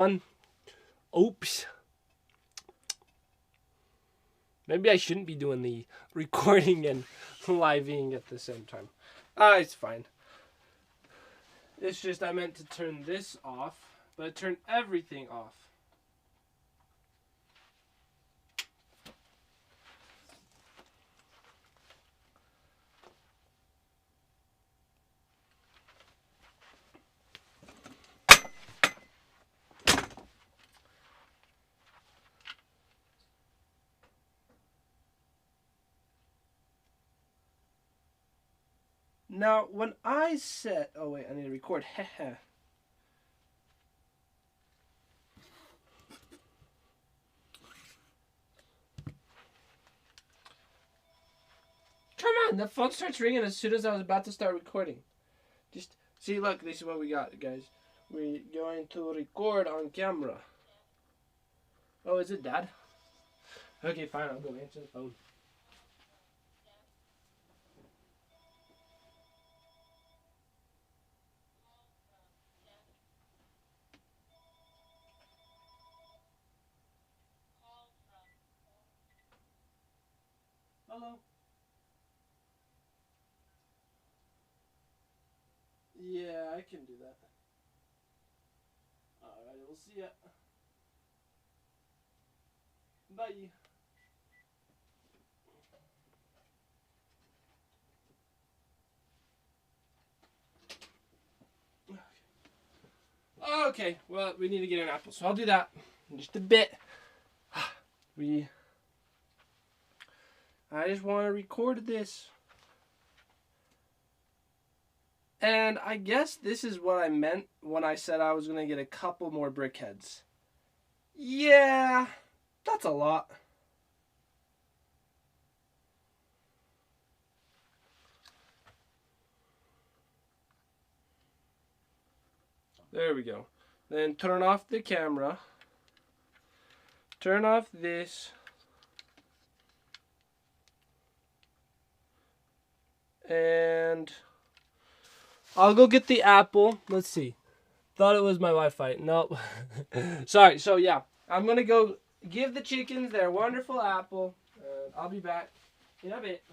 Oops. Maybe I shouldn't be doing the recording and living at the same time. It's fine. It's just I meant to turn this off, but I turned everything off. Now, when I said... Oh, wait, I need to record. Come on, the phone starts ringing as soon as I was about to start recording. Just, see, look, this is what we got, guys. We're going to record on camera. Oh, is it Dad? Okay, fine, I'll go answer the phone. Hello? Yeah, I can do that. Alright, we'll see ya. Bye. Okay, well, we need to get an apple, so I'll do that in just a bit. I just want to record this. And I guess this is what I meant when I said I was going to get a couple more Brickheadz. Yeah, that's a lot. There we go. Then turn off the camera. Turn off this. And I'll go get the apple. Let's see. Thought it was my Wi-Fi. Nope. Sorry. So yeah, I'm gonna go give the chickens their wonderful apple. I'll be back in a bit.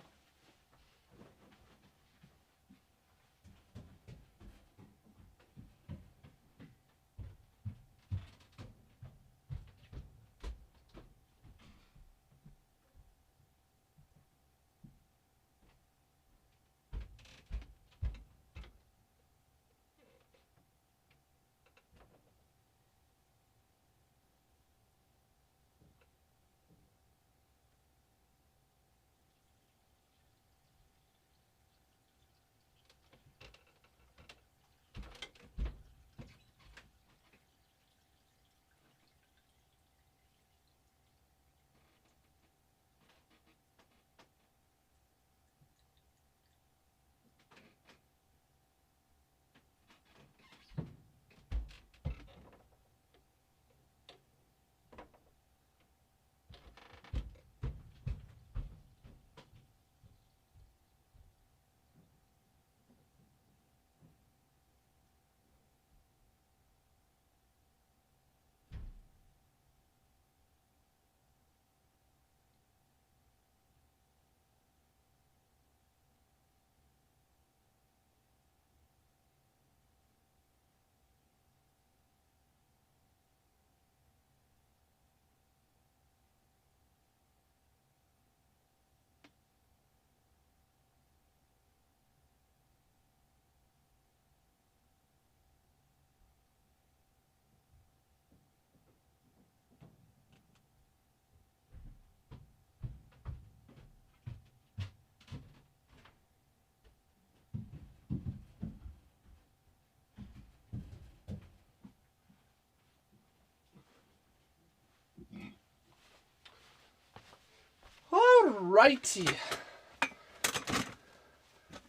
Alrighty.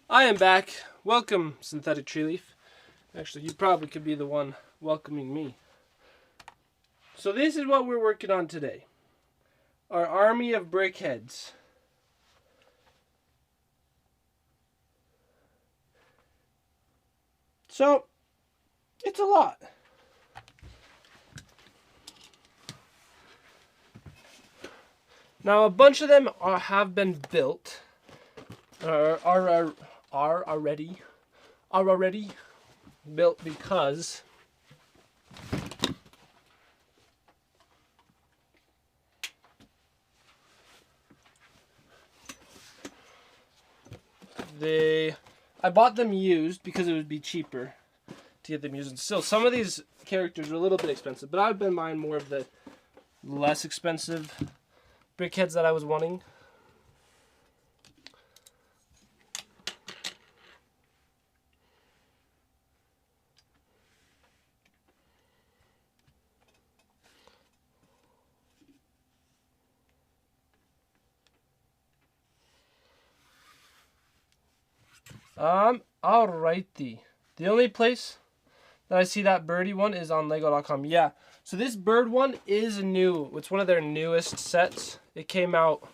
I am back. Welcome, Synthetic Tree Leaf. Actually, you probably could be the one welcoming me. So this is what we're working on today. Our army of Brickheadz. So, it's a lot. Now a bunch of them have been built, are already built because I bought them used because it would be cheaper to get them used. And still, some of these characters are a little bit expensive, but I've been buying more of the less expensive Brickheadz that I was wanting. Alrighty. The only place that I see that birdie one is on Lego.com. Yeah. So this bird one is new. It's one of their newest sets. It came out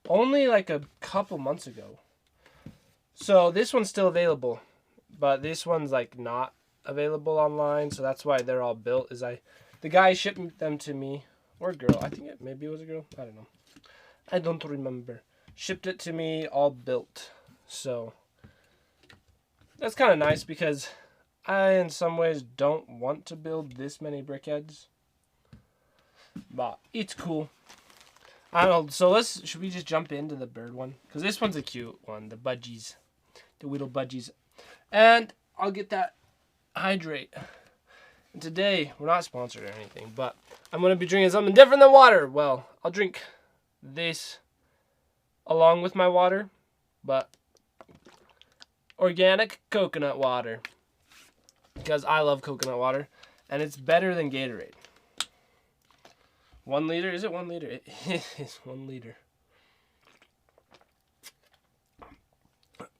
only like a couple months ago. So this one's still available, but this one's like not available online. So that's why they're all built. The guy shipped them to me, or girl. I think maybe it was a girl. I don't know. I don't remember. Shipped it to me all built. So that's kind of nice because I, in some ways, don't want to build this many Brickheadz. But it's cool. I don't know. So should we just jump into the bird one? Because this one's a cute one. The budgies. The little budgies. And I'll get that hydrate. And today, we're not sponsored or anything, but I'm going to be drinking something different than water. Well, I'll drink this along with my water, but organic coconut water. Because I love coconut water, and it's better than Gatorade. 1 liter? Is it 1 liter? It is 1 liter.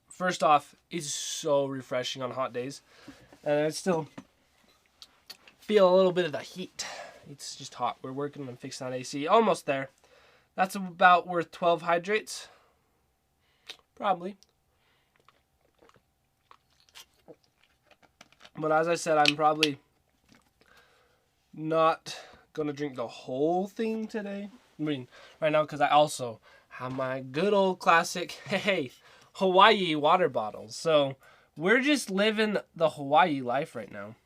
First off, it's so refreshing on hot days. And I still feel a little bit of the heat. It's just hot. We're working on fixing that AC. Almost there. That's about worth 12 hydrates. Probably. But as I said, I'm probably not going to drink the whole thing today. I mean, right now, because I also have my good old classic, Hawaii water bottles. So we're just living the Hawaii life right now.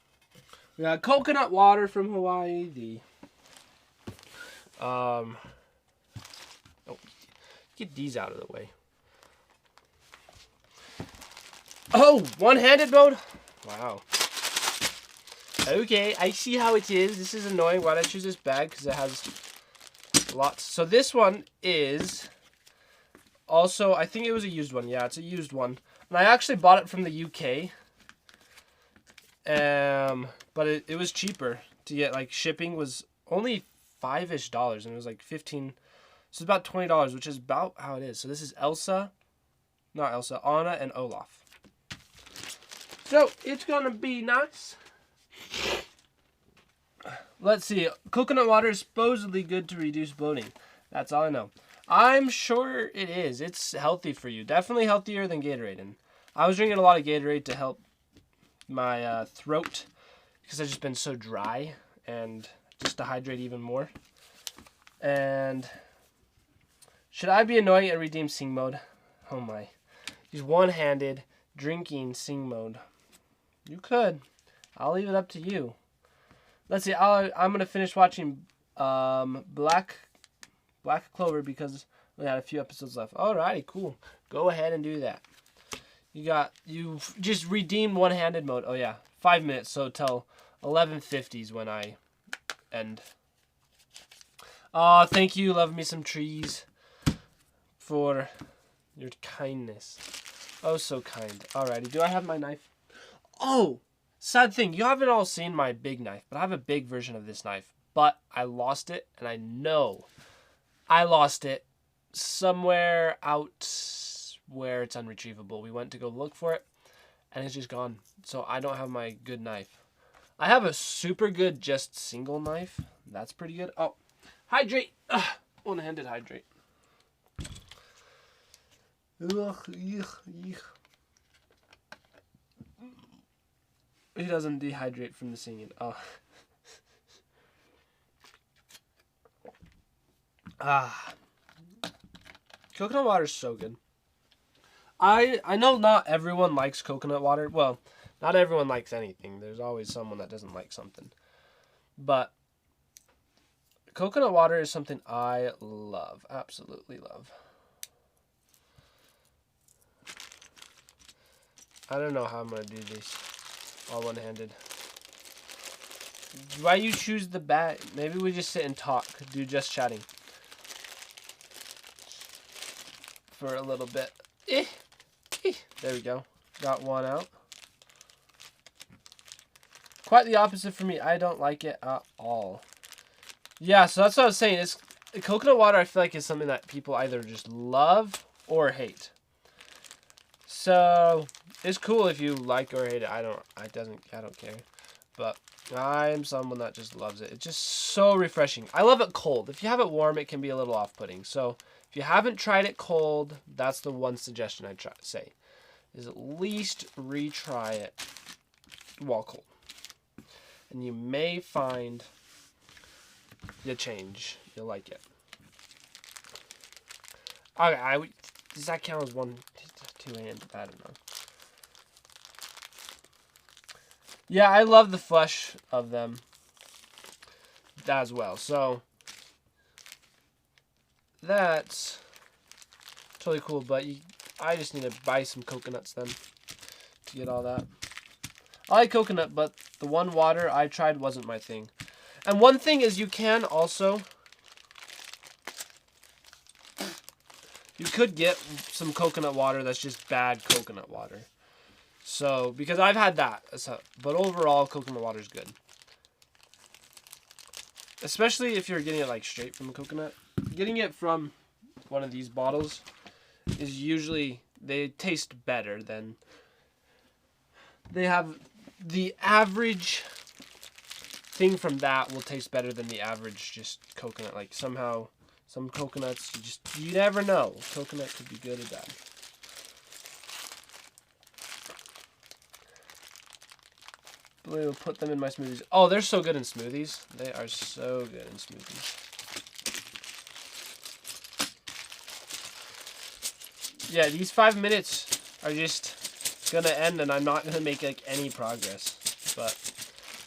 We got coconut water from Hawaii. Get these out of the way. Oh, one-handed mode? Wow. Okay, I see how it is. This is annoying. Why did I choose this bag? Because it has lots. So this one is also, I think it was a used one. Yeah, it's a used one. And I actually bought it from the UK. But it was cheaper to get. Like, shipping was only $5-ish, and it was like 15. So it's about $20, which is about how it is. So this is Anna and Olaf. So it's gonna be nice. Let's see. Coconut water is supposedly good to reduce bloating. That's all I know. I'm sure it is. It's healthy for you. Definitely healthier than Gatorade. And I was drinking a lot of Gatorade to help my throat because I've just been so dry and just to hydrate even more. And should I be annoying and redeem sing mode? Oh my. He's one-handed drinking sing mode. You could. I'll leave it up to you. Let's see. I'm gonna finish watching Black Clover because we had a few episodes left. Alrighty, cool. Go ahead and do that. You just redeemed one-handed mode. Oh yeah, 5 minutes. So till 11:50 is when I end. Thank you. Love me some trees for your kindness. Oh, so kind. Alrighty. Do I have my knife? Oh, sad thing. You haven't all seen my big knife, but I have a big version of this knife. But I lost it, and I know I lost it somewhere out where it's unretrievable. We went to go look for it, and it's just gone. So I don't have my good knife. I have a super good just single knife. That's pretty good. Oh, hydrate. One-handed hydrate. He doesn't dehydrate from the singing. Oh. Coconut water is so good. I know not everyone likes coconut water. Well, not everyone likes anything. There's always someone that doesn't like something. But coconut water is something I love. Absolutely love. I don't know how I'm going to do this all one-handed. Why you choose the bat? Maybe we just sit and talk. Do just chatting. For a little bit. There we go. Got one out. Quite the opposite for me. I don't like it at all. Yeah, so that's what I was saying. It's coconut water, I feel like, is something that people either just love or hate. So it's cool if you like or hate it. I don't care. But I am someone that just loves it. It's just so refreshing. I love it cold. If you have it warm, it can be a little off-putting. So if you haven't tried it cold, that's the one suggestion I'd say. Is at least retry it while cold. And you may find you change. You'll like it. Okay, does that count as one, two-hand? I don't know. Yeah, I love the flesh of them as well. So that's totally cool. But I just need to buy some coconuts then to get all that. I like coconut, but the one water I tried wasn't my thing. And one thing is you can also... You could get some coconut water that's just bad coconut water. So, because I've had that. But overall, coconut water is good. Especially if you're getting it like straight from a coconut. Getting it from one of these bottles is usually... They taste better than... They have... The average thing from that will taste better than the average just coconut. Like somehow, some coconuts, you never know. Coconut could be good or bad. We'll put them in my smoothies. Oh, they're so good in smoothies. They are so good in smoothies. Yeah, these 5 minutes are just gonna end and I'm not gonna make like any progress. But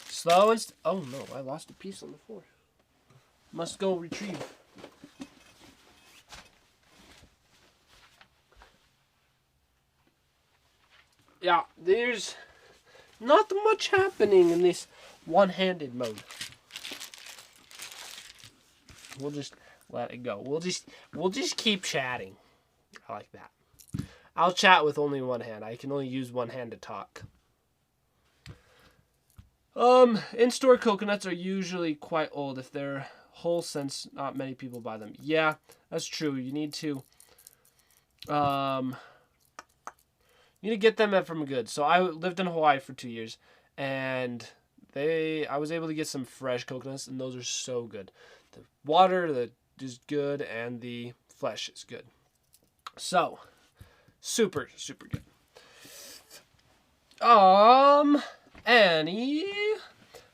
slow and oh no, I lost a piece on the floor. Must go retrieve. Yeah, there's not much happening in this one-handed mode. We'll just let it go. We'll just keep chatting. I like that. I'll chat with only one hand. I can only use one hand to talk. In-store coconuts are usually quite old if they're whole, since not many people buy them. Yeah, that's true. You need to get them from good. So I lived in Hawaii for 2 years, and I was able to get some fresh coconuts, and those are so good. The water is good, and the flesh is good. So, super, super good. Annie,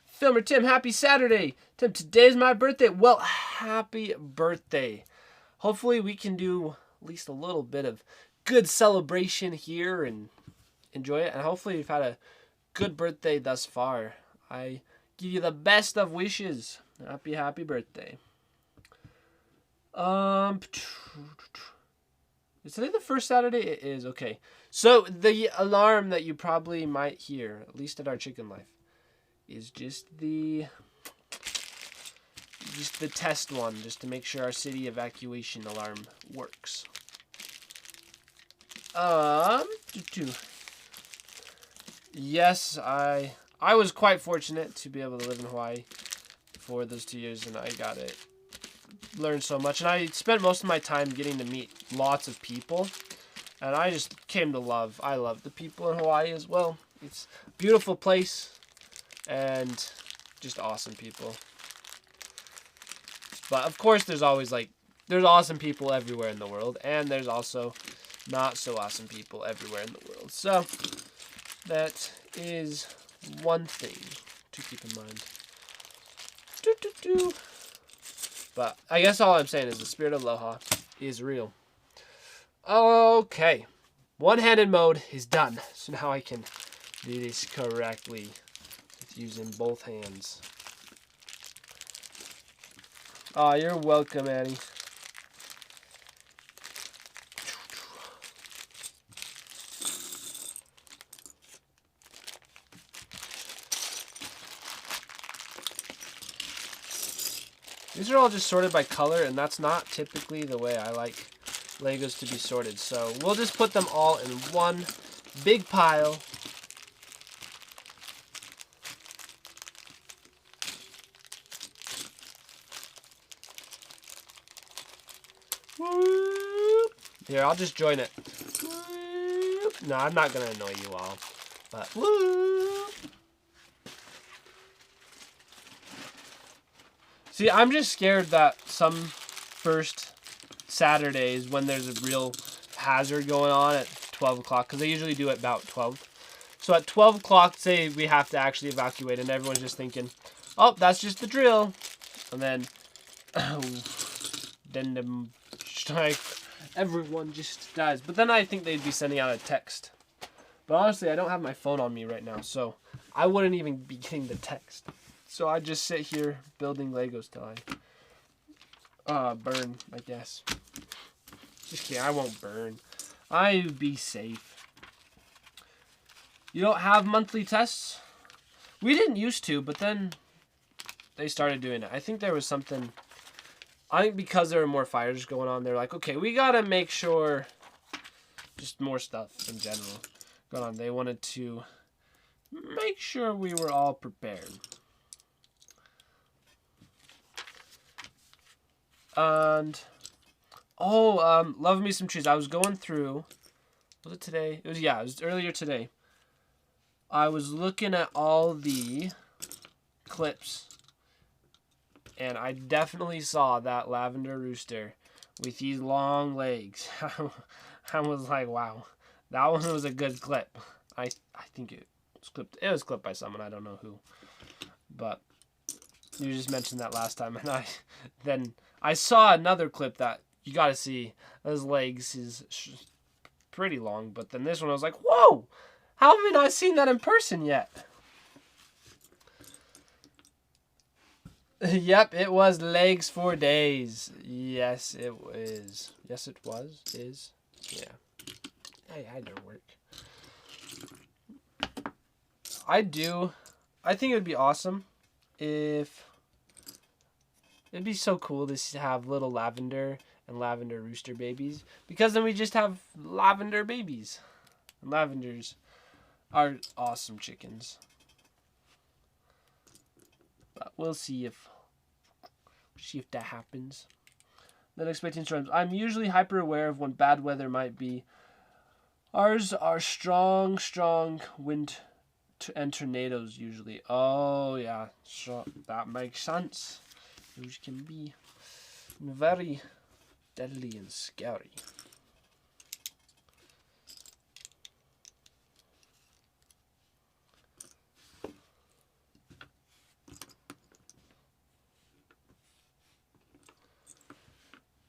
Filmer Tim, happy Saturday. Tim, today's my birthday. Well, happy birthday. Hopefully we can do at least a little bit of good celebration here and enjoy it. And hopefully you've had a good birthday thus far. I give you the best of wishes. Happy, happy birthday. Is today the first Saturday? It is. Okay. So the alarm that you probably might hear, at least at our chicken life, is just the test one, just to make sure our city evacuation alarm works. Yes, I was quite fortunate to be able to live in Hawaii for those 2 years, and I got it. Learned so much, and I spent most of my time getting to meet lots of people, and I just came to love. I love the people in Hawaii as well. It's a beautiful place and just awesome people. But of course there's always there's awesome people everywhere in the world, and there's also not so awesome people everywhere in the world. So that is one thing to keep in mind. But I guess all I'm saying is the spirit of aloha is real. Okay. One-handed mode is done. So now I can do this correctly with using both hands. Oh, you're welcome, Annie. These are all just sorted by color, and that's not typically the way I like Legos to be sorted. So we'll just put them all in one big pile. Here, I'll just join it. No, I'm not going to annoy you all. But see, I'm just scared that some first Saturdays when there's a real hazard going on at 12 o'clock, because they usually do it about 12. So at 12 o'clock, say we have to actually evacuate, and everyone's just thinking, oh, that's just the drill. And then, like, everyone just dies. But then I think they'd be sending out a text. But honestly, I don't have my phone on me right now, so I wouldn't even be getting the text. So I just sit here building Legos till I burn, I guess. Just kidding, I won't burn. I'd be safe. You don't have monthly tests? We didn't used to, but then they started doing it. I think there was something... I think because there were more fires going on, they're like, okay, we gotta make sure... Just more stuff in general going on. They wanted to make sure we were all prepared. And... love me some trees. I was going through... Was it today? It was earlier today. I was looking at all the clips, and I definitely saw that lavender rooster with these long legs. I was like, wow, that one was a good clip. I think it was clipped. It was clipped by someone, I don't know who, but you just mentioned that last time, and then I saw another clip that you got to see. Those legs is pretty long, but then this one I was like, whoa. How have I not seen that in person yet? Yep, it was legs for days. Yes, it was. Yes, it was. Is. Yeah. I had to work. I think it would be awesome if... It'd be so cool to have little lavender and lavender rooster babies. Because then we just have lavender babies. And lavenders are awesome chickens. But we'll see if that happens. Then expecting storms. I'm usually hyper aware of when bad weather might be. Ours are strong wind and tornadoes usually. Oh yeah, so that makes sense. Those can be very deadly and scary.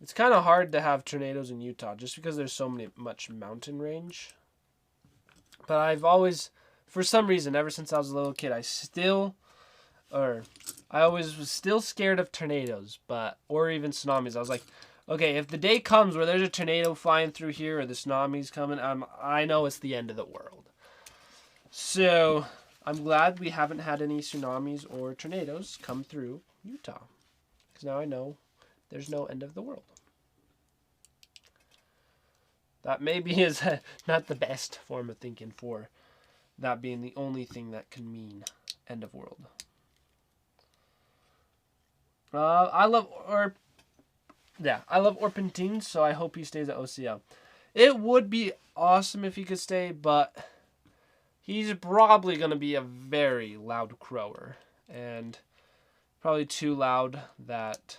It's kind of hard to have tornadoes in Utah just because there's so much mountain range. But I've always, for some reason, ever since I was a little kid, I always was still scared of tornadoes, or even tsunamis. I was like, okay, if the day comes where there's a tornado flying through here or the tsunami's coming, I know it's the end of the world. So I'm glad we haven't had any tsunamis or tornadoes come through Utah. Because now I know there's no end of the world. That maybe is not the best form of thinking for that being the only thing that can mean end of world. I love Orpentine, so I hope he stays at OCL. It would be awesome if he could stay, but he's probably going to be a very loud crower. And probably too loud that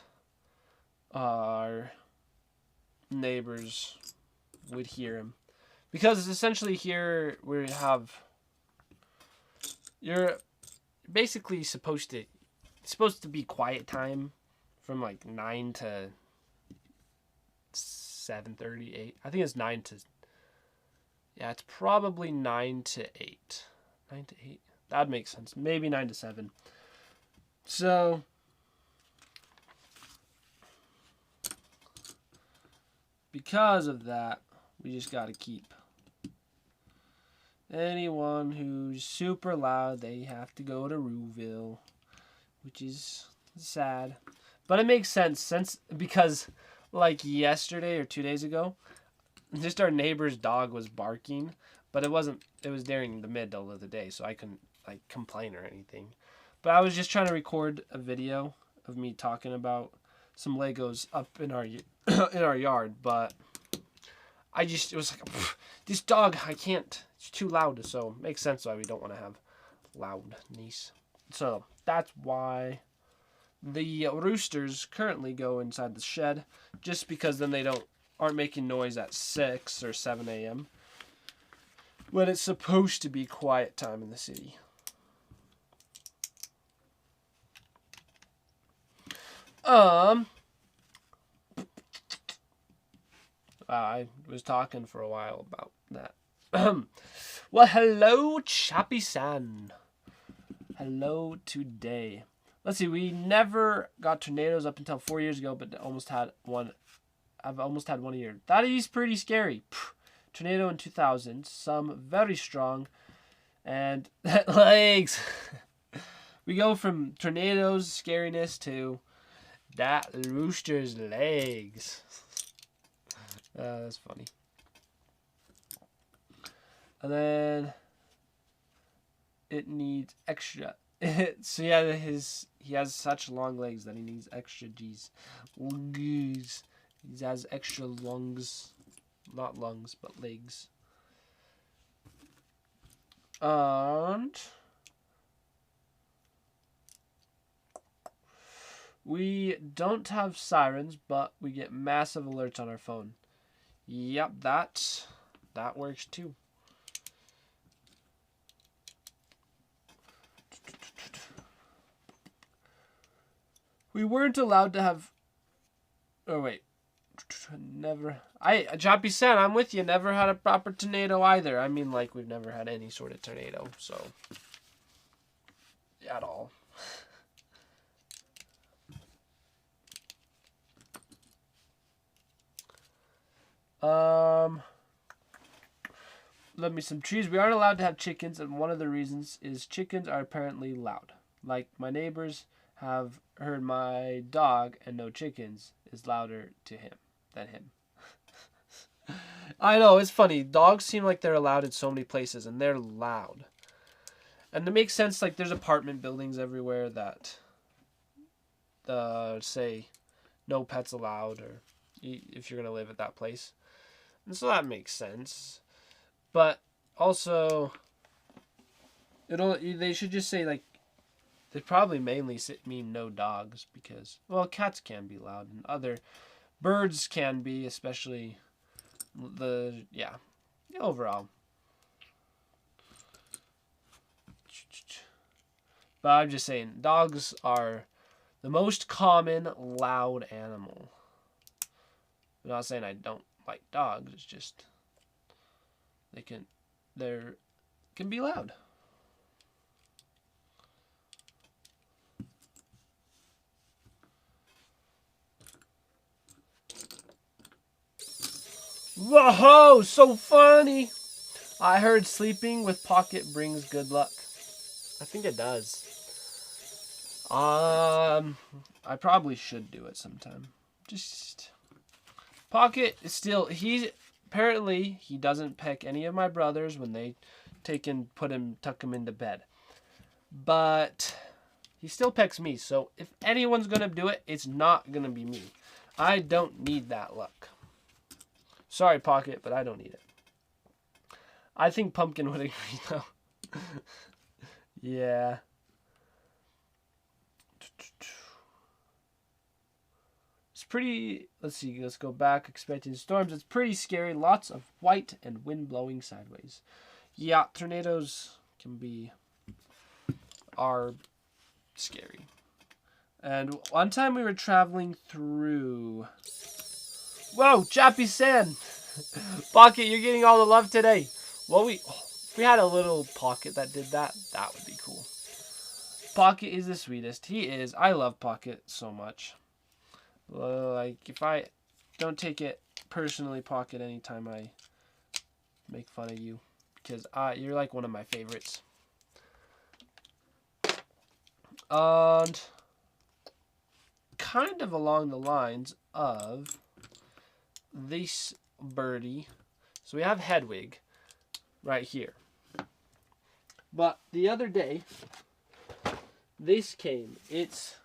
our neighbors would hear him. Because essentially here we have... You're basically supposed to be quiet time from like 9 to 7:30, 8. I think it's 9 to... Yeah, it's probably 9 to 8. 9 to 8. That makes sense. Maybe 9 to 7. So... because of that, we just got to keep... anyone who's super loud, they have to go to Rouville, which is sad. But it makes sense because like yesterday or 2 days ago, just our neighbor's dog was barking, but it was during the middle of the day, so I couldn't like complain or anything. But I was just trying to record a video of me talking about some Legos up in our in our yard, but it was like, this dog, I can't. It's too loud, so it makes sense why we don't want to have loudness. So that's why the roosters currently go inside the shed, just because then they aren't making noise at 6 or 7 a.m. when it's supposed to be quiet time in the city. I was talking for a while about that. Well, hello, Chappie-san. Hello today. Let's see, we never got tornadoes up until 4 years ago, but almost had one. I've almost had one a year. That is pretty scary. Tornado in 2000, some very strong, and legs. We go from tornadoes, scariness, to that rooster's legs. That's funny. And then it needs extra. So yeah, he has such long legs that he needs extra G's. He has extra lungs, not lungs, but legs. And we don't have sirens, but we get massive alerts on our phone. Yep, that works too. We weren't allowed to have... oh, wait. Never... Chappie-san, I'm with you. Never had a proper tornado either. I mean, like, we've never had any sort of tornado, so... at all. Love me some trees. We aren't allowed to have chickens, and one of the reasons is chickens are apparently loud. Like, my neighbors have heard my dog, and no chickens is louder to him than him. I know, it's funny. Dogs seem like they're allowed in so many places, and they're loud. And it makes sense, like, there's apartment buildings everywhere that say no pets allowed, or if you're going to live at that place. And so that makes sense. But also, they should just say, like, they probably mainly mean no dogs because, well, cats can be loud and other birds can be, especially overall. But I'm just saying, dogs are the most common loud animal. I'm not saying I don't like dogs, it's just they can be loud. Whoa, so funny. I heard sleeping with Pocket brings good luck. I think it does. I probably should do it sometime. Just Pocket is still, apparently he doesn't peck any of my brothers when they tuck him into bed. But he still pecks me, so if anyone's gonna do it, it's not gonna be me. I don't need that luck. Sorry, Pocket, but I don't need it. I think Pumpkin would agree, though. Yeah. It's pretty... let's see, let's go back. Expecting storms. It's pretty scary. Lots of white and wind blowing sideways. Yeah, tornadoes are scary. And one time we were traveling through Whoa, Chappy Sand. Pocket, you're getting all the love today. Well, if we had a little Pocket that did that, that would be cool. Pocket is the sweetest. He is. I love Pocket so much. Like, if I don't take it personally, Pocket, anytime I make fun of you, because you're like one of my favorites. And kind of along the lines of this birdie. So we have Hedwig right here. But the other day, this came. It's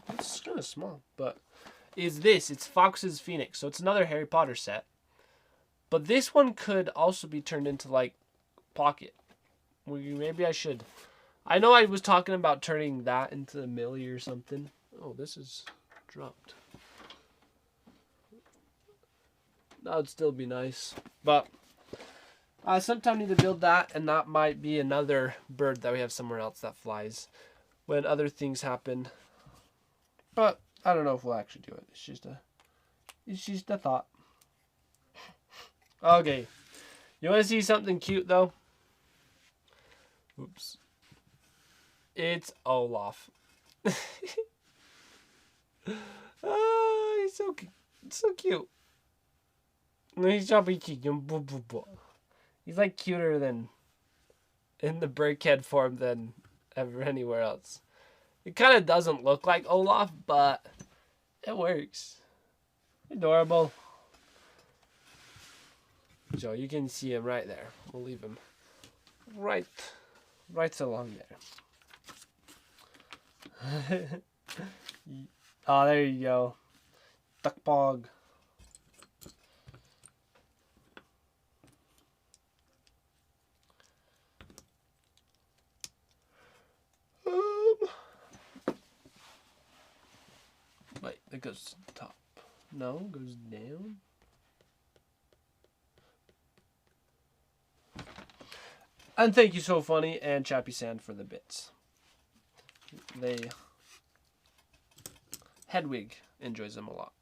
kind of small, but it's Fox's Phoenix. So it's another Harry Potter set. But this one could also be turned into like Pocket. Maybe I should. I know I was talking about turning that into a Millie or something. Oh, this is dropped. That would still be nice. But sometime I need to build that, and that might be another bird that we have somewhere else that flies when other things happen. But I don't know if we'll actually do it. It's just a thought. Okay. You want to see something cute though? Oops. It's Olaf. Oh, he's so cute. He's like cuter than in the Brickhead form than ever anywhere else. It kind of doesn't look like Olaf, but it works. Adorable. So you can see him right there. We'll leave him right along there. Oh, there you go. Duckpog. Wait, it goes to the top. No, it goes down. And thank you, So Funny and Chappy Sand for the bits. Hedwig enjoys them a lot.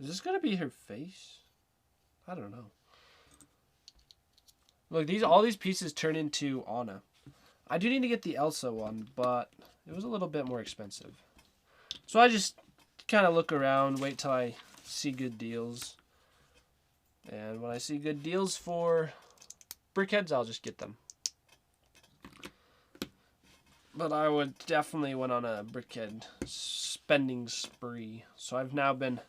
Is this gonna be her face? I don't know. Look, all these pieces turn into Anna. I do need to get the Elsa one, but it was a little bit more expensive. So I just kind of look around, wait till I see good deals. And when I see good deals for Brickheadz, I'll just get them. But I would definitely went on a Brickhead spending spree. So I've now been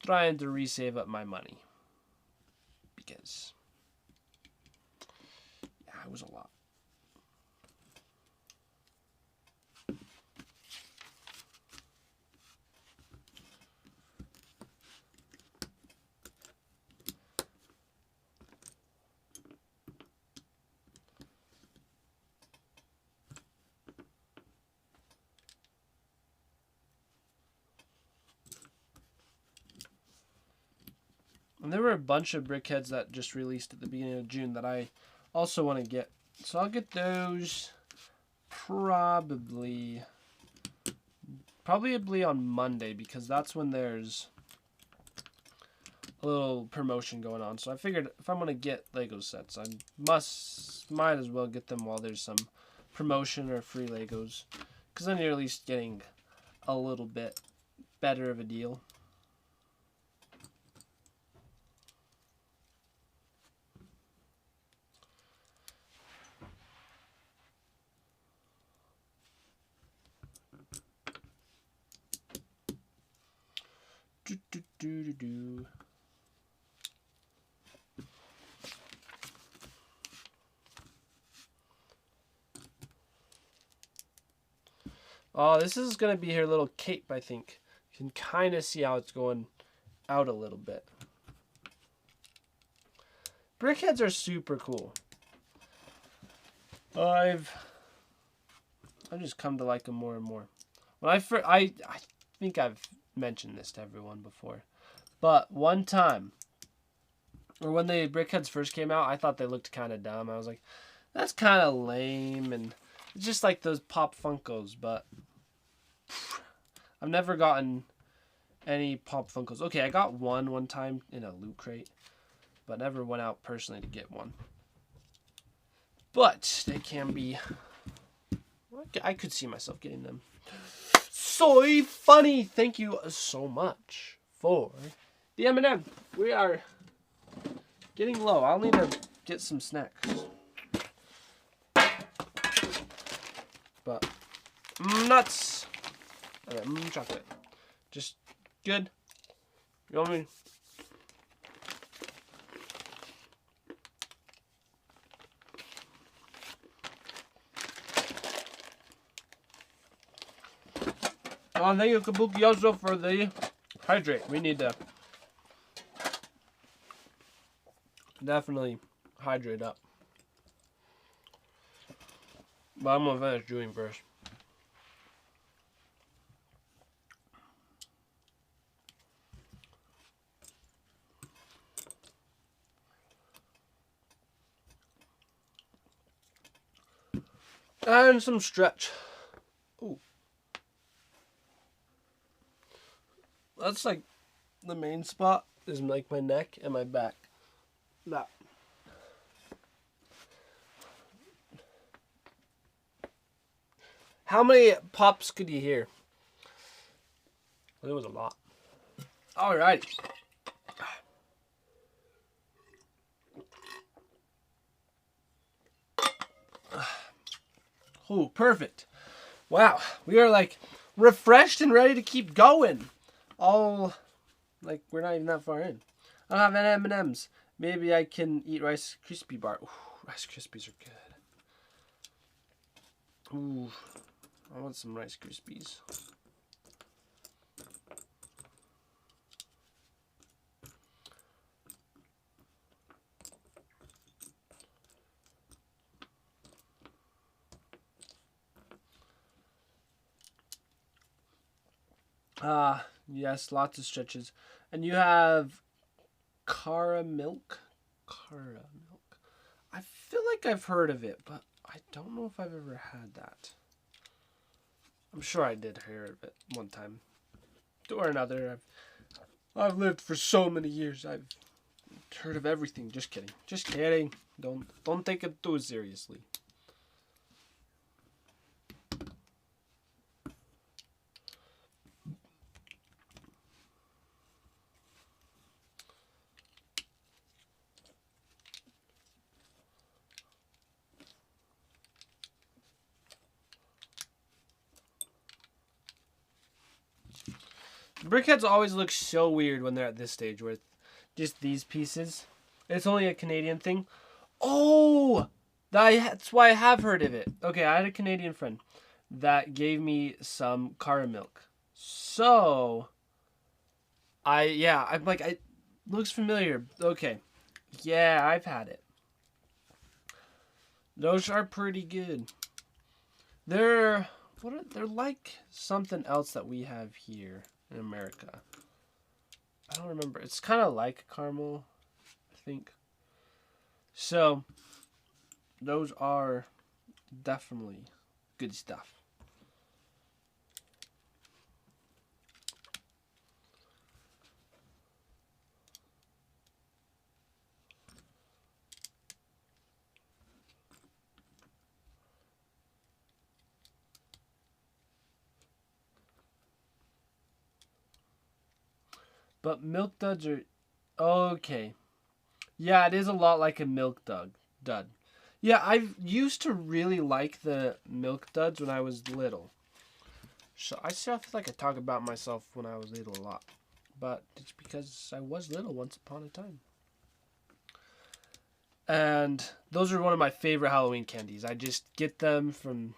trying to resave up my money. Because, yeah, it was a lot. And there were a bunch of Brickheadz that just released at the beginning of June that I also want to get. So I'll get those probably on Monday, because that's when there's a little promotion going on. So I figured if I'm going to get Lego sets, I might as well get them while there's some promotion or free Legos, because then you're at least getting a little bit better of a deal. Oh, this is going to be her little cape, I think. You can kind of see how it's going out a little bit. Brickheadz are super cool. I've just come to like them more and more. When I think I've mentioned this to everyone before, but one time or when the Brickheadz first came out, I thought they looked kind of dumb. I was like, that's kind of lame, and it's just like those Pop Funkos, but I've never gotten any Pop Funkos. Okay, I got one time in a loot crate, but never went out personally to get one. But they can be, I could see myself getting them. So funny. Thank you so much for the M&M. We are getting low. I'll need to get some snacks. But nuts. Okay, chocolate. Just good. Yummy. Oh, thank you, Kabuki, also for the hydrate. We need to definitely hydrate up. But I'm gonna finish chewing first. And some stretch. Ooh. That's like the main spot is like my neck and my back. That. How many pops could you hear? Well, it was a lot. Alright. Oh, perfect. Wow, we are like refreshed and ready to keep going. All like we're not even that far in. I don't have any M&Ms. Maybe I can eat Rice Krispie bar. Ooh, Rice Krispies are good. Ooh, I want some Rice Krispies. Yes, lots of stretches. And you have Cara Milk? Cara Milk. I feel like I've heard of it, but I don't know if I've ever had that. I'm sure I did hear of it one time. Or another. I've lived for so many years. I've heard of everything. Just kidding. Just kidding. Don't take it too seriously. Brickheadz always look so weird when they're at this stage with just these pieces. It's only a Canadian thing. Oh! That's why I have heard of it. Okay, I had a Canadian friend that gave me some Cara Milk. So, I'm like, it looks familiar. Okay. Yeah, I've had it. Those are pretty good. They're like something else that we have here in America. I don't remember. It's kind of like caramel, I think. So, those are definitely good stuff. But milk duds are okay. Yeah, it is a lot like a milk dud. Yeah, I used to really like the milk duds when I was little. So I still feel like I talk about myself when I was little a lot. But it's because I was little once upon a time. And those are one of my favorite Halloween candies. I just get them from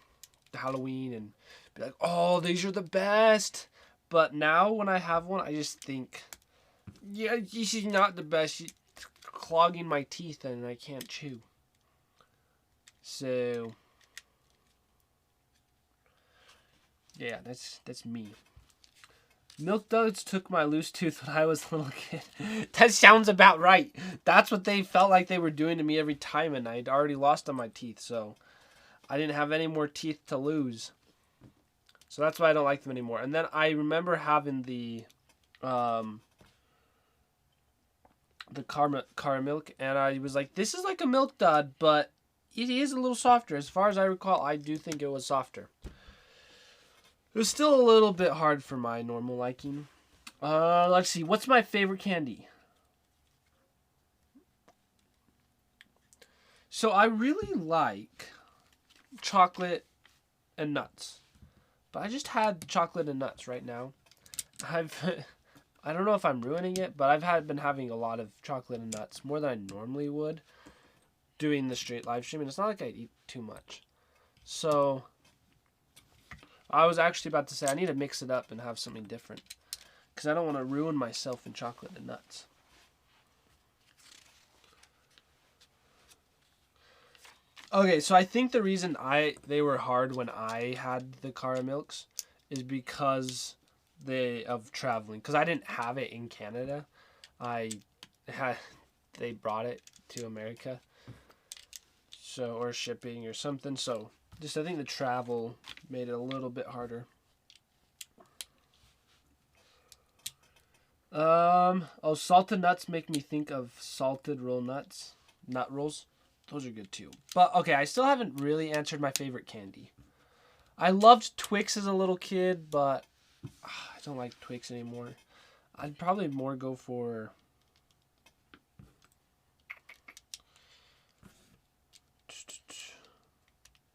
Halloween and be like, oh, these are the best. But now when I have one, I just think, yeah, this is not the best. It's clogging my teeth and I can't chew. So, yeah, that's me. Milk Duds took my loose tooth when I was a little kid. That sounds about right. That's what they felt like they were doing to me every time, and I'd already lost on my teeth, so I didn't have any more teeth to lose. So that's why I don't like them anymore. And then I remember having the caramilk, and I was like, this is like a Milk Dud, but it is a little softer. As far as I recall, I do think it was softer. It was still a little bit hard for my normal liking. Let's see. What's my favorite candy? So I really like chocolate and nuts. But I just had chocolate and nuts right now. I don't know if I'm ruining it, but I've been having a lot of chocolate and nuts. More than I normally would. Doing the straight live stream. And it's not like I eat too much. So I was actually about to say I need to mix it up and have something different. Because I don't want to ruin myself in chocolate and nuts. Okay, so I think the reason they were hard when I had the caramilks is because of traveling. Because I didn't have it in Canada. They brought it to America. So, or shipping or something. So I think the travel made it a little bit harder. Salted nuts make me think of salted roll nuts. Nut rolls. Those are good too. But, okay, I still haven't really answered my favorite candy. I loved Twix as a little kid, but I don't like Twix anymore. I'd probably more go for...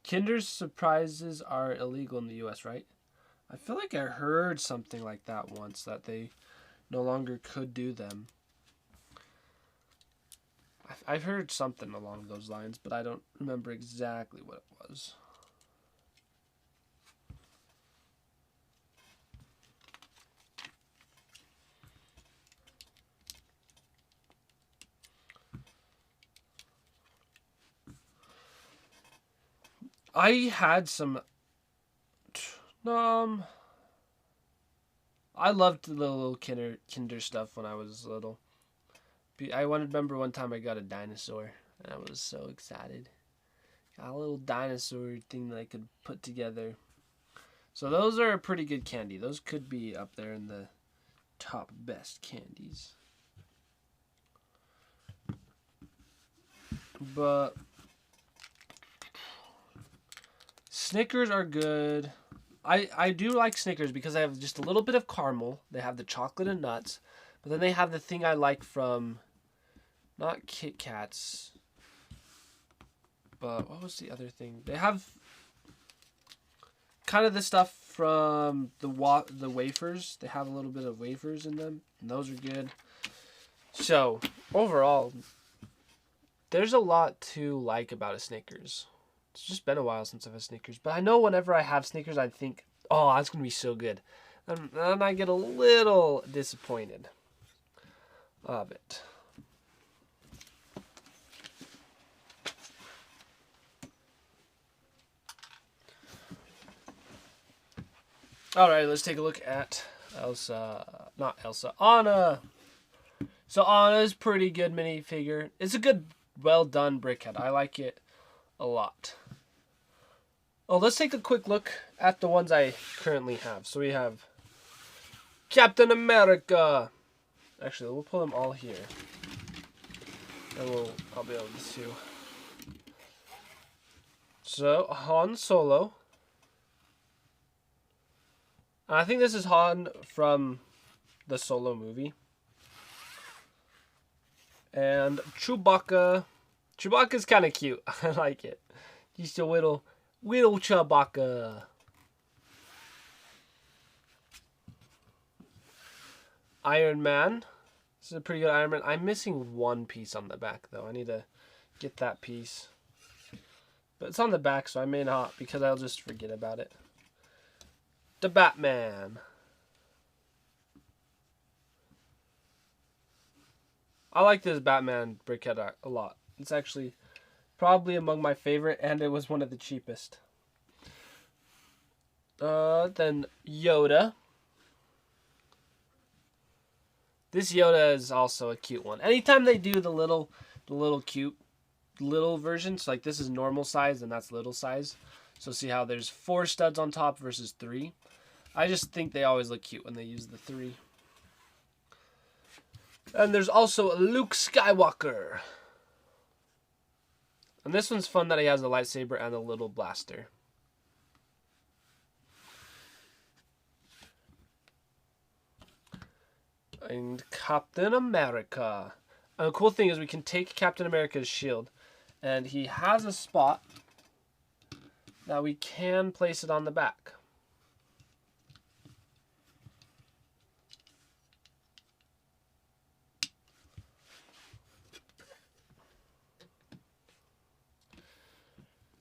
Kinder Surprises are illegal in the U.S., right? I feel like I heard something like that once, that they no longer could do them. I've heard something along those lines, but I don't remember exactly what it was. I had some... I loved the little Kinder stuff when I was little. I remember one time I got a dinosaur, and I was so excited. Got a little dinosaur thing that I could put together. So those are a pretty good candy. Those could be up there in the top best candies. But Snickers are good. I do like Snickers because they have just a little bit of caramel. They have the chocolate and nuts. But then they have the thing I like from, not Kit Kats, but what was the other thing? They have kind of the stuff from the wafers. They have a little bit of wafers in them, and those are good. So, overall, there's a lot to like about a Snickers. It's just been a while since I've had Snickers. But I know whenever I have Snickers, I think, oh, that's going to be so good. And then I get a little disappointed of it. Alright, let's take a look at Anna. So Anna's pretty good minifigure. It's a good, well done Brickhead. I like it a lot. Oh, let's take a quick look at the ones I currently have. So we have Captain America. Actually, we'll pull them all here. And I'll be able to. So, Han Solo. I think this is Han from the Solo movie. And Chewbacca. Chewbacca's kind of cute. I like it. Just a little Chewbacca. Iron Man. This is a pretty good Iron Man. I'm missing one piece on the back, though. I need to get that piece. But it's on the back, so I may not, because I'll just forget about it. The Batman. I like this Batman Brickhead art a lot. It's actually probably among my favorite, and it was one of the cheapest. Then Yoda. This Yoda is also a cute one. Anytime they do the little cute little versions, like this is normal size and that's little size. So see how there's 4 studs on top versus 3. I just think they always look cute when they use the 3. And there's also a Luke Skywalker. And this one's fun that he has a lightsaber and a little blaster. And Captain America. And the cool thing is we can take Captain America's shield, and he has a spot that we can place it on the back.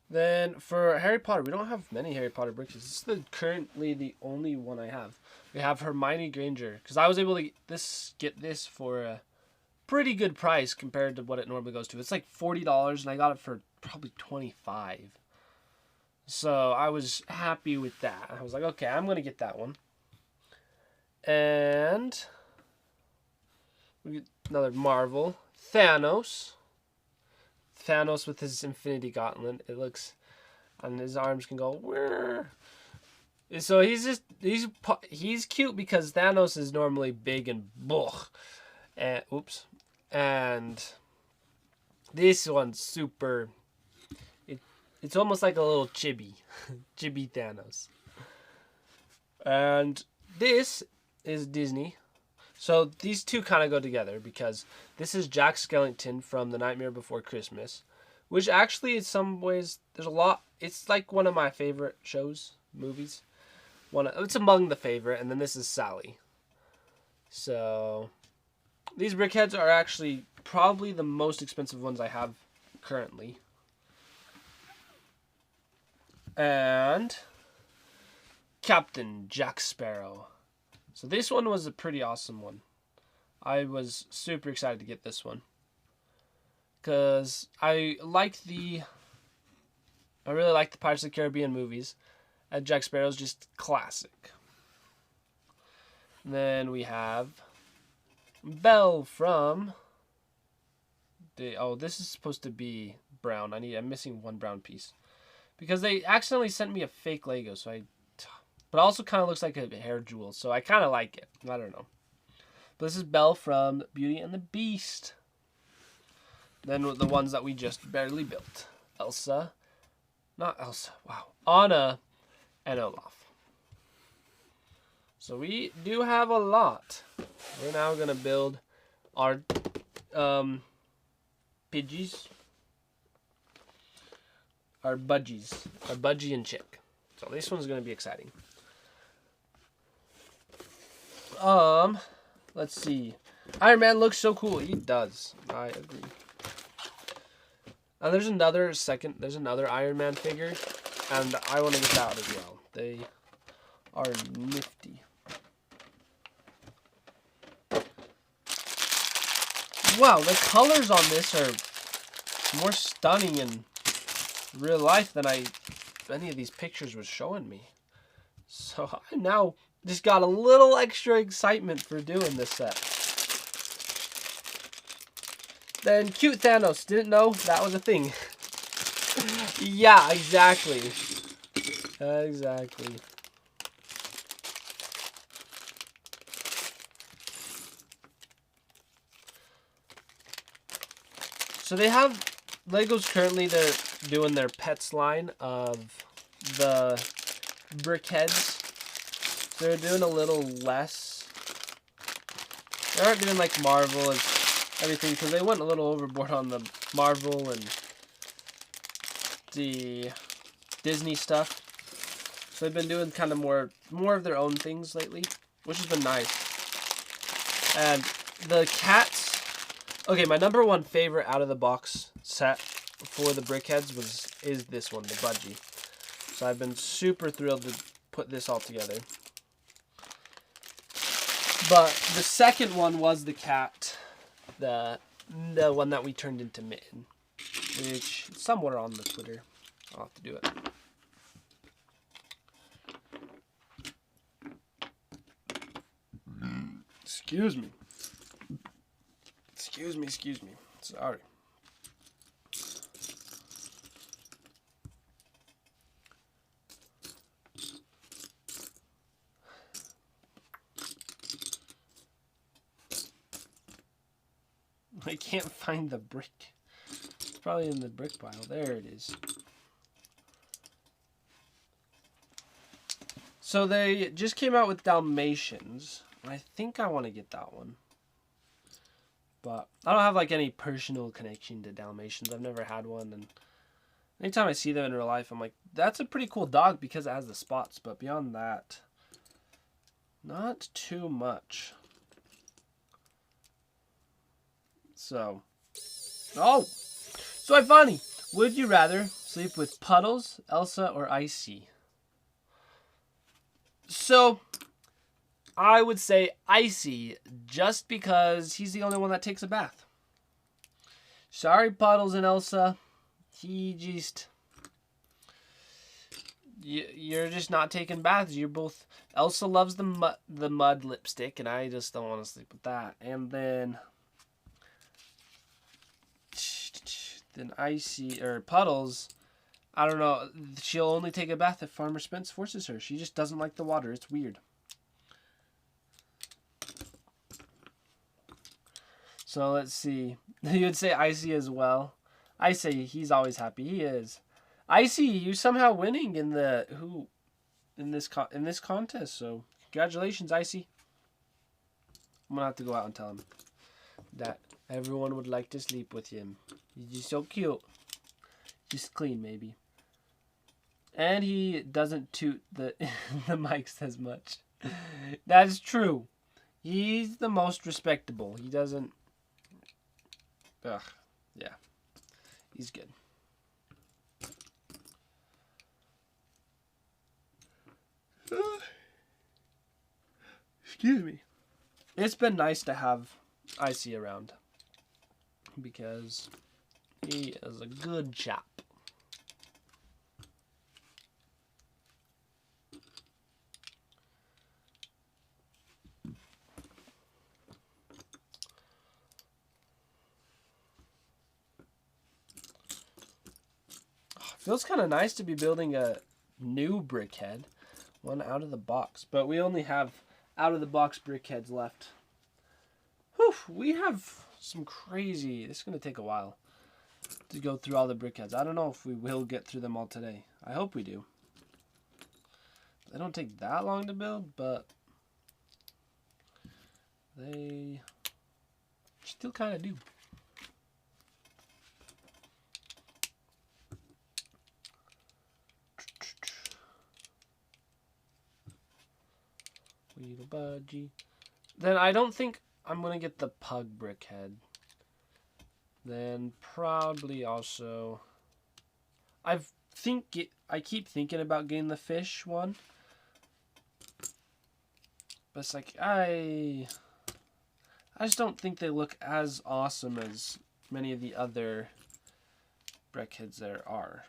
Then for Harry Potter, we don't have many Harry Potter Brickheadz. This is currently the only one I have. We have Hermione Granger, because I was able to get this for a pretty good price compared to what it normally goes to. It's like $40, and I got it for probably $25. So I was happy with that. I was like, okay, I'm going to get that one. And we get another Marvel. Thanos. Thanos with his Infinity Gauntlet. It looks, and his arms can go. Whirr. So he's cute because Thanos is normally big and blech. And oops, and this one's super. It's almost like a little chibi, chibi Thanos. And this is Disney. So these two kind of go together because this is Jack Skellington from The Nightmare Before Christmas, which actually in some ways there's a lot. It's like one of my favorite shows, movies. It's among the favorite, and then this is Sally. So these Brickheadz are actually probably the most expensive ones I have currently. And Captain Jack Sparrow. So this one was a pretty awesome one. I was super excited to get this one, because I really like the Pirates of the Caribbean movies, and Jack Sparrow's just classic. And then we have Belle from this is supposed to be brown. I'm missing one brown piece because they accidentally sent me a fake Lego, but it also kind of looks like a hair jewel, so I kind of like it. I don't know. But this is Belle from Beauty and the Beast. Then the ones that we just barely built. Anna and Olaf. So we do have a lot. We're now going to build our Pidgeys. Our Budgies. Our Budgie and Chick. So this one's going to be exciting. Let's see. Iron Man looks so cool. He does. I agree. And there's another Iron Man figure, and I want to get that as well. They are nifty. Wow, the colors on this are more stunning in real life than any of these pictures was showing me. So I now just got a little extra excitement for doing this set. Then cute Thanos. Didn't know that was a thing. Yeah, exactly. Exactly. So they have Legos currently. They're doing their pets line of the Brickheadz. They're doing a little less. They aren't doing like Marvel and everything because they went a little overboard on the Marvel and the Disney stuff. So they've been doing kind of more of their own things lately, which has been nice. And the cats. Okay, my number one favorite out of the box set for the Brickheadz is this one, the Budgie. So I've been super thrilled to put this all together. But the second one was the cat, the one that we turned into Mitten, which is somewhere on the Twitter. I'll have to do it. Excuse me. Excuse me. Sorry. I can't find the brick. It's probably in the brick pile. There it is. So they just came out with Dalmatians. I think I want to get that one. But I don't have like any personal connection to Dalmatians. I've never had one, and anytime I see them in real life, I'm like, that's a pretty cool dog because it has the spots. But beyond that, not too much. So, so I finally, would you rather sleep with Puddles, Elsa, or Icy? So, I would say Icy, just because he's the only one that takes a bath. Sorry, Puddles and Elsa. You're just not taking baths. You're both... Elsa loves the mud lipstick, and I just don't want to sleep with that. And then Icy, or Puddles, I don't know. She'll only take a bath if Farmer Spence forces her. She just doesn't like the water. It's weird. So let's see. You would say Icy as well. I say he's always happy. He is. Icy, you somehow winning in this contest. So congratulations, Icy. I'm gonna have to go out and tell him that everyone would like to sleep with him. He's just so cute. Just clean, maybe. And he doesn't toot the the mics as much. That is true. He's the most respectable. He doesn't. Ugh, yeah, he's good. Excuse me. It's been nice to have Icy around because he is a good chap. Feels kind of nice to be building a new Brickhead, one out of the box. But we only have out of the box Brickheads left. Whew, we have some crazy... This is going to take a while to go through all the Brickheads. I don't know if we will get through them all today. I hope we do. They don't take that long to build, but they still kind of do. Little budgie. Then I don't think I'm going to get the pug Brickhead. Then probably also... I keep thinking about getting the fish one. But it's like, I just don't think they look as awesome as many of the other Brickheads there are.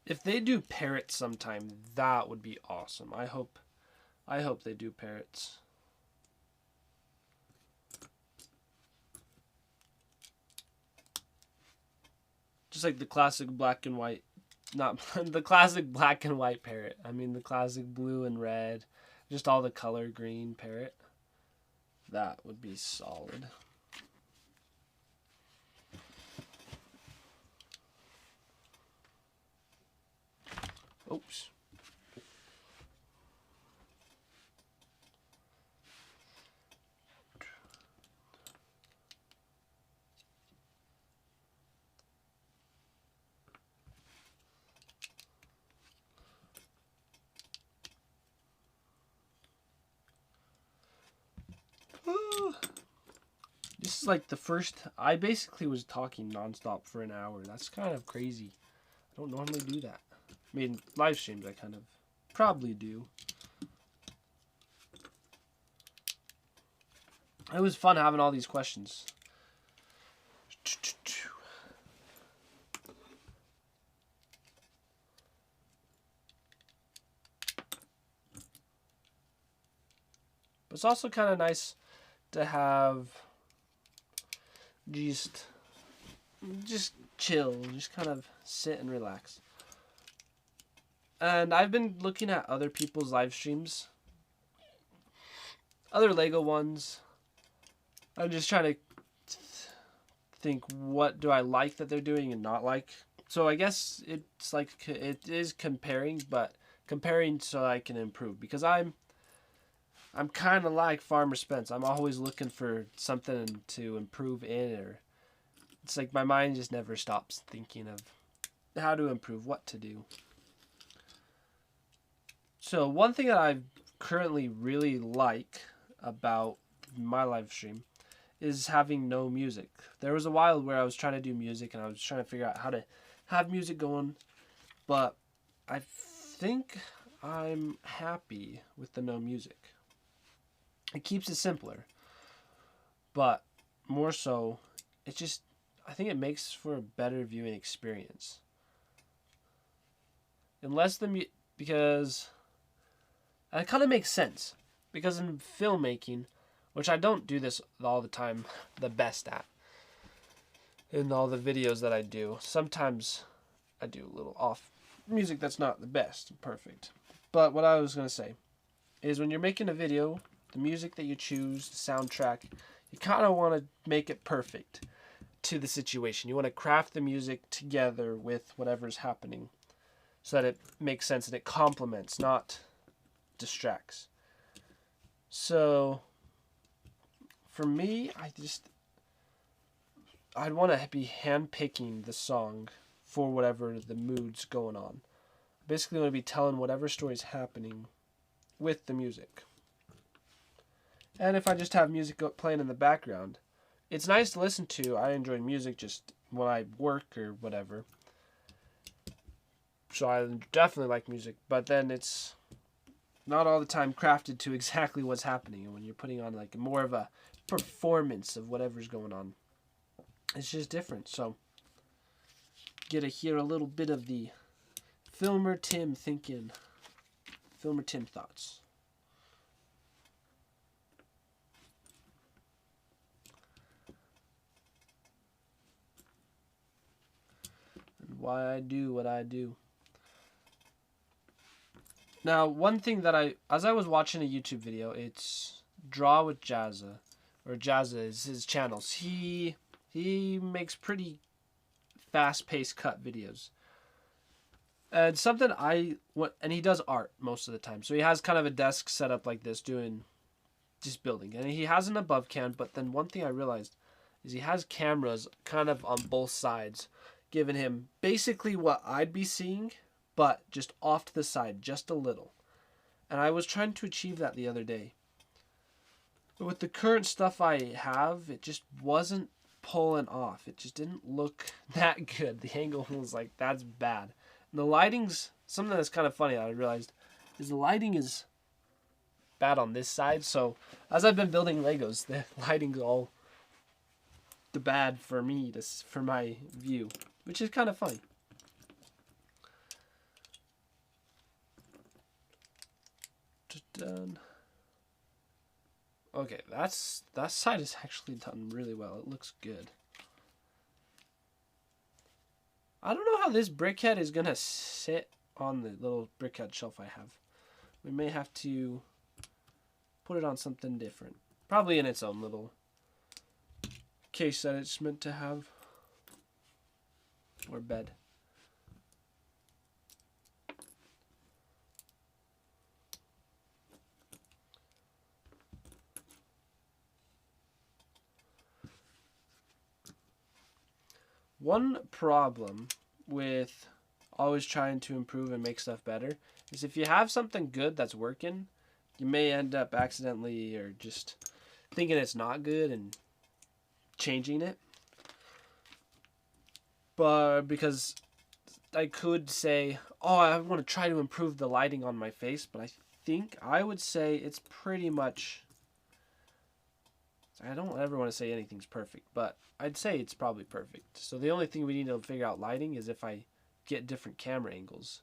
If they do parrots sometime, that would be awesome. I hope they do parrots. Just like the classic black and white, not the classic black and white parrot. I mean the classic blue and red, just all the color green parrot. That would be solid. Oops. is like the first. I basically was talking nonstop for an hour. That's kind of crazy. I don't normally do that. I mean, live streams I kind of probably do. It was fun having all these questions. But it's also kind of nice to have just chill, just kind of sit and relax. And I've been looking at other people's live streams, other Lego ones. I'm just trying to think, what do I like that they're doing and not like. So I guess it's like, it is comparing, but comparing so I can improve, because I'm kind of like Farmer Spence. I'm always looking for something to improve in, or it's like my mind just never stops thinking of how to improve, what to do. So one thing that I currently really like about my live stream is having no music. There was a while where I was trying to do music and I was trying to figure out how to have music going, but I think I'm happy with the no music. It keeps it simpler, but more so, I think it makes for a better viewing experience. Because it kind of makes sense, because in filmmaking, which I don't do this all the time the best at, in all the videos that I do, sometimes I do a little off music that's not the best, perfect. But what I was going to say is, when you're making a video, the music that you choose, the soundtrack, you kind of want to make it perfect to the situation. You want to craft the music together with whatever's happening so that it makes sense and it complements, not distracts. So for me, I'd want to be handpicking the song for whatever the mood's going on. Basically, I want to be telling whatever story's happening with the music. And if I just have music playing in the background, it's nice to listen to. I enjoy music just when I work or whatever. So I definitely like music, but then it's not all the time crafted to exactly what's happening. And when you're putting on like more of a performance of whatever's going on, it's just different. So get to hear a little bit of the Filmer Tim thinking, Filmer Tim thoughts. And why I do what I do. Now, one thing that as I was watching a YouTube video, it's Draw with Jazza, or Jazza is his channels. He makes pretty fast-paced cut videos. And something and he does art most of the time. So he has kind of a desk set up like this, doing just building. And he has an above cam, but then one thing I realized is he has cameras kind of on both sides, giving him basically what I'd be seeing, but just off to the side, just a little. And I was trying to achieve that the other day. But with the current stuff I have, it just wasn't pulling off. It just didn't look that good. The angle was like, that's bad. And the lighting's, something that's kind of funny that I realized, is the lighting is bad on this side. So as I've been building Legos, the lighting's all the bad for me, for my view, which is kind of funny. Done. Okay, that side is actually done really well. It looks good. I don't know how this Brickhead is gonna sit on the little Brickhead shelf I have. We may have to put it on something different. Probably in its own little case that it's meant to have. Or bed. One problem with always trying to improve and make stuff better is if you have something good that's working, you may end up accidentally or just thinking it's not good and changing it. But because I could say, oh, I want to try to improve the lighting on my face, but I would say it's pretty much, I don't ever want to say anything's perfect, but I'd say it's probably perfect. So the only thing we need to figure out lighting is if I get different camera angles.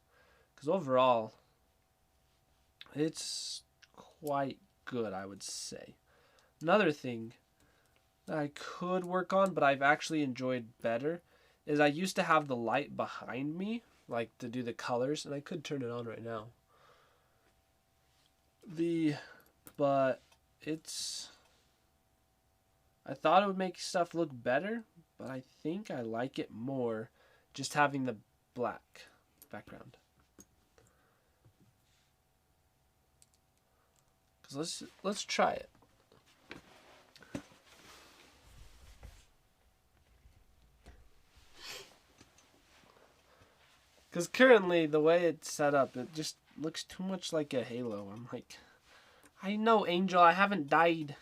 Because overall, it's quite good, I would say. Another thing that I could work on, but I've actually enjoyed better, is I used to have the light behind me, like to do the colors, and I could turn it on right now. But it's, I thought it would make stuff look better, but I think I like it more just having the black background. Cause let's try it. Because currently, the way it's set up, it just looks too much like a Halo. I'm like, I know, Angel, I haven't died.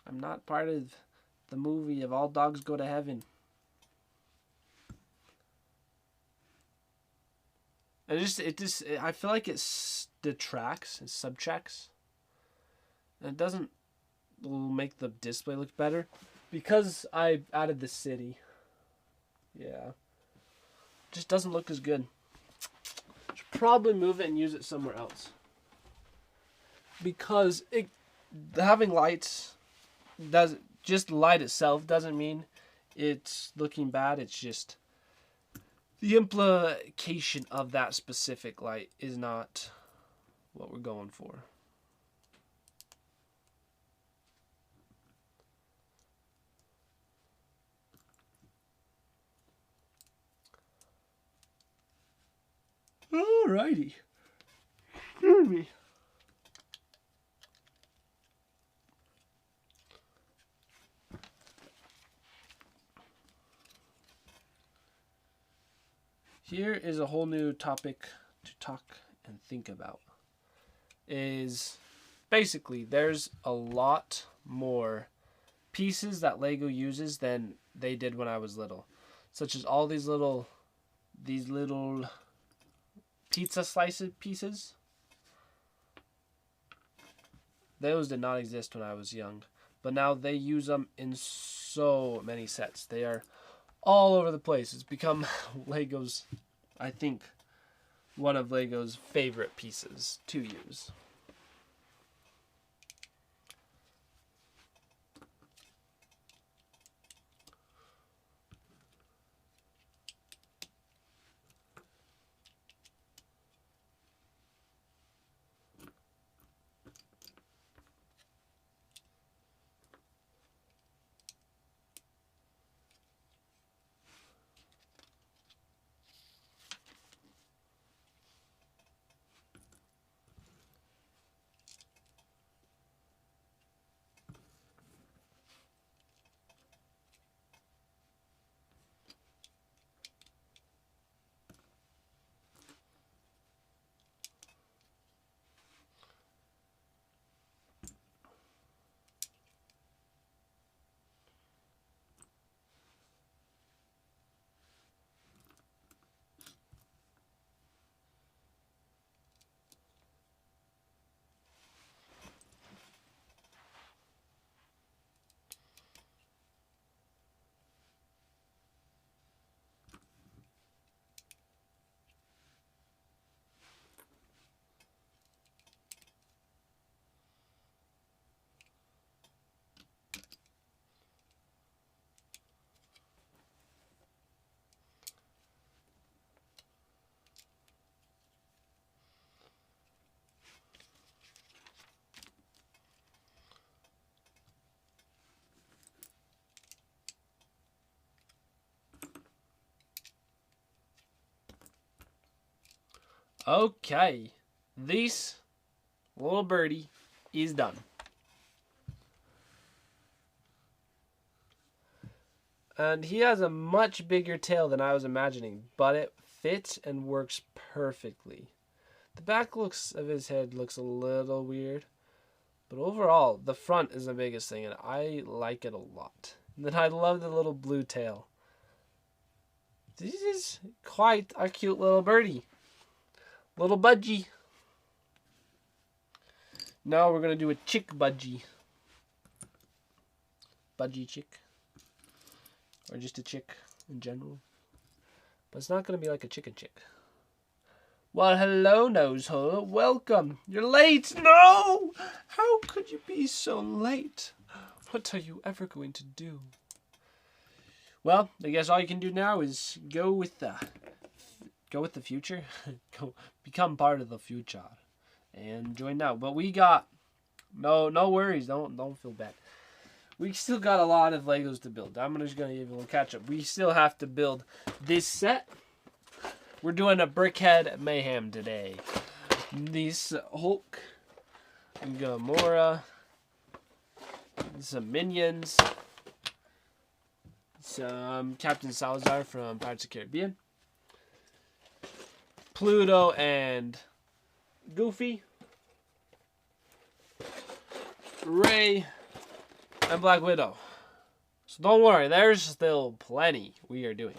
I'm not part of the movie of All Dogs Go to Heaven. I feel like it detracts and subtracts. And it doesn't make the display look better. Because I added the city. Yeah. Just doesn't look as good. Should probably move it and use it somewhere else. Because having lights just light itself doesn't mean it's looking bad. It's just the implication of that specific light is not what we're going for. Alrighty. Excuse me. Here is a whole new topic to talk and think about. Is basically there's a lot more pieces that Lego uses than they did when I was little. Such as all these little pizza slices pieces. Those did not exist when I was young. But now they use them in so many sets. They are all over the place. It's become Lego's, I think, one of Lego's favorite pieces to use. Okay, this little birdie is done. And he has a much bigger tail than I was imagining, but it fits and works perfectly. The back of his head looks a little weird, But overall, the front is the biggest thing, and I like it a lot. And then I love the little blue tail. This is quite a cute little birdie. Little budgie. Now we're going to do a chick budgie. Budgie chick. Or just a chick in general. But it's not going to be like a chicken chick. Well, hello, Nosehole. Welcome. You're late. No! How could you be so late? What are you ever going to do? Well, I guess all you can do now is go with the future. Go become part of the future and join now. But we got no worries. Don't feel bad. We still got a lot of Legos to build. I'm just gonna give you a little catch up. We still have to build this set. We're doing a Brickhead Mayhem today. These Hulk, Gamora, some minions, some Captain Salazar from Pirates of the Caribbean, Pluto and Goofy, Ray, and Black Widow. So don't worry, there's still plenty we are doing.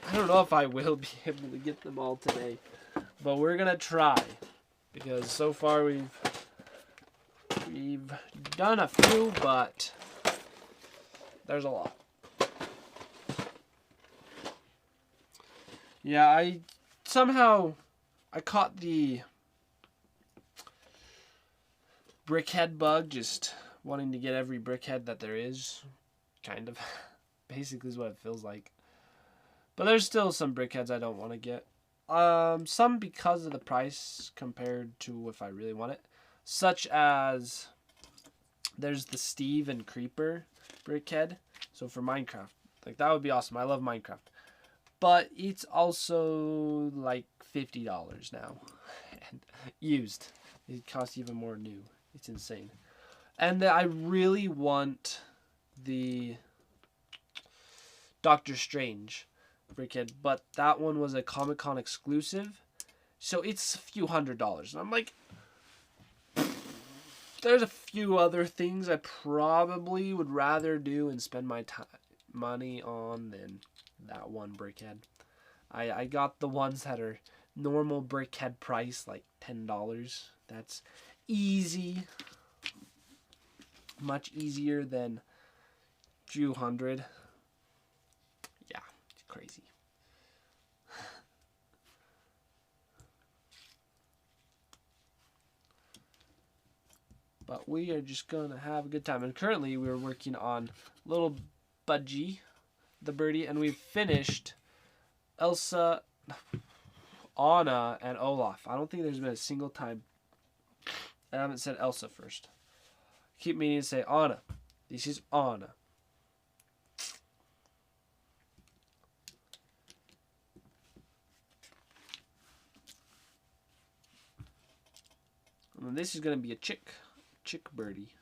I don't know if I will be able to get them all today, but we're gonna try, because so far we've done a few, but there's a lot. Yeah, I caught the Brickhead bug, just wanting to get every Brickhead that there is, kind of. Basically is what it feels like. But there's still some Brickheads I don't want to get. Some because of the price compared to if I really want it. Such as, there's the Steve and Creeper Brickhead. So for Minecraft, like that would be awesome. I love Minecraft. But it's also like $50 now. And used. It costs even more new. It's insane. And I really want the Doctor Strange Brickhead, but that one was a Comic-Con exclusive, so it's a few $100s. And I'm like, there's a few other things I probably would rather do and spend my money on than that one Brickhead. I got the ones that are normal Brickhead price, like $10. That's easy. Much easier than a few hundred. Yeah, it's crazy. But we are just going to have a good time. And currently we're working on Little Budgie, the birdie, and we've finished Elsa, Anna, and Olaf. I don't think there's been a single time I haven't said Elsa first. I keep meaning to say Anna. This is Anna. And then this is going to be a chick birdie.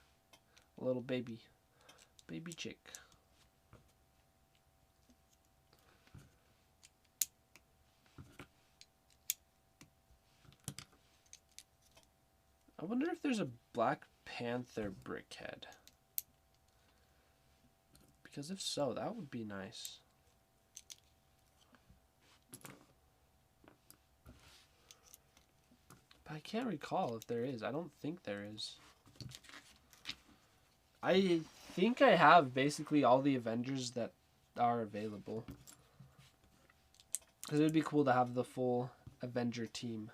A little baby chick. I wonder if there's a Black Panther Brickhead. Because if so, that would be nice. But I can't recall if there is. I don't think there is. I think I have basically all the Avengers that are available. Because it would be cool to have the full Avenger team.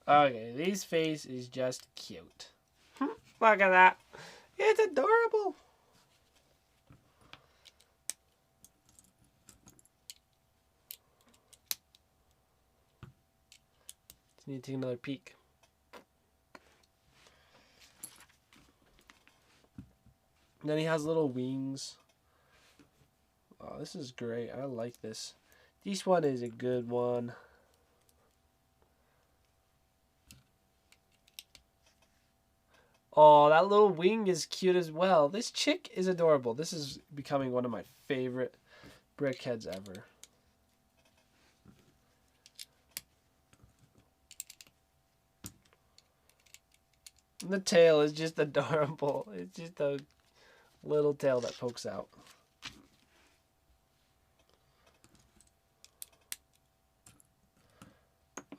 Okay, this face is just cute. Look at that. It's adorable. Just need to take another peek. And then he has little wings. Oh, this is great. I like this. This one is a good one. Oh, that little wing is cute as well. This chick is adorable. This is becoming one of my favorite Brickheadz ever. And the tail is just adorable. It's just a little tail that pokes out.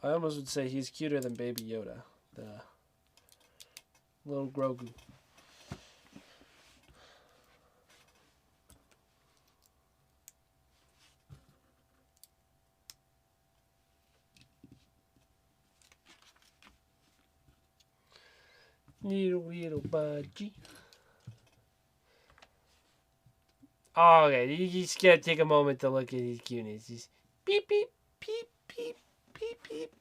I almost would say he's cuter than Baby Yoda, the little Grogu. Little budgie. Oh, okay, you just gotta take a moment to look at his cuteness. He's beep, beep, beep, beep, beep, beep.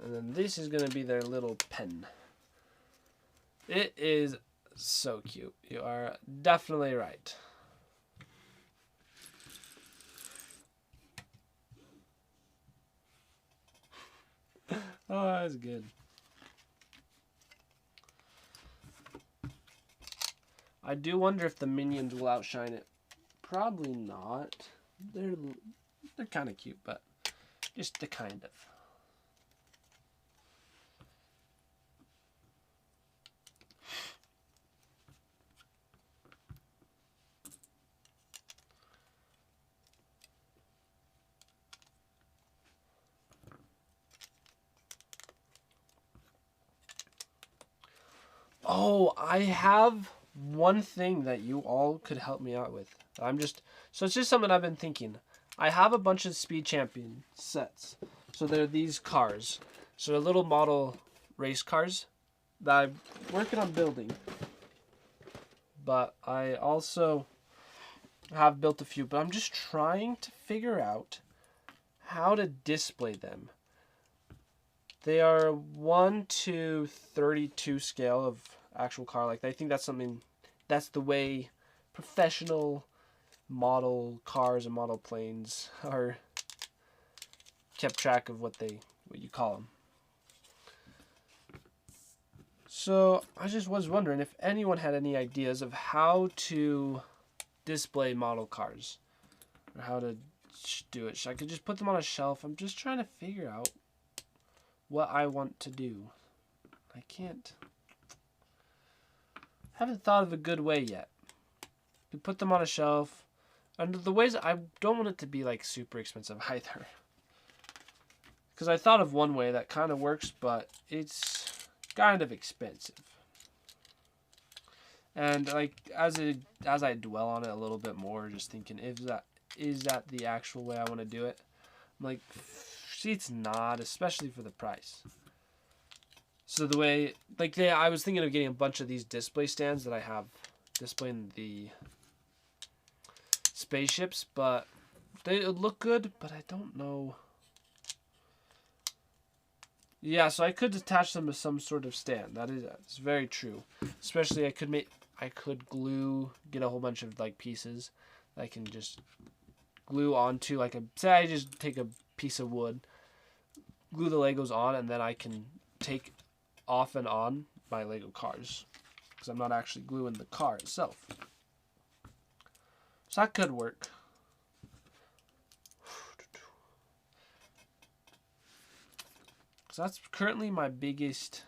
And then this is going to be their little pen. It is so cute. You are definitely right. Oh, that's good. I do wonder if the minions will outshine it. Probably not. They're kind of cute, but just the kind of. Oh, I have one thing that you all could help me out with. So it's just something I've been thinking. I have a bunch of Speed Champion sets. So they're these cars. So they're little model race cars that I'm working on building. But I also have built a few. But I'm just trying to figure out how to display them. They are 1 to 32 scale of actual car. Like, I think that's the way professional model cars and model planes are kept track of what you call them. So I just was wondering if anyone had any ideas of how to display model cars or how to do it. I could just put them on a shelf. I'm just trying to figure out what I want to do. I haven't thought of a good way yet. You put them on a shelf. And the ways, I don't want it to be like super expensive either. Because I thought of one way that kind of works, but it's kind of expensive. And like as I dwell on it a little bit more, just thinking, is that the actual way I want to do it? I'm like, see, it's not, especially for the price. So the way, like, yeah, I was thinking of getting a bunch of these display stands that I have displaying the spaceships, but they look good, but I don't know. Yeah, so I could attach them to some sort of stand. That's very true. Especially I could get a whole bunch of like pieces that I can just glue onto, like say I just take a piece of wood, glue the Legos on, and then I can take off and on my Lego cars because I'm not actually gluing the car itself. So that could work. So that's currently my biggest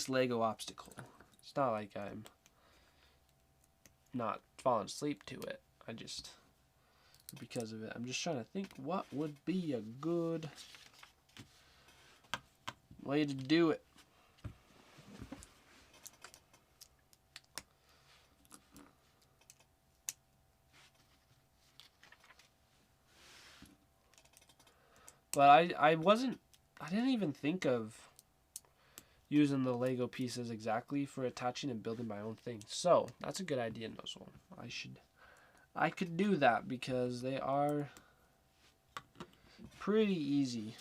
Lego obstacle. It's not like I'm not falling asleep to it. Because of it, I'm just trying to think what would be a good way to do it. But I didn't even think of using the Lego pieces exactly for attaching and building my own thing. So that's a good idea, Nuzzle. I could do that because they are pretty easy.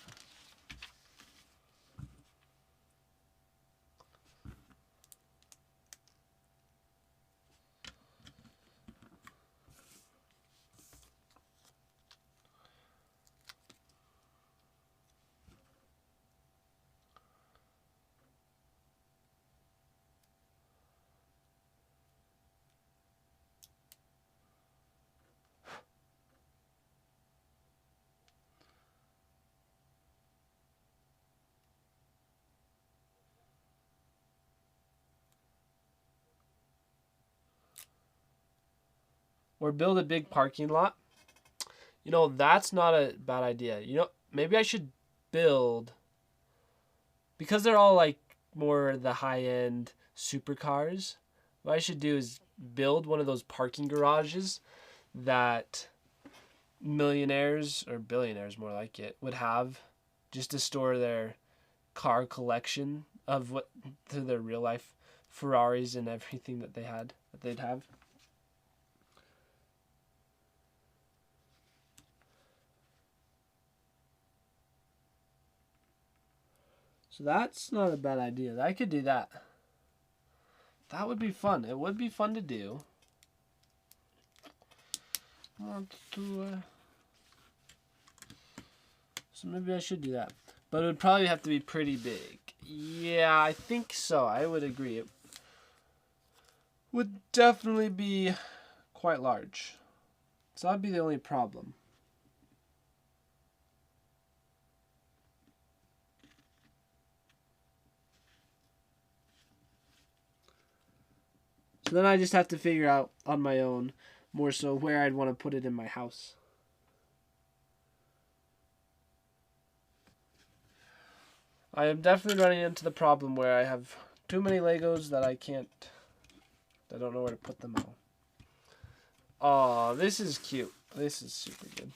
Or build a big parking lot. You know, that's not a bad idea. You know, maybe I should build, because they're all like more the high-end supercars, what I should do is build one of those parking garages that millionaires, or billionaires more like it, would have just to store their car collection of what their real life Ferraris and everything that they'd have. So that's not a bad idea. I could do that. That would be fun. It would be fun to do. So maybe I should do that. But it would probably have to be pretty big. Yeah, I think so. I would agree. It would definitely be quite large. So that'd be the only problem. So then I just have to figure out on my own, more so, where I'd want to put it in my house. I am definitely running into the problem where I have too many Legos that I don't know where to put them all. Oh, this is cute. This is super good.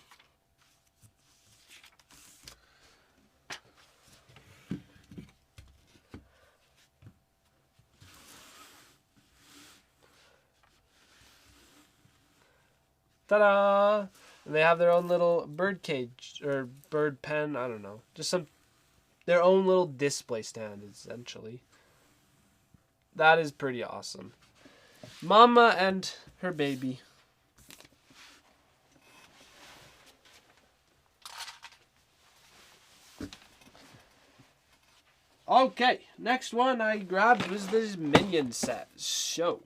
Ta-da! And they have their own little bird cage or bird pen. I don't know. Just their own little display stand, essentially. That is pretty awesome. Mama and her baby. Okay, next one I grabbed was this Minion set. So,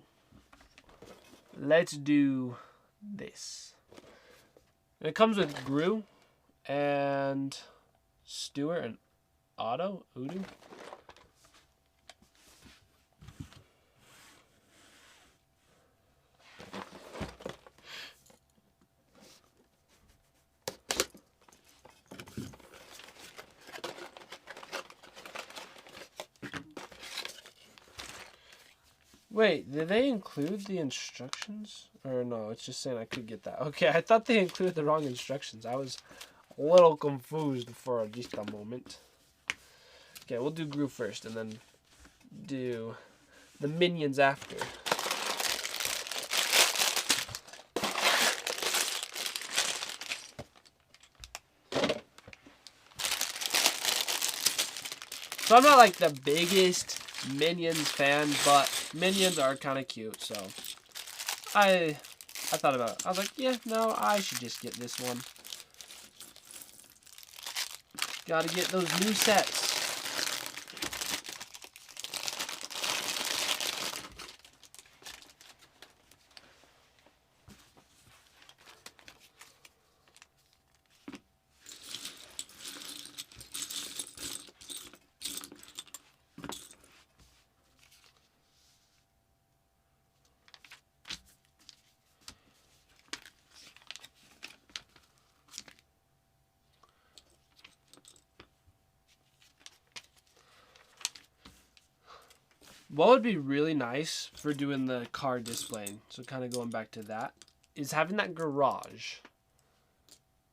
let's do this. And it comes with Gru and Stuart and Udo. Wait, did they include the instructions? Or no, it's just saying I could get that. Okay, I thought they included the wrong instructions. I was a little confused for just a moment. Okay, we'll do Gru first and then do the Minions after. So I'm not like the biggest Minions fan, but Minions are kind of cute, so I thought about it. I was like, yeah, no, I should just get this one. Gotta get those new sets. What would be really nice for doing the car displaying, so kind of going back to that, is having that garage.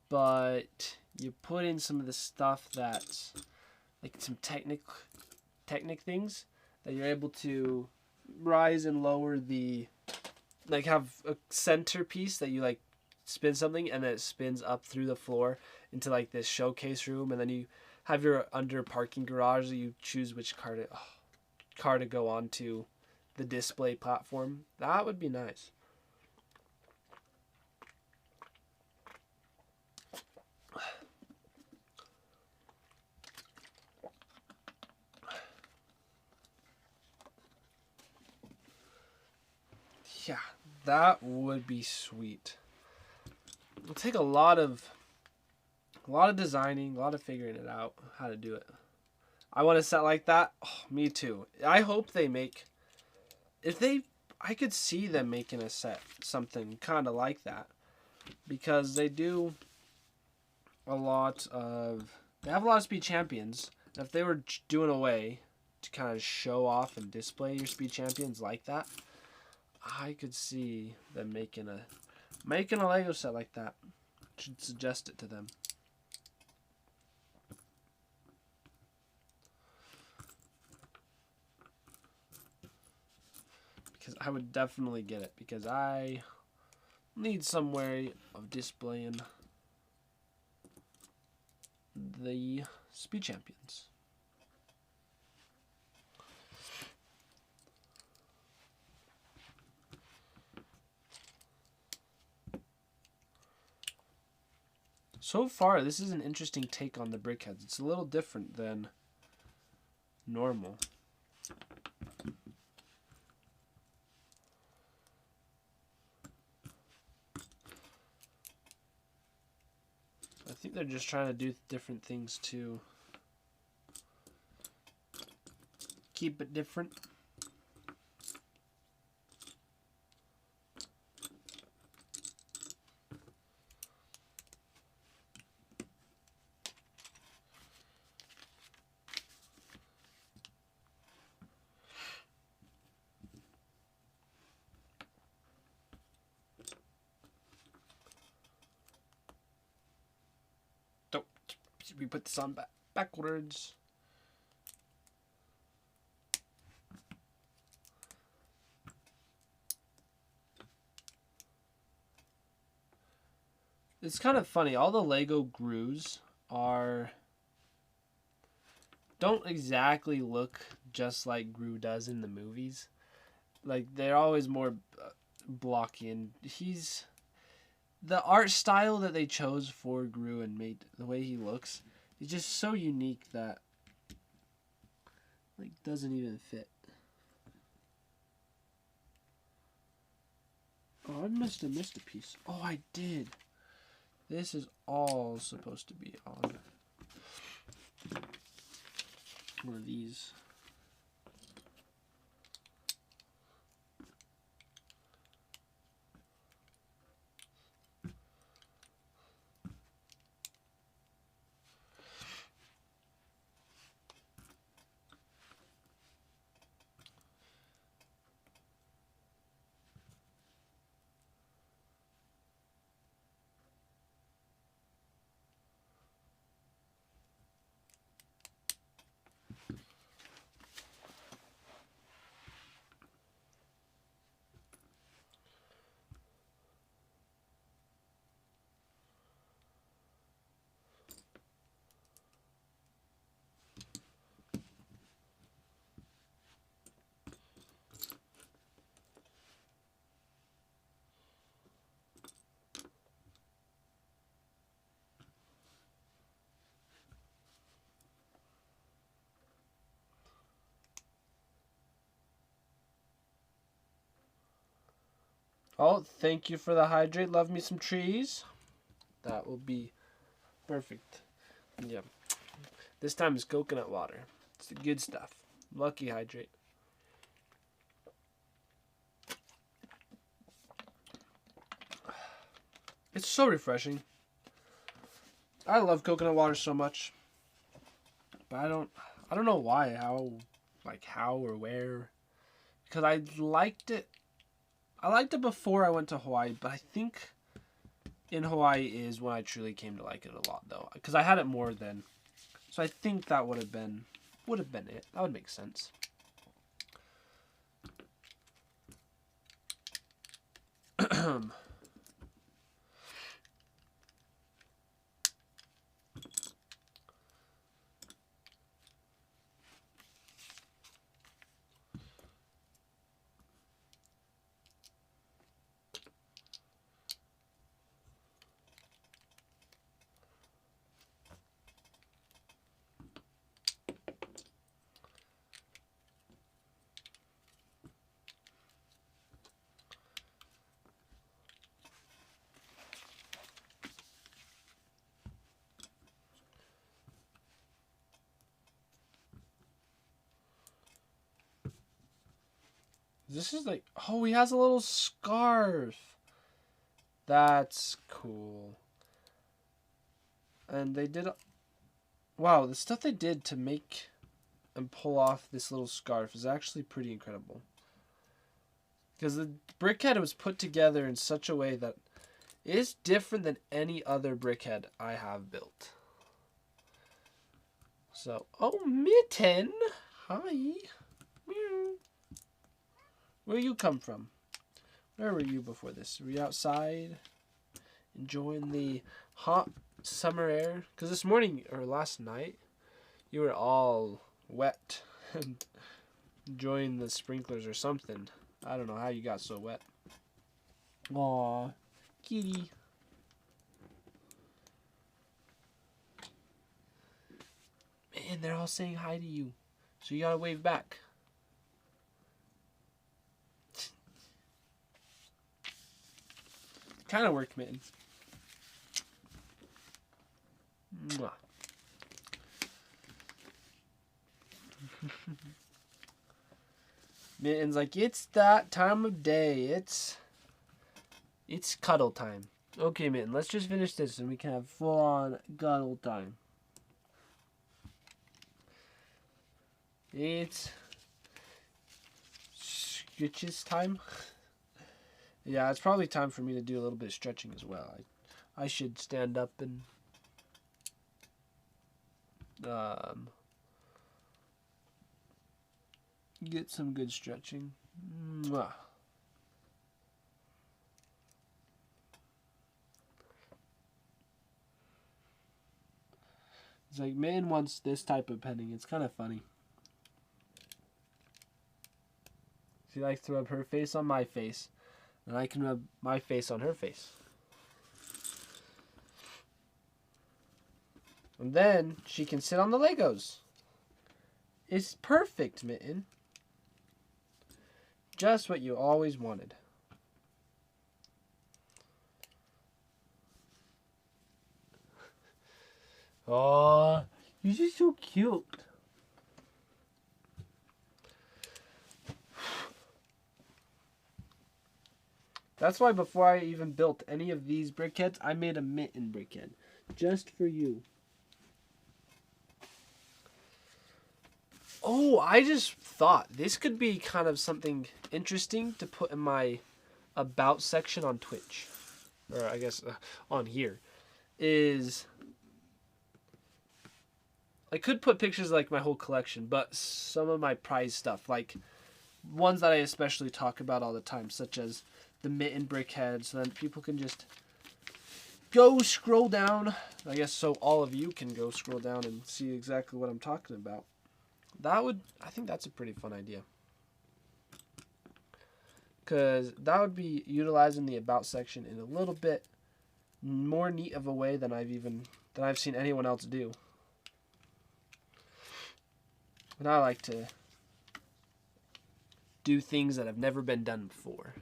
But you put in some of the stuff that's like some Technic things that you're able to rise and lower the, like, have a centerpiece that you like spin something and then it spins up through the floor into like this showcase room, and then you have your under parking garage that you choose which car to go onto the display platform. That would be nice. Yeah, that would be sweet. It'll take a lot of designing, a lot of figuring it out how to do it. I want a set like that. Oh, me too. I hope they make, I could see them making a set something kind of like that, because they do a lot of, they have a lot of speed champions. And if they were doing a way to kind of show off and display your speed champions like that, I could see them making a Lego set like that. Should suggest it to them. Because I would definitely get it, because I need some way of displaying the speed champions. So far, this is an interesting take on the Brickheadz. It's a little different than normal. I think they're just trying to do different things to keep it different. We put this on backwards. It's kind of funny. All the Lego Gru's don't exactly look just like Gru does in the movies. Like, they're always more blocky, and the art style that they chose for Gru and made the way he looks is just so unique that, like, doesn't even fit. Oh, I must have missed a piece. Oh, I did. This is all supposed to be on one of these. Oh, thank you for the hydrate. Love me some trees. That will be perfect. Yeah. This time it's coconut water. It's the good stuff. Lucky hydrate. It's so refreshing. I love coconut water so much. But I don't know why, how or where. Because I liked it before I went to Hawaii, but I think in Hawaii is when I truly came to like it a lot, though. Because I had it more then. So I think that would have been would have been it. That would make sense. This is like, oh, he has a little scarf. That's cool. And they did, wow, the stuff they did to make and pull off this little scarf is actually pretty incredible. Because the Brickhead was put together in such a way that it is different than any other Brickhead I have built. So, oh, Mitten, hi. Meow. Where you come from? Where were you before this? Were you outside enjoying the hot summer air? Because this morning, or last night, you were all wet and enjoying the sprinklers or something. I don't know how you got so wet. Aw, kitty. Man, they're all saying hi to you. So you gotta wave back. Kind of worked, Mitten. Mwah. Mitten's like, it's that time of day. It's cuddle time. Okay, Mitten, let's just finish this and we can have full-on cuddle time. It's stretches time. Yeah, it's probably time for me to do a little bit of stretching as well. I should stand up and get some good stretching. Mwah. It's like, man wants this type of petting. It's kind of funny. She likes to rub her face on my face. And I can rub my face on her face. And then she can sit on the Legos. It's perfect, Mitten. Just what you always wanted. Aw, you're just so cute. That's why before I even built any of these Brickheads, I made a Mitten Brickhead. Just for you. Oh, I just thought this could be kind of something interesting to put in my About section on Twitch. Or I guess on here. Is I could put pictures like my whole collection, but some of my prize stuff. Like ones that I especially talk about all the time, such as the Mitten Brickhead, so then people can just go scroll down. I guess so all of you can go scroll down and see exactly what I'm talking about. I think that's a pretty fun idea. Because that would be utilizing the About section in a little bit more neat of a way than I've seen anyone else do. And I like to do things that have never been done before.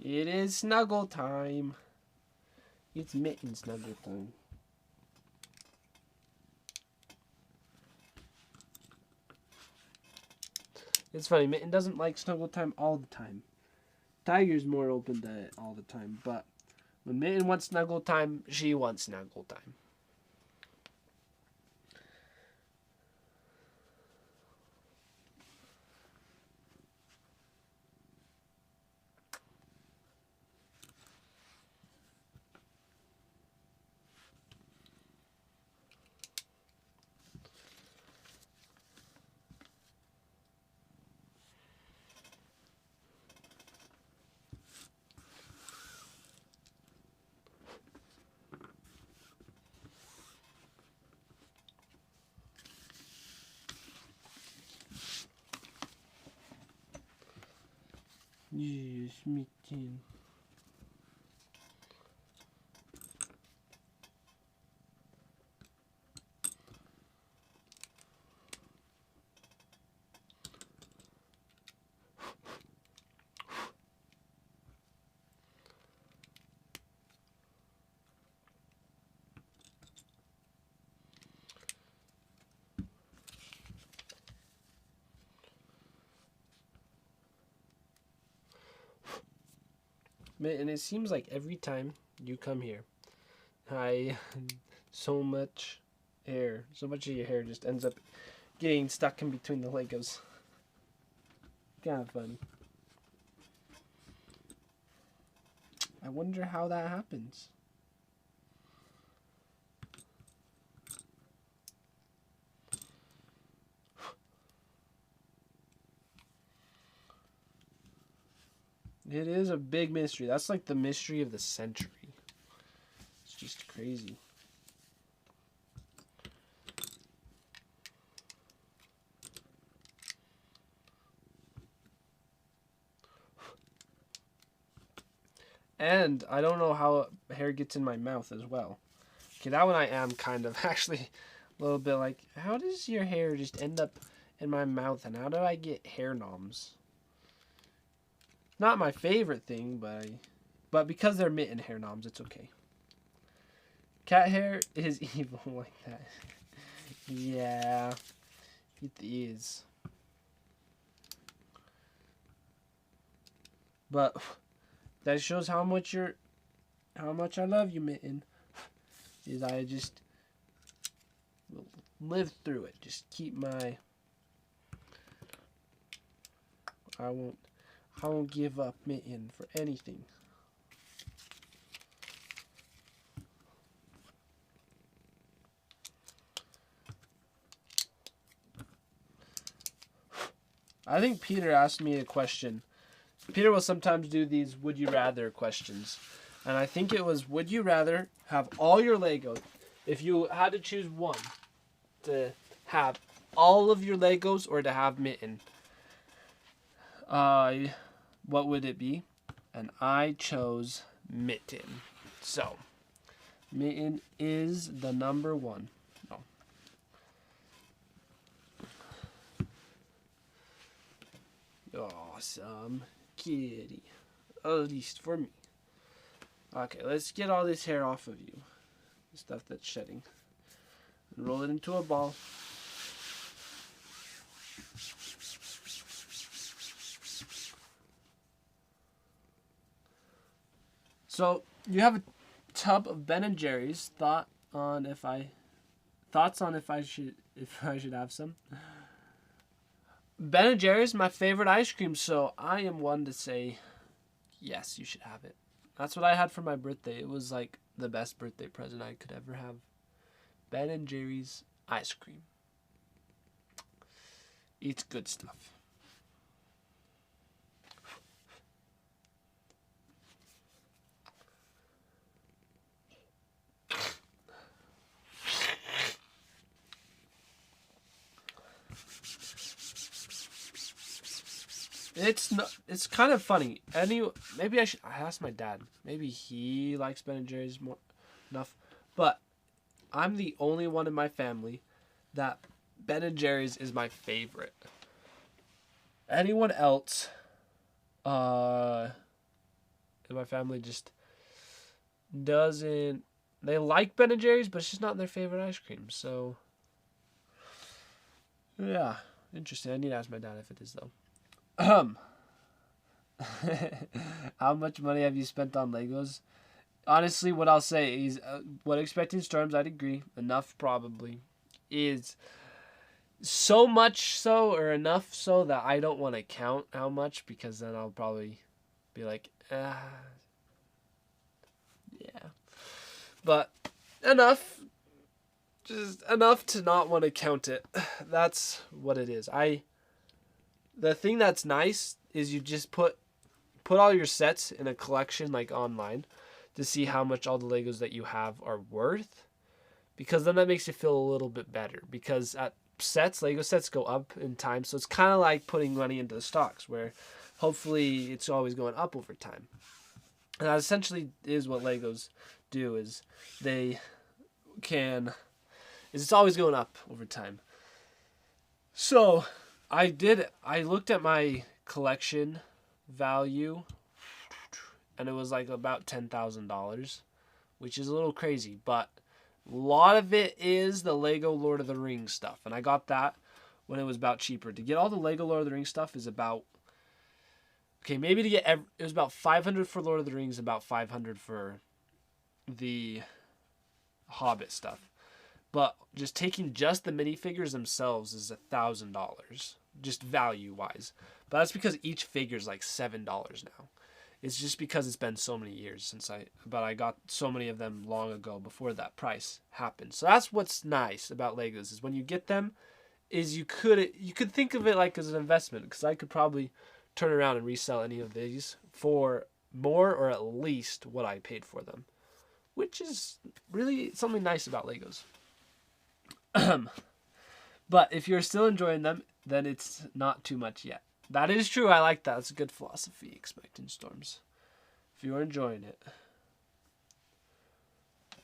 It is snuggle time. It's Mitten snuggle time. It's funny, Mitten doesn't like snuggle time all the time. Tiger's more open to it all the time, but when Mitten wants snuggle time, she wants snuggle time. Yes, Mitten. And it seems like every time you come here, I so much hair, so much of your hair just ends up getting stuck in between the Legos. Kind of funny. I wonder how that happens. It is a big mystery. That's like the mystery of the century. It's just crazy. And I don't know how hair gets in my mouth as well. Okay, that one I am kind of actually a little bit like, how does your hair just end up in my mouth and how do I get hair noms? Not my favorite thing, but because they're Mitten hair noms, it's okay. Cat hair is evil like that. Yeah, it is. But that shows how much I love you, Mitten. Is I just will live through it. Just keep my. I won't give up, Mitten, for anything. I think Peter asked me a question. Peter will sometimes do these would you rather questions. And I think it was, would you rather have all your Legos, if you had to choose one, to have all of your Legos or to have Mitten? What would it be? And I chose Mitten. So, Mitten is the number one. No. Awesome kitty. At least for me. Okay, let's get all this hair off of you. The stuff that's shedding. And roll it into a ball. So you have a tub of Ben and Jerry's. Thoughts on if I should have some. Ben and Jerry's my favorite ice cream, so I am one to say yes, you should have it. That's what I had for my birthday. It was like the best birthday present I could ever have. Ben and Jerry's ice cream. It's good stuff. It's kind of funny. Maybe I ask my dad. Maybe he likes Ben and Jerry's more enough. But I'm the only one in my family that Ben and Jerry's is my favorite. Anyone else in my family just doesn't. They like Ben and Jerry's, but it's just not their favorite ice cream. So yeah, interesting. I need to ask my dad if it is though. How much money have you spent on Legos? Honestly, what I'll say is, what Expecting Storms, I'd agree, enough probably, is so much so or enough so that I don't want to count how much, because then I'll probably be like, yeah. But enough, just enough to not want to count it. That's what it is. The thing that's nice is you just put all your sets in a collection like online to see how much all the Legos that you have are worth, because then that makes you feel a little bit better, because at Lego sets go up in time, so it's kind of like putting money into the stocks where hopefully it's always going up over time. And that essentially is what Legos do, is it's always going up over time. So I looked at my collection value, and it was like about $10,000, which is a little crazy, but a lot of it is the Lego Lord of the Rings stuff, and I got that when it was about cheaper. To get all the Lego Lord of the Rings stuff is about, maybe to get it was about $500 for Lord of the Rings, about $500 for the Hobbit stuff. But just taking just the minifigures themselves is $1,000, just value wise. But that's because each figure is like $7 now. It's just because it's been so many years since I got so many of them long ago before that price happened. So that's what's nice about Legos, is when you get them, is you could think of it like as an investment, because I could probably turn around and resell any of these for more or at least what I paid for them, which is really something nice about Legos. But if you're still enjoying them, then it's not too much yet. That is true. I like that. It's a good philosophy, Expecting Storms. If you're enjoying it.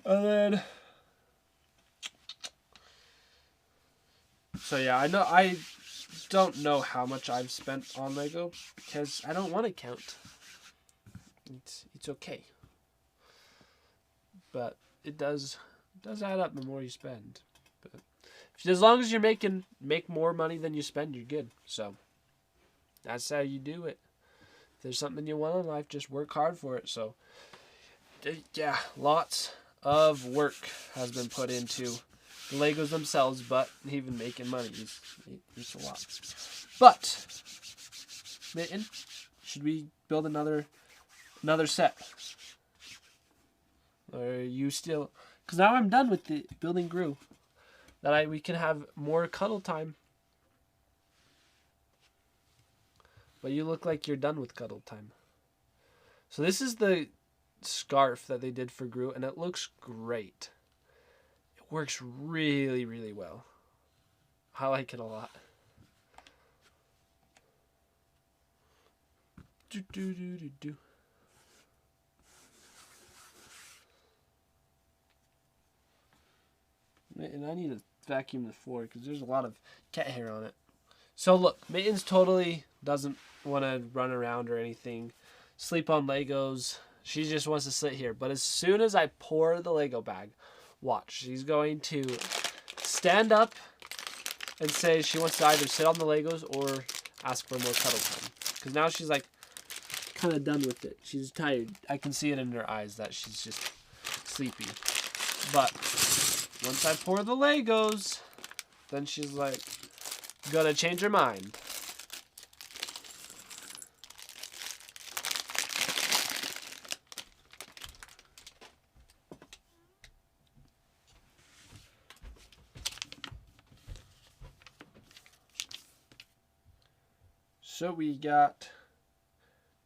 And then, so yeah, I don't know how much I've spent on Lego, because I don't want to count. It's okay. But it does add up the more you spend. But as long as you're make more money than you spend, you're good. So that's how you do it. If there's something you want in life, just work hard for it. So yeah, lots of work has been put into the Legos themselves, but even making money is a lot. But Mitten, should we build another set? Or are you still? Because now I'm done with the building Gru. We can have more cuddle time. But you look like you're done with cuddle time. So this is the scarf that they did for Gru, and it looks great. It works really, really well. I like it a lot. And I need to vacuum the floor because there's a lot of cat hair on it. So look, Mittens totally doesn't want to run around or anything, sleep on Legos. She just wants to sit here. But as soon as I pour the Lego bag, watch. She's going to stand up and say she wants to either sit on the Legos or ask for more cuddle time. Because now she's like kind of done with it. She's tired. I can see it in her eyes that she's just sleepy. But once I pour the Legos, then she's like gonna change her mind. So we got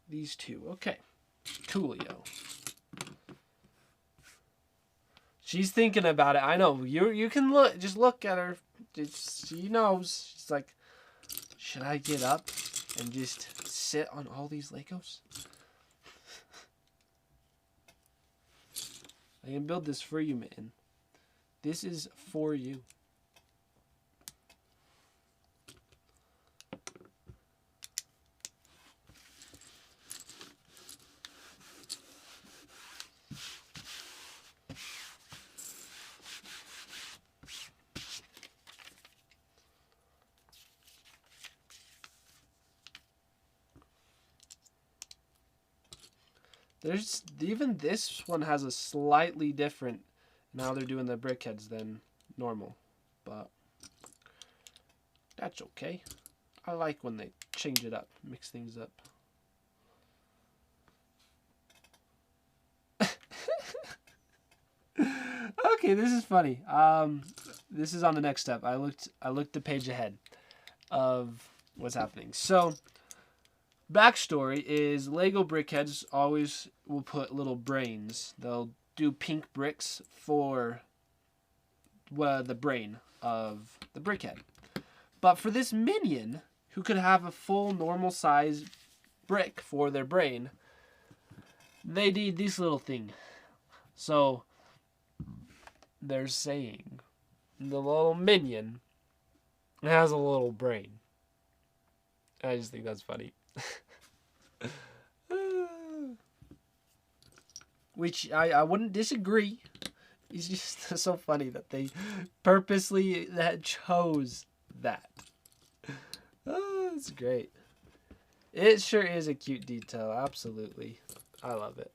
these two. Okay. Coolio. She's thinking about it. I know. You can look. Just look at her. She knows. She's like, should I get up and just sit on all these Legos? I can build this for you, Mitten. This is for you. There's even this one has a slightly different. Now they're doing the Brickheadz than normal, but that's okay. I like when they change it up, mix things up. Okay, this is funny. This is on the next step. I looked the page ahead of what's happening. So, backstory is Lego Brickheadz always will put little brains. They'll do pink bricks for the brain of the Brickhead. But for this minion, who could have a full normal size brick for their brain, they need this little thing. So they're saying the little minion has a little brain. I just think that's funny. Which I wouldn't disagree. It's just so funny that they purposely chose that. Oh, it's great. It sure is a cute detail. Absolutely. I love it.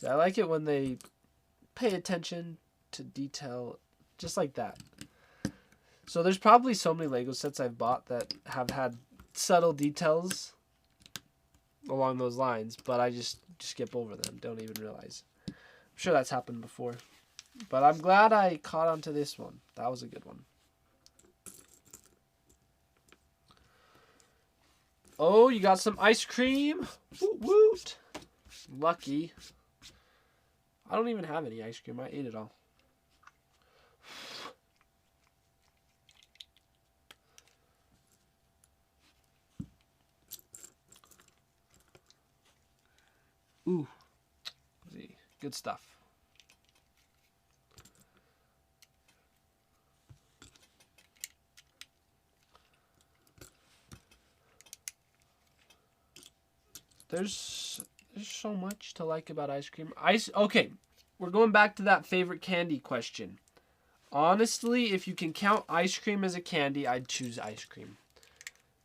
I like it when they pay attention to detail just like that. So there's probably so many Lego sets I've bought that have had subtle details along those lines, but I just skip over them, don't even realize. I'm sure that's happened before. But I'm glad I caught on to this one. That was a good one. Oh, you got some ice cream? Woot woot. Lucky. I don't even have any ice cream. I ate it all. Ooh. Good stuff. There's so much to like about ice cream. Okay, we're going back to that favorite candy question. Honestly, if you can count ice cream as a candy, I'd choose ice cream.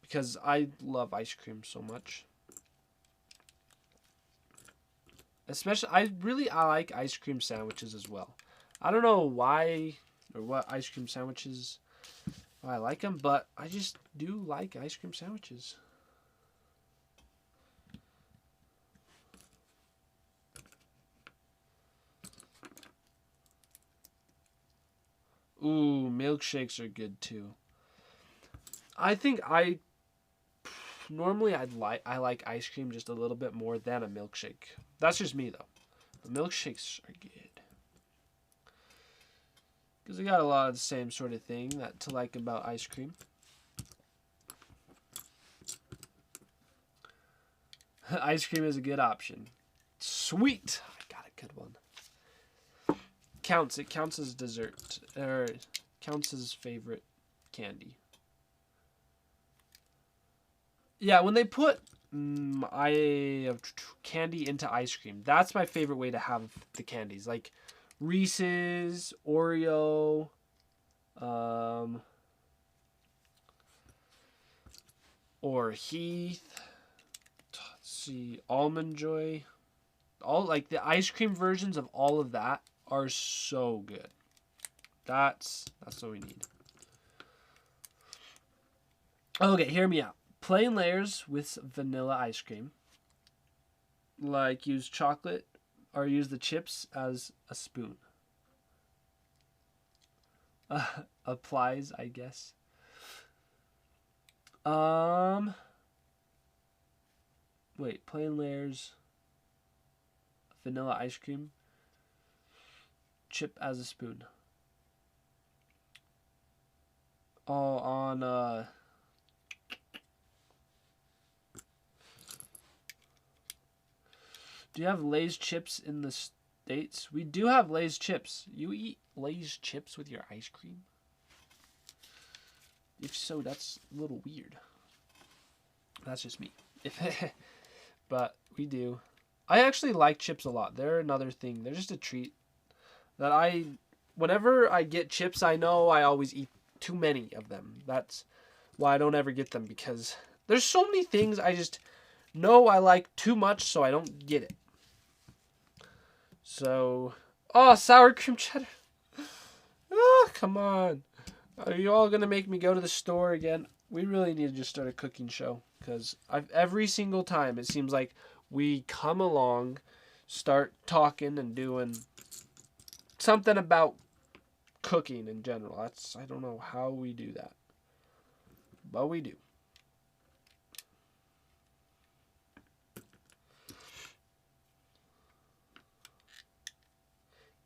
Because I love ice cream so much. Especially, I like ice cream sandwiches as well. I don't know why or what ice cream sandwiches I like them, but I just do like ice cream sandwiches. Ooh, milkshakes are good too. I think normally I like ice cream just a little bit more than a milkshake. That's just me though. But milkshakes are good. Because they got a lot of the same sort of thing to like about ice cream. Ice cream is a good option. Sweet! I got a good one. It counts as dessert, or counts as favorite candy. Yeah, when they put candy into ice cream, that's my favorite way to have the candies. Like Reese's, Oreo, or Heath. Let's see, Almond Joy. All like the ice cream versions of all of that are so good. That's what we need. Okay, hear me out. Plain layers with vanilla ice cream. Like use chocolate or use the chips as a spoon. Applies, I guess. Wait, plain layers, vanilla ice cream, chip as a spoon. Oh, on do you have Lay's chips in the States? We do have Lay's chips. You eat Lay's chips with your ice cream? If so, that's a little weird. That's just me. But we do. I actually like chips a lot. They're another thing. They're just a treat that whenever I get chips, I know I always eat too many of them. That's why I don't ever get them, because There's so many things I just know I like too much, so I don't get it. So, oh, sour cream cheddar. Oh, come on. Are you all going to make me go to the store again? We really need to just start a cooking show. Because every single time it seems like we come along, start talking and doing something about cooking in general. I don't know how we do that. But we do.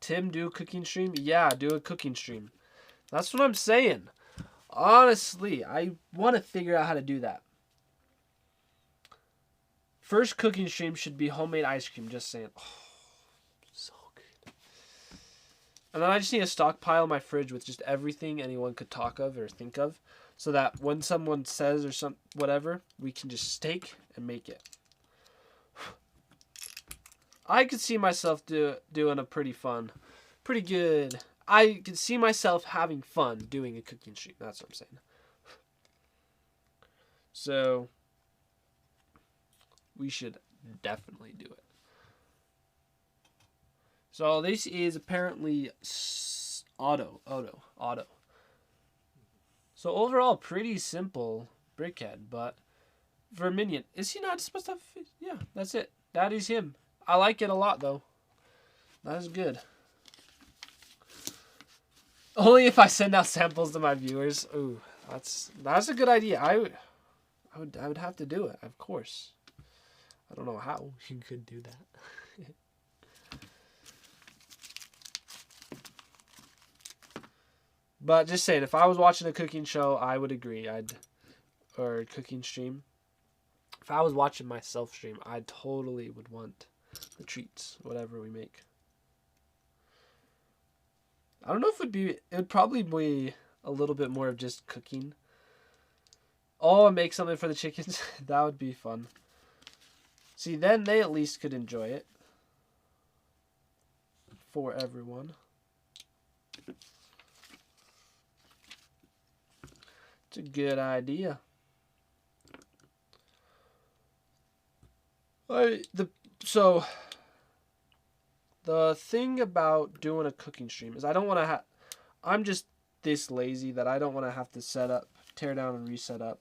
Tim, do a cooking stream? Yeah, do a cooking stream. That's what I'm saying. Honestly, I want to figure out how to do that. First cooking stream should be homemade ice cream. Just saying. Oh, so good. And then I just need a stockpile in my fridge with just everything anyone could talk of or think of. So that when someone says or whatever, we can just take and make it. I could see myself doing a pretty good. I could see myself having fun doing a cooking stream. That's what I'm saying. So, we should definitely do it. So, this is apparently auto. So, overall, pretty simple Brickhead, but for Minion, is he not supposed to have... Yeah, that's it. That is him. I like it a lot, though. That is good. Only if I send out samples to my viewers. Ooh, that's a good idea. I would have to do it, of course. I don't know how you could do that. But just saying, if I was watching a cooking show, I would agree. Or a cooking stream. If I was watching myself stream, I totally would want the treats, whatever we make. I don't know if it would probably be a little bit more of just cooking. Oh, and make something for the chickens. That would be fun. See, then they at least could enjoy it. For everyone. It's a good idea. So, the thing about doing a cooking stream is I don't want to I'm just this lazy that I don't want to have to tear down and reset up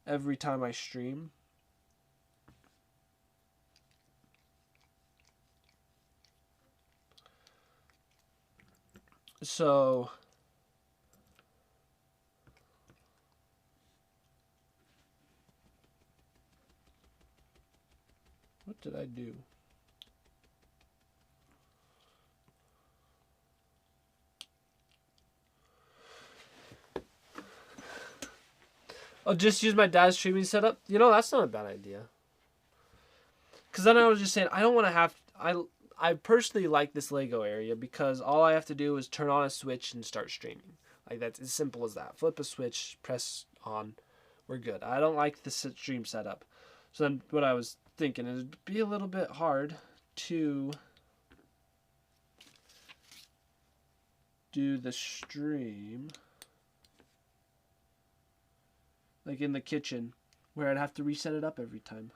every time I stream. So, what did I do? I'll just use my dad's streaming setup. You know, that's not a bad idea. Because then I was just saying, I don't want to have... I personally like this Lego area because all I have to do is turn on a switch and start streaming. Like, that's as simple as that. Flip a switch, press on, we're good. I don't like the stream setup. So then what I was thinking is it'd be a little bit hard to do the stream like in the kitchen where I'd have to reset it up every time.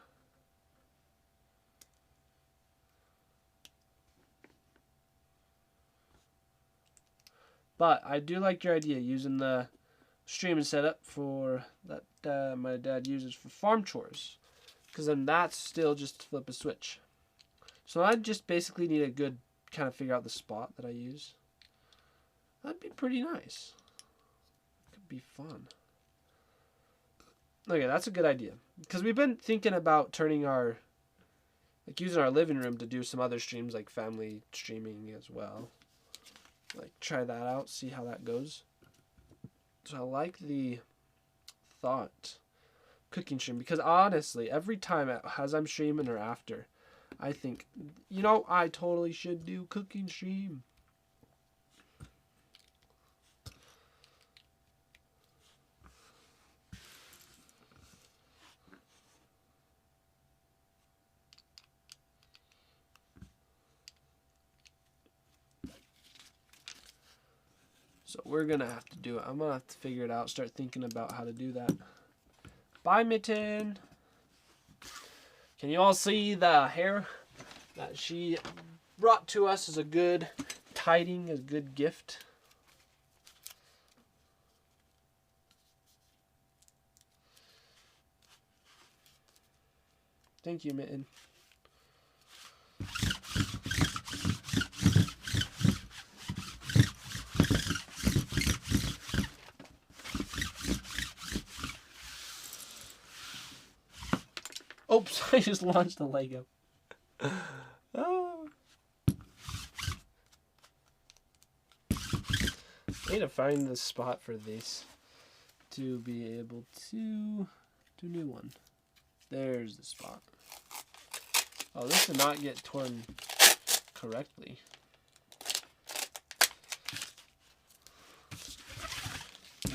But I do like your idea using the streaming setup for that my dad uses for farm chores, because then that's still just to flip a switch. So I just basically need a good kind of figure out the spot that I use. That'd be pretty nice. Could be fun. Okay, that's a good idea, because we've been thinking about turning using our living room to do some other streams, like family streaming as well. Like, try that out, see how that goes. So I like the thought, cooking stream, because honestly, every time as I'm streaming or after, I think, you know, I totally should do cooking stream. So we're going to have to do it. I'm going to have to figure it out, start thinking about how to do that. Bye, Mitten. Can you all see the hair that she brought to us as a good tiding, a good gift? Thank you, Mitten. Oops, I just launched a Lego. Oh. I need to find the spot for this to be able to do a new one. There's the spot. Oh, this did not get torn correctly.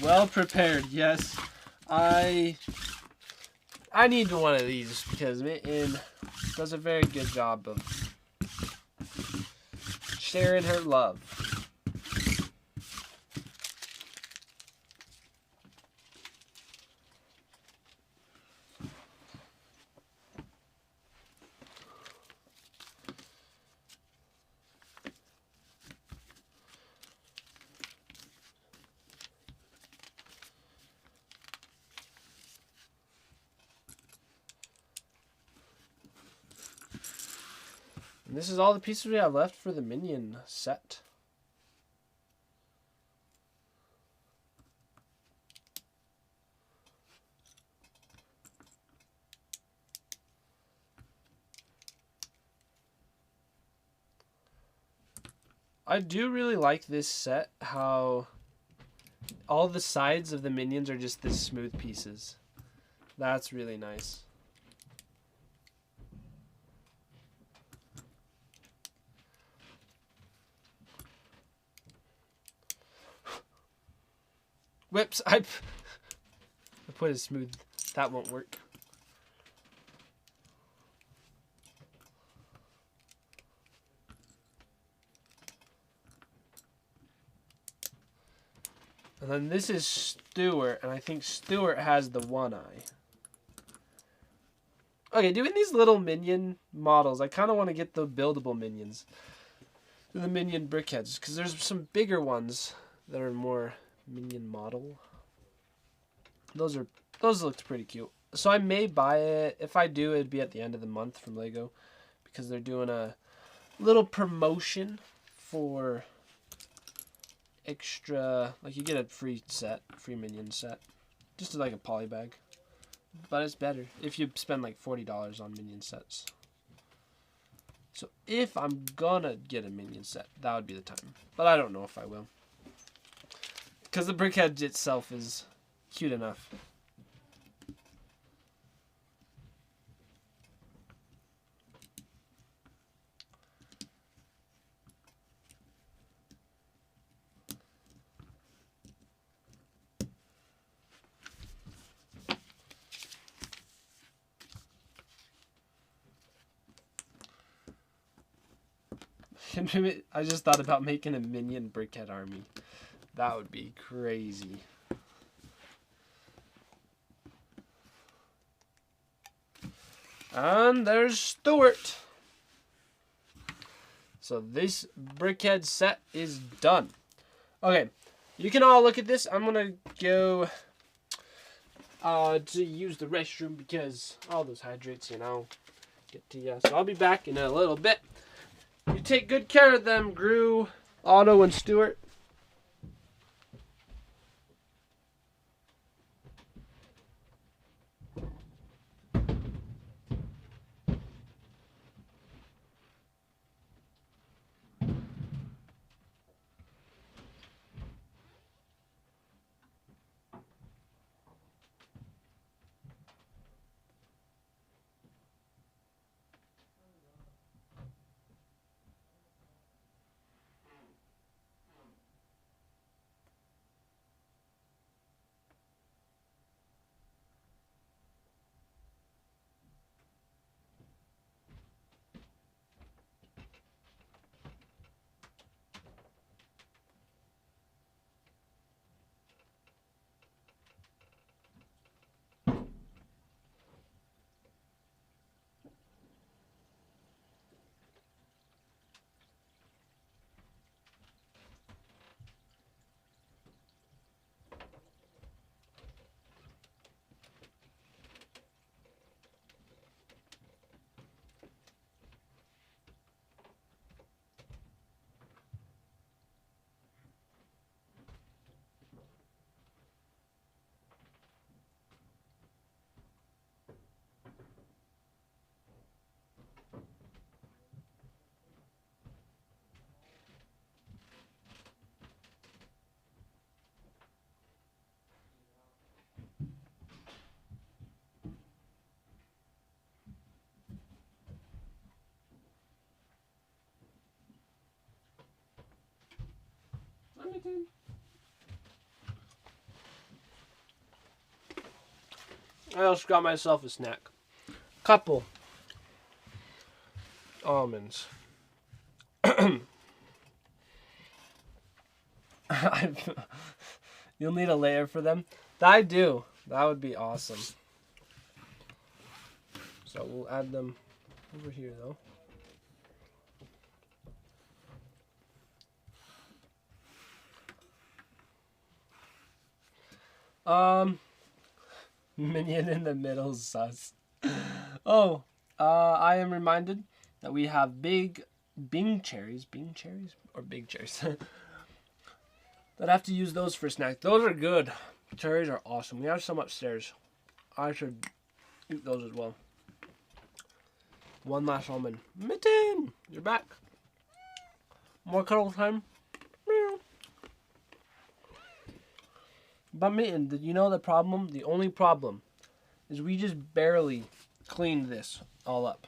Well prepared, yes. I need one of these because Mitten does a very good job of sharing her love. And this is all the pieces we have left for the Minion set. I do really like this set, how all the sides of the Minions are just this smooth pieces. That's really nice. Whoops, I put it smooth. That won't work. And then this is Stuart, and I think Stuart has the one eye. Okay, doing these little minion models, I kind of want to get the buildable minions. The minion Brickheadz, because there's some bigger ones that are more minion model. Those looked pretty cute. So I may buy it. If I do, it'd be at the end of the month from Lego, because they're doing a little promotion for extra, like you get a free minion set, just like a poly bag. But it's better if you spend like $40 on minion sets. So if I'm gonna get a minion set, that would be the time. But I don't know if I will, because the Brickheadz itself is cute enough. I just thought about making a minion Brickhead army. That would be crazy. And there's Stuart. So this Brickhead set is done. Okay, you can all look at this. I'm gonna go to use the restroom because all those hydrates, get to you. So I'll be back in a little bit. You take good care of them, Gru, Otto, and Stuart. Mitten. I also got myself a snack. Couple almonds. You'll need a layer for them. I do. That would be awesome. So we'll add them over here though. Minion in the middle sus. Oh, I am reminded that we have big cherries that have to use those for snack. Those are good. Cherries are awesome. We have some upstairs. I should eat those as well. One last almond. Mitten, you're back. More cuddle time. But Mitten, did you know the problem? The only problem is we just barely cleaned this all up.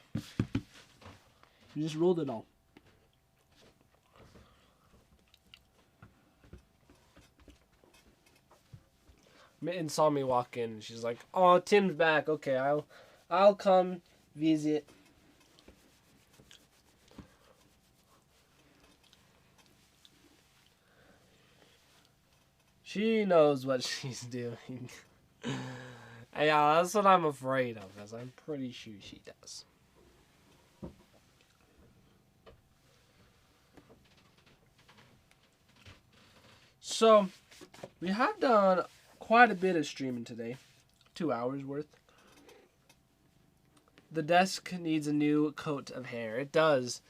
We just rolled it all. Mitten saw me walk in and she's like, "Oh, Tim's back. Okay, I'll come visit." She knows what she's doing. Yeah, that's what I'm afraid of, because I'm pretty sure she does. So, we have done quite a bit of streaming today. 2 hours worth. The desk needs a new coat of hair. It does.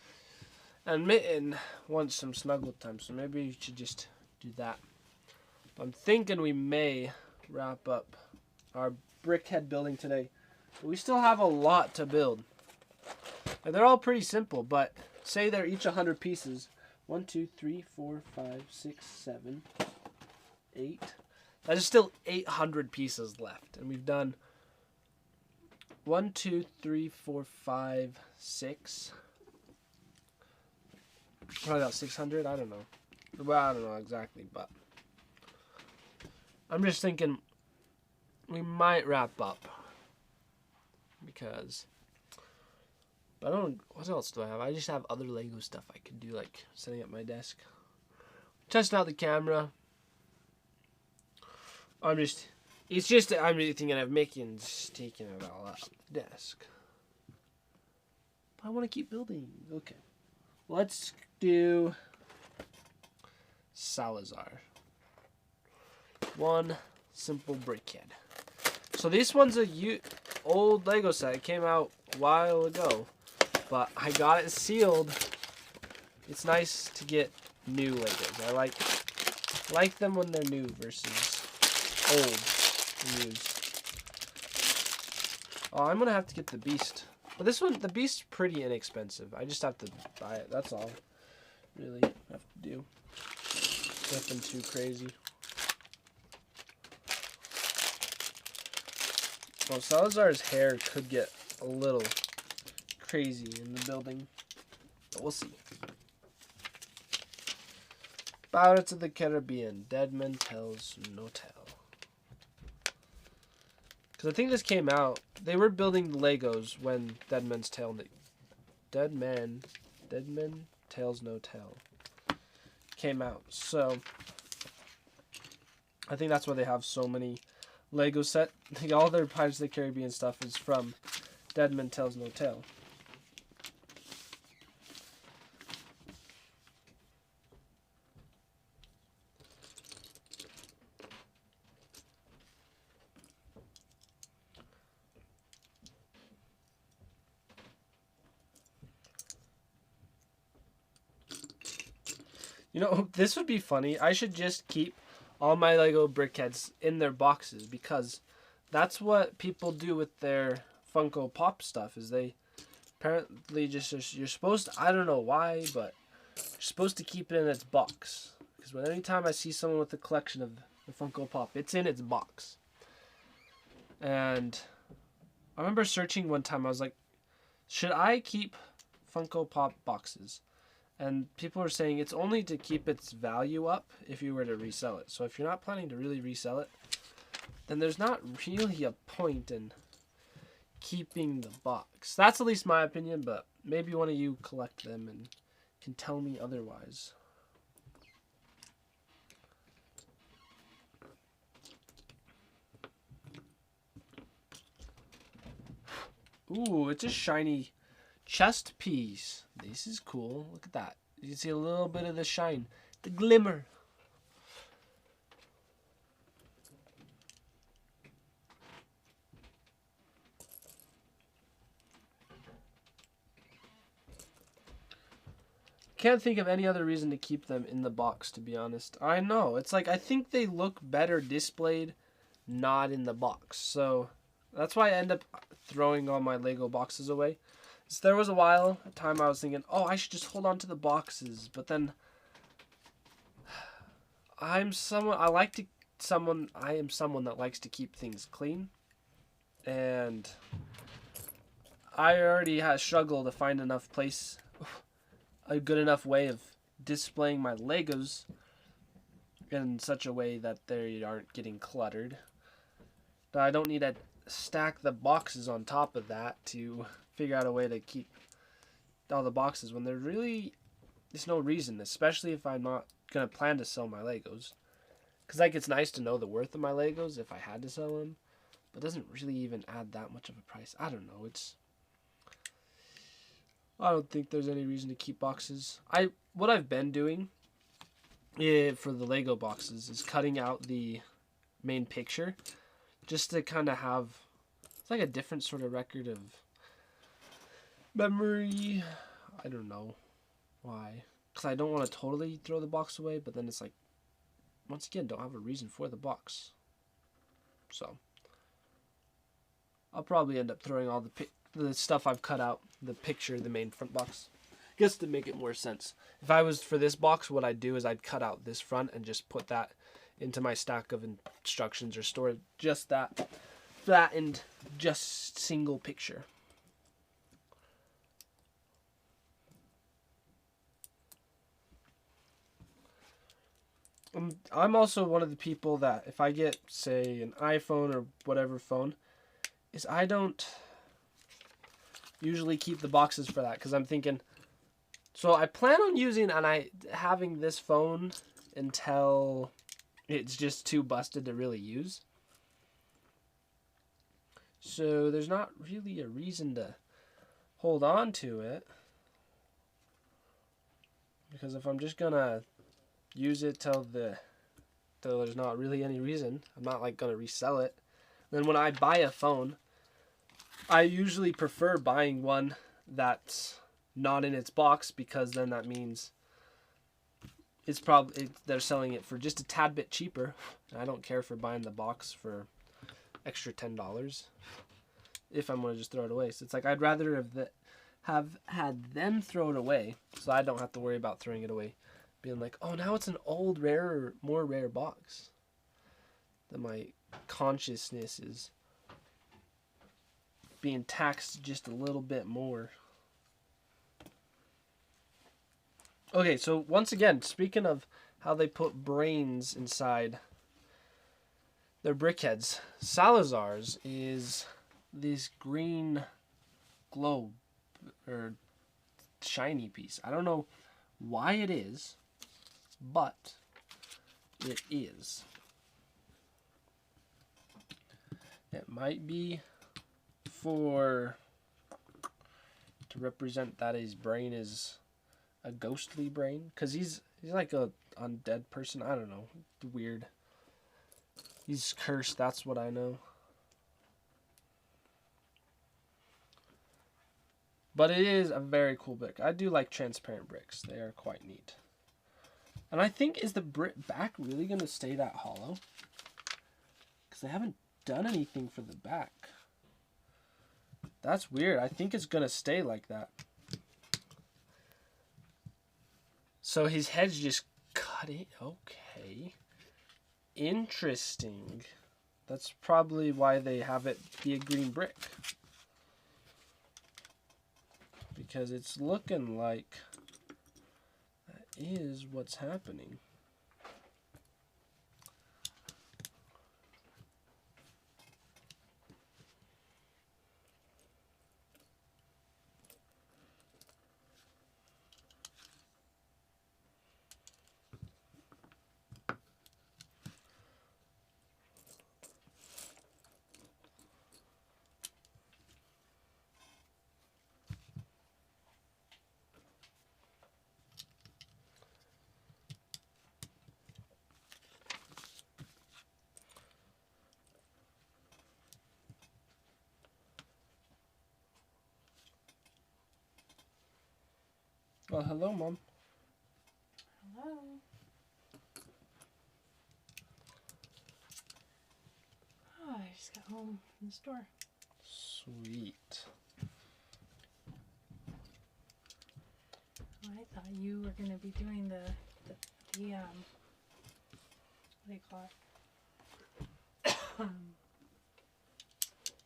And Mitten wants some snuggle time, so maybe you should just do that. I'm thinking we may wrap up our brickhead building today. But we still have a lot to build. And they're all pretty simple, but say they're each 100 pieces. 1, 2, 3, 4, 5, 6, 7, 8. There's still 800 pieces left. And we've done 1, 2, 3, 4, 5, 6. Probably about 600. I don't know. Well, I don't know exactly, but I'm just thinking we might wrap up because, but I don't, what else do I have? I just have other Lego stuff I could do, like setting up my desk, testing out the camera. I'm thinking of making, taking it all out the desk. But I want to keep building. Okay. Let's do Salazar. One simple brickhead. So this one's a old Lego set. It came out a while ago, but I got it sealed. It's nice to get new Legos. I like them when they're new versus old and used. Oh, I'm gonna have to get the Beast. But this one, the Beast's pretty inexpensive. I just have to buy it. That's all. Really have to do. Nothing too crazy. Well, Salazar's hair could get a little crazy in the building, but we'll see. Pirates of the Caribbean, Dead Man Tells No Tale. Because I think this came out, they were building the Legos when Dead Man Tells No Tale came out. So I think that's why they have so many Lego set. All their Pirates of the Caribbean stuff is from Dead Man Tells No Tale. You know, this would be funny. I should just keep all my Lego Brickheads in their boxes, because that's what people do with their Funko Pop stuff, is they apparently just, you're supposed to, I don't know why, but you're supposed to keep it in its box. Because anytime I see someone with a collection of the Funko Pop, it's in its box. And I remember searching one time, I was like, should I keep Funko Pop boxes? And people are saying it's only to keep its value up if you were to resell it. So if you're not planning to really resell it, then there's not really a point in keeping the box. That's at least my opinion, but maybe one of you collect them and can tell me otherwise. Ooh, it's a shiny chest piece. This is cool. Look at that. You can see a little bit of the shine, the glimmer. Can't think of any other reason to keep them in the box, to be honest. I know. It's like, I think they look better displayed not in the box. So that's why I end up throwing all my Lego boxes away. So there was a time I was thinking, oh, I should just hold on to the boxes. But then I am someone that likes to keep things clean. And I already have struggled to find a good enough way of displaying my Legos in such a way that they aren't getting cluttered. But I don't need to stack the boxes on top of that to figure out a way to keep all the boxes when there's no reason, especially if I'm not going to plan to sell my Legos. Because like, it's nice to know the worth of my Legos if I had to sell them, but it doesn't really even add that much of a price. I don't know. I don't think there's any reason to keep boxes. What I've been doing for the Lego boxes is cutting out the main picture just to kind of have, it's like a different sort of record of memory. I don't know why. Because I don't want to totally throw the box away, but then it's like, once again, don't have a reason for the box. So I'll probably end up throwing all the stuff I've cut out, the main front box, just to make it more sense. If I was for this box, what I'd do is I'd cut out this front and just put that into my stack of instructions, or store just that flattened, just single picture. I'm also one of the people that if I get, say, an iPhone or whatever phone, is I don't usually keep the boxes for that, because I'm thinking, so I plan on having this phone until it's just too busted to really use. So there's not really a reason to hold on to it, because if I'm just gonna use it till there's not really any reason, I'm not like gonna resell it. Then when I buy a phone, I usually prefer buying one that's not in its box, because then that means they're selling it for just a tad bit cheaper. I don't care for buying the box for extra $10 if I'm gonna just throw it away. So it's like, I'd rather have had them throw it away, so I don't have to worry about throwing it away, being like, oh, now it's an old, more rare box. Then my consciousness is being taxed just a little bit more. Okay, so once again, speaking of how they put brains inside their Brickheadz, Salazar's is this green globe or shiny piece. I don't know why it is, but it is. It might be to represent that his brain is a ghostly brain, because he's like a undead person. I don't know, weird. He's cursed, that's what I know. But it is a very cool brick. I do like transparent bricks. They are quite neat. And I think, is the back really going to stay that hollow? Because they haven't done anything for the back. That's weird. I think it's going to stay like that. So his head's just cut it. Okay. Interesting. That's probably why they have it be a green brick. Because it's looking like is what's happening. Well, hello, Mom. Hello. Oh, I just got home from the store. Sweet. Well, I thought you were going to be doing the what do you call it?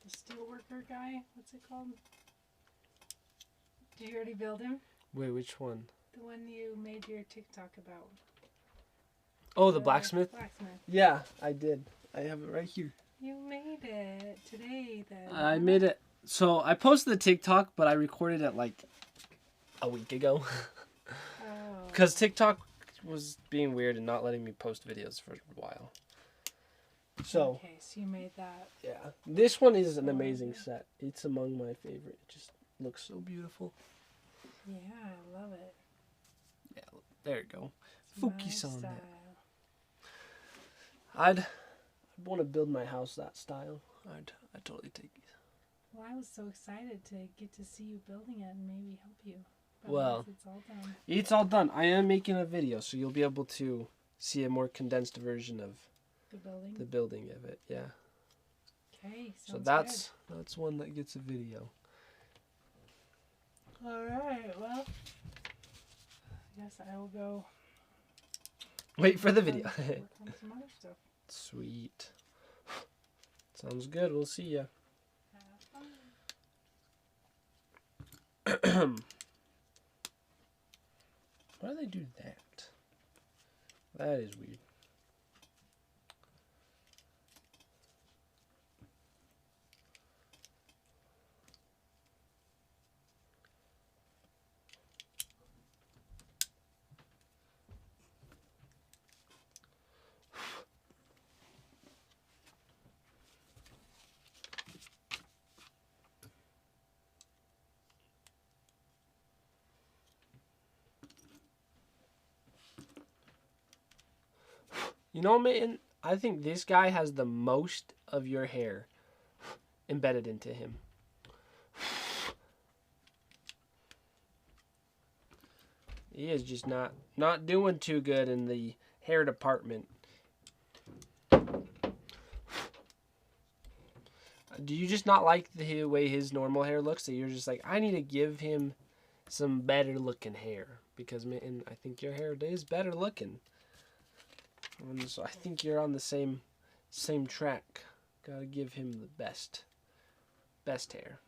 The steelworker guy. What's it called? Did you already build him? Wait, which one? The one you made your TikTok about. Oh, the blacksmith? Blacksmith. Yeah, I did. I have it right here. You made it today. I made it. So I posted the TikTok, but I recorded it like a week ago. Oh. Because TikTok was being weird and not letting me post videos for a while. So. Okay, so you made that. Yeah. This one is an amazing set. It's among my favorite. It just looks so beautiful. Yeah, I love it. Yeah, there you go. It's Focus my on that. style. I'd want to build my house that style. I'd totally take it. Well, I was so excited to get to see you building it and maybe help you. But Well, it's all done. It's all done. I am making a video, so you'll be able to see a more condensed version of The building? the building of it. Yeah. Okay, So sounds that's one that gets a video. good. All right, well, I guess I will go Wait for the video. work on some other stuff. Sweet. Sounds good. We'll see ya. Have fun. Why do they do that? That is weird. You know, man, I think this guy has the most of your hair embedded into him. He is just not doing too good in the hair department. Do you just not like the way his normal hair looks? That you're just like, I need to give him some better looking hair. Because, man, I think your hair is better looking. And so I think you're on the same track. Gotta give him the best hair.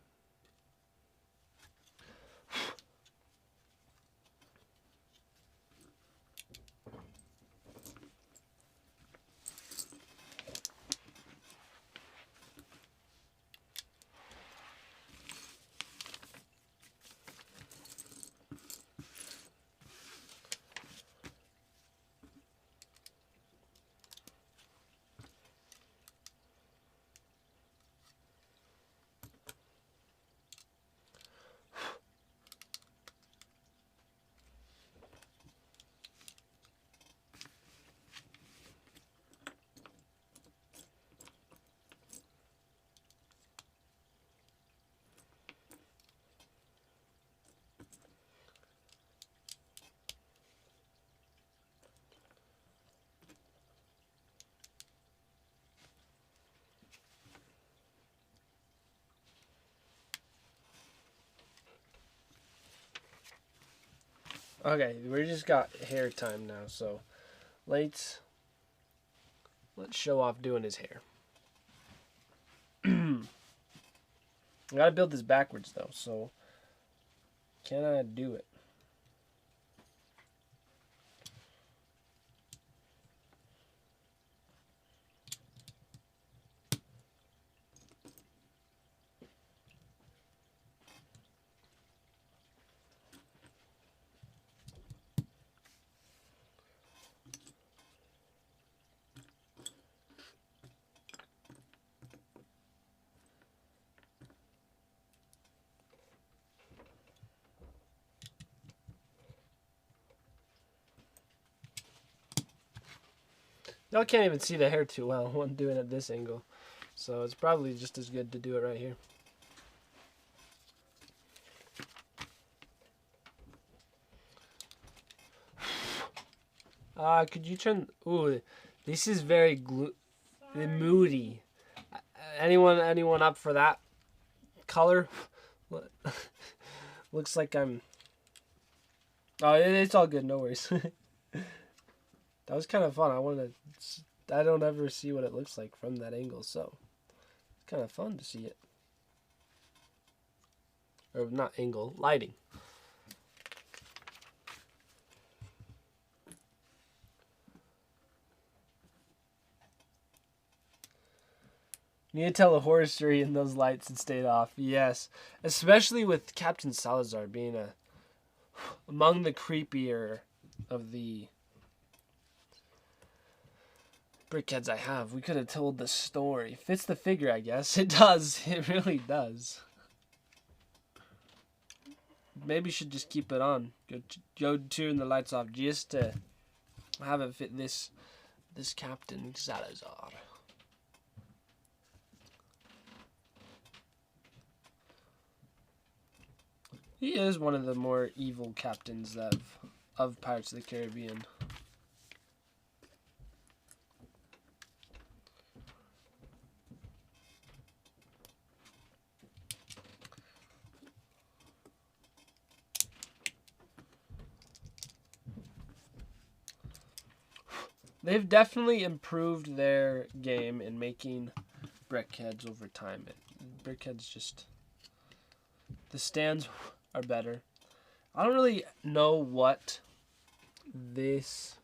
Okay, we just got hair time now, so let's show off doing his hair. I gotta build this backwards though, so can I do it? I can't even see the hair too well when doing it at this angle. So it's probably just as good to do it right here. Could you turn... Ooh, this is very moody. Anyone up for that color? Looks like I'm... Oh, it's all good. No worries. That was kind of fun. I don't ever see what it looks like from that angle, so it's kind of fun to see it. Or not angle, lighting. You need to tell a horror story in those lights and stayed off. Yes, especially with Captain Salazar being among the creepier of the Brickheadz I have. We could have told the story. Fits the figure, I guess. It does. It really does. Maybe you should just keep it on. Go turn the lights off just to have it fit this Captain Salazar. He is one of the more evil captains of Pirates of the Caribbean. They've definitely improved their game in making Brickheadz over time. Brickheadz just... The stands are better. I don't really know what this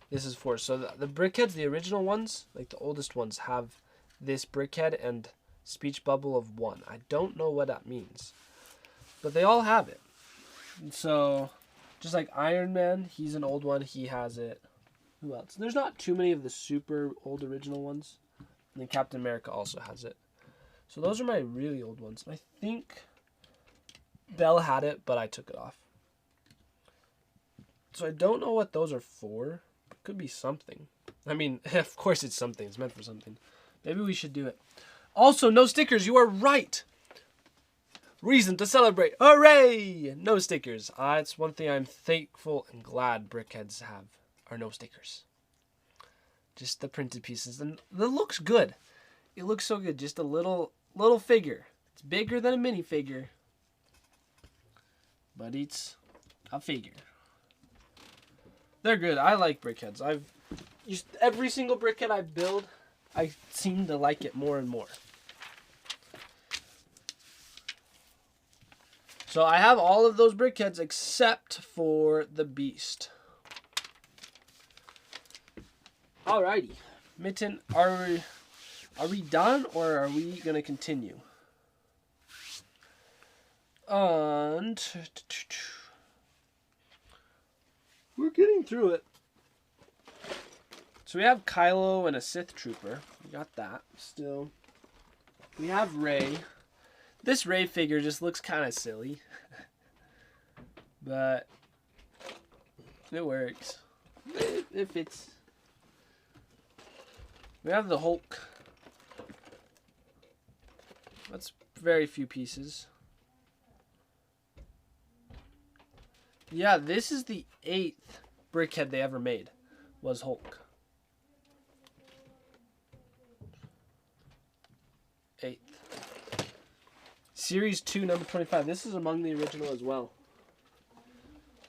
is for. So the Brickheadz, the original ones, like the oldest ones, have this brickhead and speech bubble of 1. I don't know what that means. But they all have it. And so, just like Iron Man, he's an old one, he has it. Who else? There's not too many of the super old original ones. And then Captain America also has it. So those are my really old ones. I think Belle had it, but I took it off. So I don't know what those are for. It could be something. I mean, of course it's something. It's meant for something. Maybe we should do it. Also, no stickers. You are right. Reason to celebrate. Hooray! No stickers. It's one thing I'm thankful and glad Brickheadz have. Are no stickers. Just the printed pieces. And it looks good. It looks so good. Just a little figure. It's bigger than a minifigure. But it's a figure. They're good. I like Brickheadz. I've used every single Brickhead I build. I seem to like it more and more. So I have all of those Brickheadz except for the Beast. Alrighty. Mitten, are we done or are we going to continue? And we're getting through it. So we have Kylo and a Sith Trooper. We got that still. We have Rey. This Rey figure just looks kind of silly. But it works. It fits. We have the Hulk. That's very few pieces. Yeah, this is the 8th Brickhead they ever made, was Hulk. 8th. Series 2, number 25. This is among the original as well.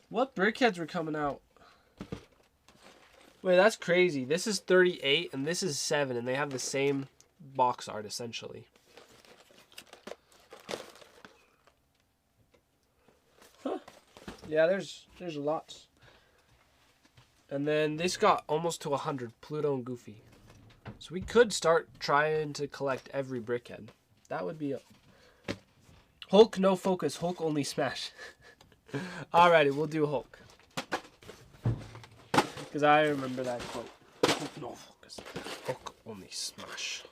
What Brickheads were coming out? Wait, that's crazy. This is 38 and this is 7 and they have the same box art essentially. Huh. Yeah, there's lots. And then this got almost to 100, Pluto and Goofy. So we could start trying to collect every Brickhead. That would be a... Hulk, no focus. Hulk, only smash. Alrighty, we'll do Hulk. Because I remember that quote. Hulk, no focus. Hulk, only smash.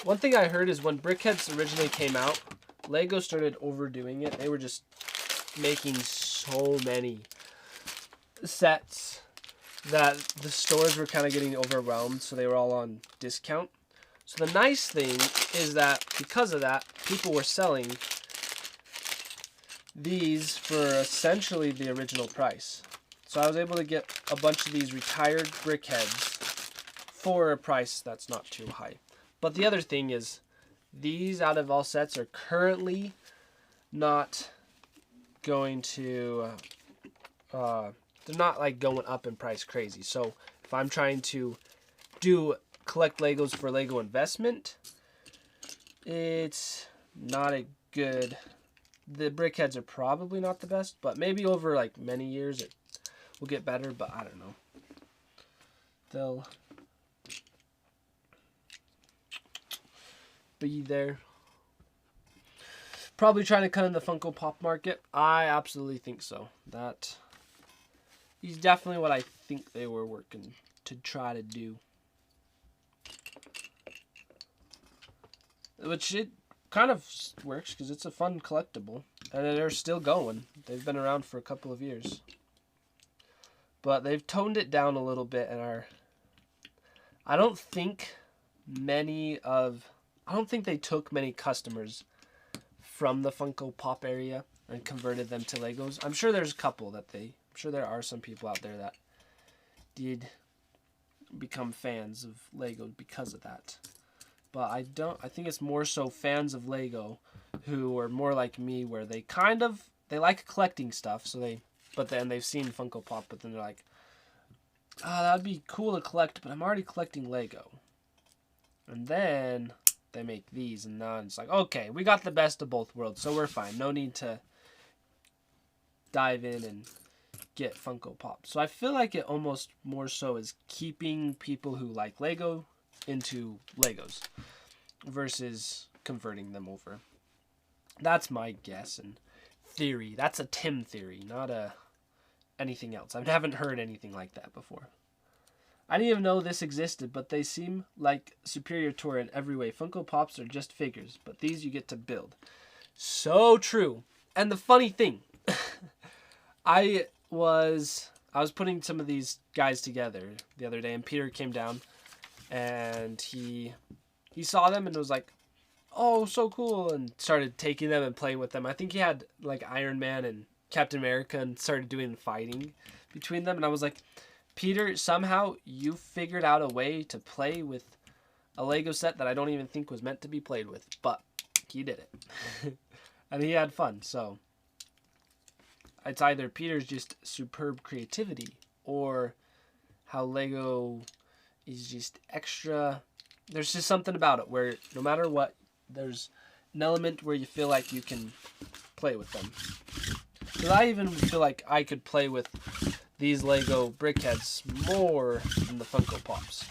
One thing I heard is when Brickheadz originally came out, Lego started overdoing it. They were just making so many. sets that the stores were kind of getting overwhelmed, so they were all on discount. So the nice thing is that because of that, people were selling these for essentially the original price. So I was able to get a bunch of these retired Brickheadz for a price that's not too high. But the other thing is, these out of all sets are currently not going to, they're not like going up in price crazy. So if I'm trying to collect Legos for Lego investment, it's not a good, the Brickheadz are probably not the best, but maybe over like many years it will get better, but I don't know. They'll be there. Probably trying to cut in the Funko Pop market. I absolutely think so. That is definitely what I think they were working to try to do. Which it kind of works because it's a fun collectible. And they're still going. They've been around for a couple of years. But they've toned it down a little bit and are... I don't think they took many customers from the Funko Pop area and converted them to Legos. I'm sure there's a couple I'm sure there are some people out there that did become fans of Lego because of that. But I think it's more so fans of Lego who are more like me, where they like collecting stuff, but then they've seen Funko Pop, but then they're like, that'd be cool to collect, but I'm already collecting Lego. And then they make these, and now it's like, okay, we got the best of both worlds, so we're fine. No need to dive in and get Funko Pop. So I feel like it almost more so is keeping people who like Lego into Legos versus converting them over. That's my guess and theory. That's a Tim theory, not anything else. I haven't heard anything like that before. I didn't even know this existed, but they seem like superior to her in every way. Funko Pops are just figures, but these you get to build. So true. And the funny thing, I was putting some of these guys together the other day, and Peter came down, and he saw them and was like, oh, so cool, and started taking them and playing with them. I think he had like Iron Man and Captain America and started doing fighting between them, and I was like, Peter, somehow you figured out a way to play with a Lego set that I don't even think was meant to be played with, but he did it. And he had fun, so it's either Peter's just superb creativity or how Lego is just extra. There's just something about it where no matter what, there's an element where you feel like you can play with them. Because I even feel like I could play with these Lego Brickheadz more than the Funko Pops.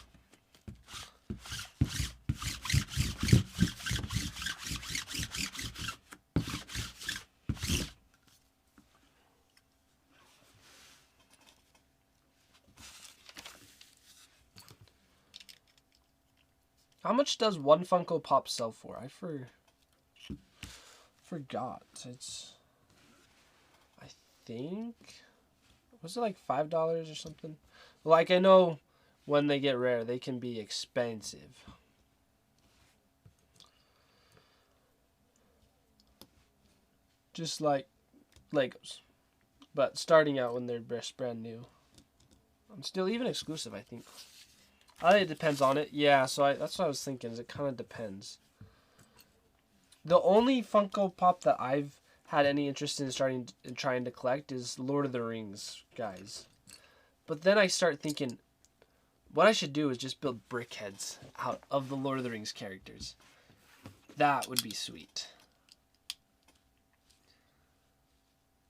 How much does one Funko Pop sell for? I forgot. I think, was it like $5 or something? Like, I know when they get rare, they can be expensive. Just like Legos. But starting out when they're brand new. I'm still even exclusive, I think. It depends on it. Yeah, so that's what I was thinking, is it kind of depends. The only Funko Pop that I've had any interest in trying to collect is Lord of the Rings guys. But then I start thinking, what I should do is just build Brickheadz out of the Lord of the Rings characters. That would be sweet.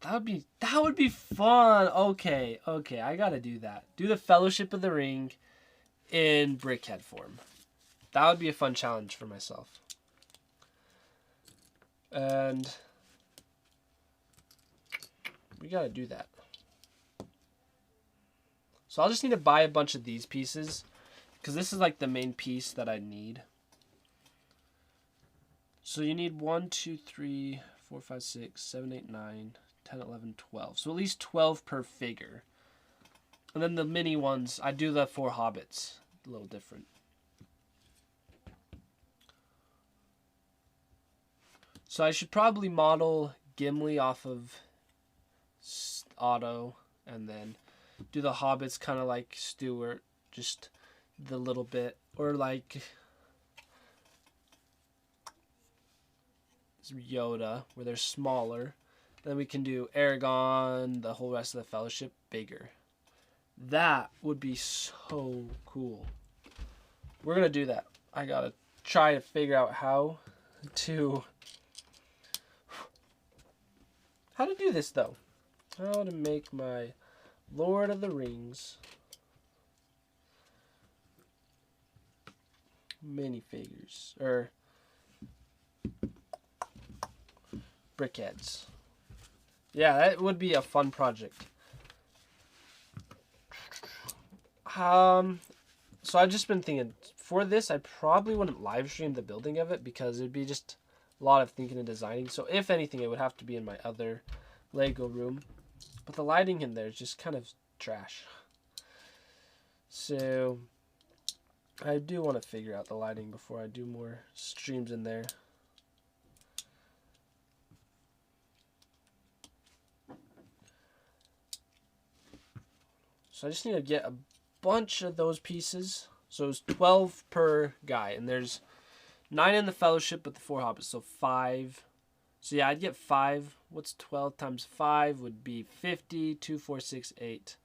That would be fun. Okay, I gotta do that. Do the Fellowship of the Ring in Brickhead form. That would be a fun challenge for myself. And we gotta do that. So I'll just need to buy a bunch of these pieces, because this is like the main piece that I need. So you need 1, 2, 3, 4, 5, 6, 7, 8, 9, 10, 11, 12. So at least 12 per figure. And then the mini ones, I do the 4 hobbits. A little different. So I should probably model Gimli off of Otto, and then do the hobbits kind of like Stuart, just the little bit, or like Yoda, where they're smaller. Then we can do Aragon, the whole rest of the Fellowship, bigger. That would be so cool. We're gonna do that. I gotta try to figure out how to do this though. How to make my Lord of the Rings minifigures, or Brickheadz. Yeah, that would be a fun project. So I've just been thinking, for this, I probably wouldn't live stream the building of it because it'd be just a lot of thinking and designing. So if anything, it would have to be in my other Lego room. But the lighting in there is just kind of trash. So I do want to figure out the lighting before I do more streams in there. So I just need to get a bunch of those pieces. So it's 12 per guy, and there's 9 in the Fellowship with the 4 hobbits, so 5. So yeah, I'd get 5. What's 12 times 5 would be 50. 2, 4, 6, 8.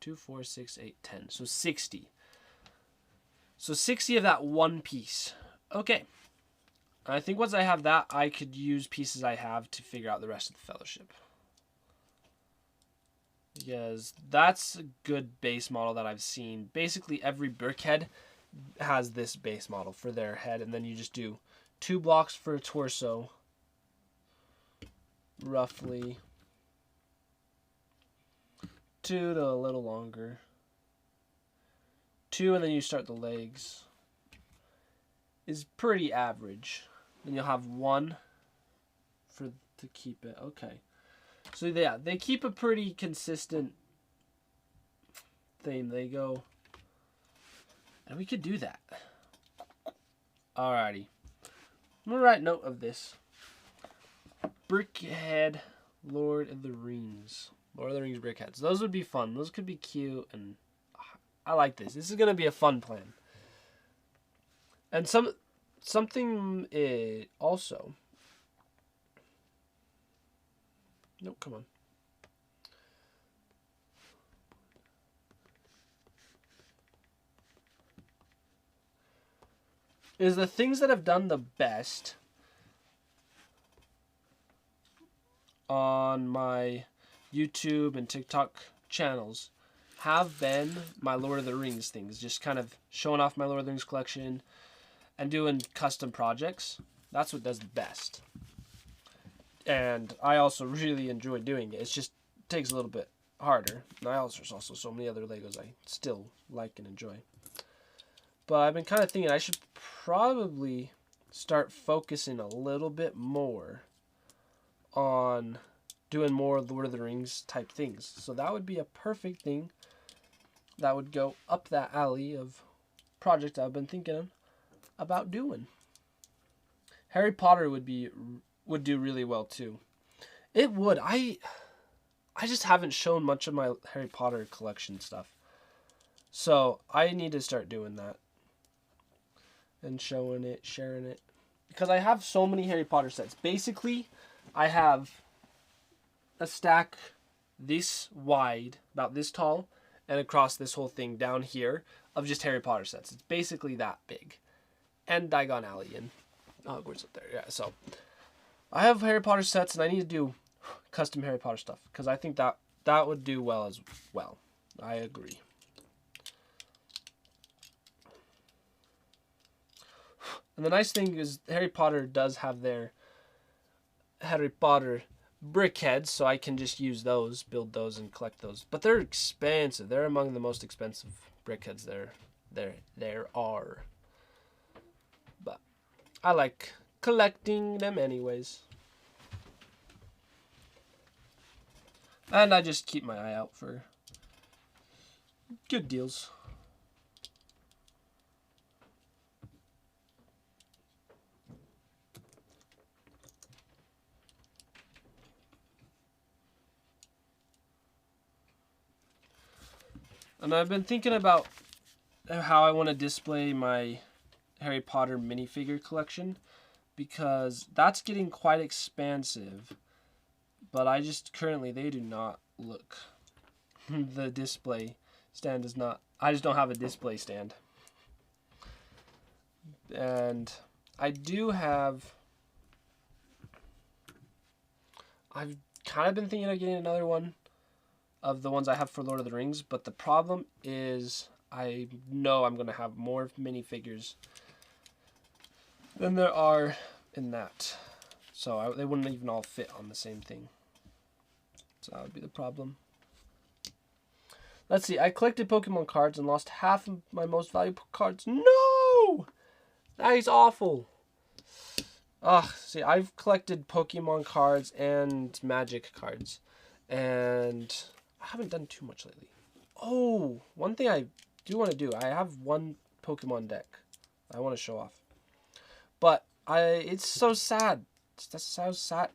2, 4, 6, 8, 10. So 60. So 60 of that one piece. Okay. I think once I have that, I could use pieces I have to figure out the rest of the Fellowship. Because that's a good base model that I've seen. Basically, every Brickhead has this base model for their head, and then you just do 2 blocks for a torso, roughly 2 to a little longer, 2, and then you start the legs. Is pretty average. Then you'll have 1 to keep it. Okay. So yeah, they keep a pretty consistent theme. They go, and we could do that. Alrighty. I'm gonna write note of this. Brickhead, Lord of the Rings. Lord of the Rings Brickheads. Those would be fun. Those could be cute, and I like this. This is gonna be a fun plan. And something also. Nope, come on. Is the things that have done the best on my YouTube and TikTok channels have been my Lord of the Rings things. Just kind of showing off my Lord of the Rings collection and doing custom projects. That's what does the best. And I also really enjoy doing it. It just takes a little bit harder. And there's also so many other Legos I still like and enjoy. But I've been kind of thinking I should probably start focusing a little bit more on doing more Lord of the Rings type things. So that would be a perfect thing that would go up that alley of projects I've been thinking about doing. Harry Potter would do really well too. It would. I just haven't shown much of my Harry Potter collection stuff. So I need to start doing that. And showing it, sharing it. Because I have so many Harry Potter sets. Basically, I have a stack this wide, about this tall, and across this whole thing down here of just Harry Potter sets. It's basically that big. And Diagon Alley and Hogwarts up there. Yeah, so I have Harry Potter sets, and I need to do custom Harry Potter stuff. Because I think that would do well as well. I agree. And the nice thing is Harry Potter does have their Harry Potter Brickheadz, so I can just use those, build those, and collect those. But they're expensive. They're among the most expensive Brickheadz there are. But I like collecting them anyways. And I just keep my eye out for good deals. And I've been thinking about how I want to display my Harry Potter minifigure collection, because that's getting quite expansive. But I just currently, they do not look. The display stand is not. I just don't have a display stand. And I do have. I've kind of been thinking of getting another one of the ones I have for Lord of the Rings, but the problem is I know I'm going to have more minifigures than there are in that. So they wouldn't even all fit on the same thing. So that would be the problem. Let's see. I collected Pokemon cards and lost half of my most valuable cards. No! That is awful. Ugh, see, I've collected Pokemon cards and Magic cards. And I haven't done too much lately. Oh, one thing I do want to do. I have one Pokemon deck I want to show off. But it's so sad. That's so sad.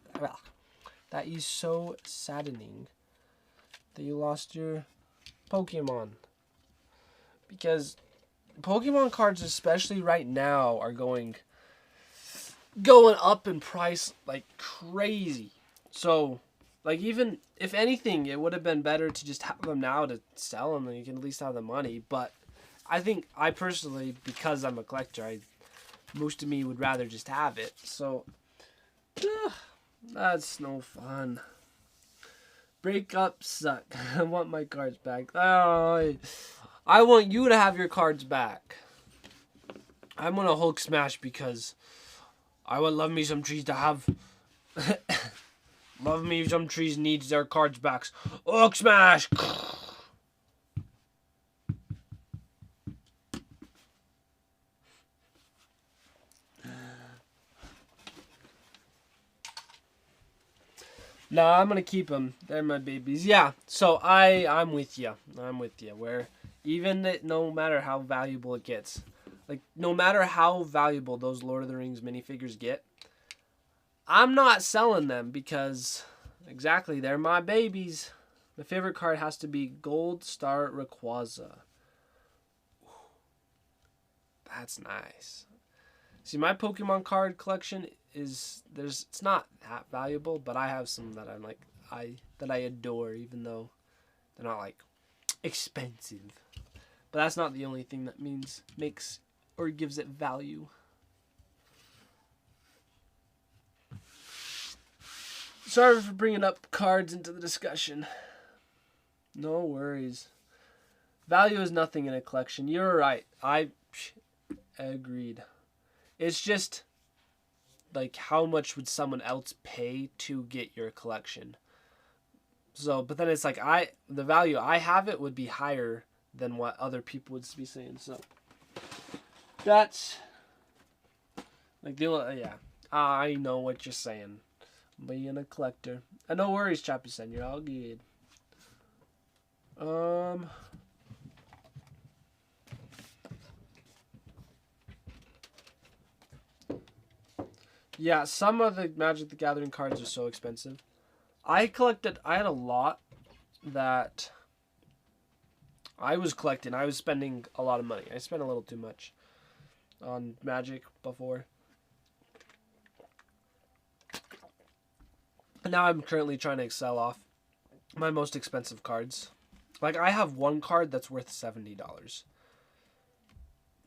That is so saddening that you lost your Pokemon. Because Pokemon cards, especially right now, are going up in price like crazy. So, like, even if anything, it would have been better to just have them now to sell them, and you can at least have the money. But I think I personally, because I'm a collector, most of me would rather just have it. So, that's no fun. Breakups suck. I want my cards back. Oh, I want you to have your cards back. I'm gonna Hulk smash because I would love me some trees to have. Love me some trees needs their cards back. Hulk smash. No, I'm gonna keep them. They're my babies. Yeah. So I'm with you. I'm with you. Where even no matter how valuable it gets, like no matter how valuable those Lord of the Rings minifigures get, I'm not selling them because exactly they're my babies. My favorite card has to be Gold Star Rayquaza. That's nice. See, my Pokemon card collection it's not that valuable, but I have some that I'm like that I adore, even though they're not like expensive. But that's not the only thing that makes or gives it value. Sorry for bringing up cards into the discussion. No worries. Value is nothing in a collection. You're right. I agreed. It's just like how much would someone else pay to get your collection? So, but then it's like the value I have it would be higher than what other people would be saying. So that's like yeah. I know what you're saying. Being a collector. And no worries, Chappie-san. You're all good. Yeah, some of the Magic the Gathering cards are so expensive. I had a lot that I was collecting. I was spending a lot of money. I spent a little too much on Magic before. And now I'm currently trying to sell off my most expensive cards. Like, I have one card that's worth $70.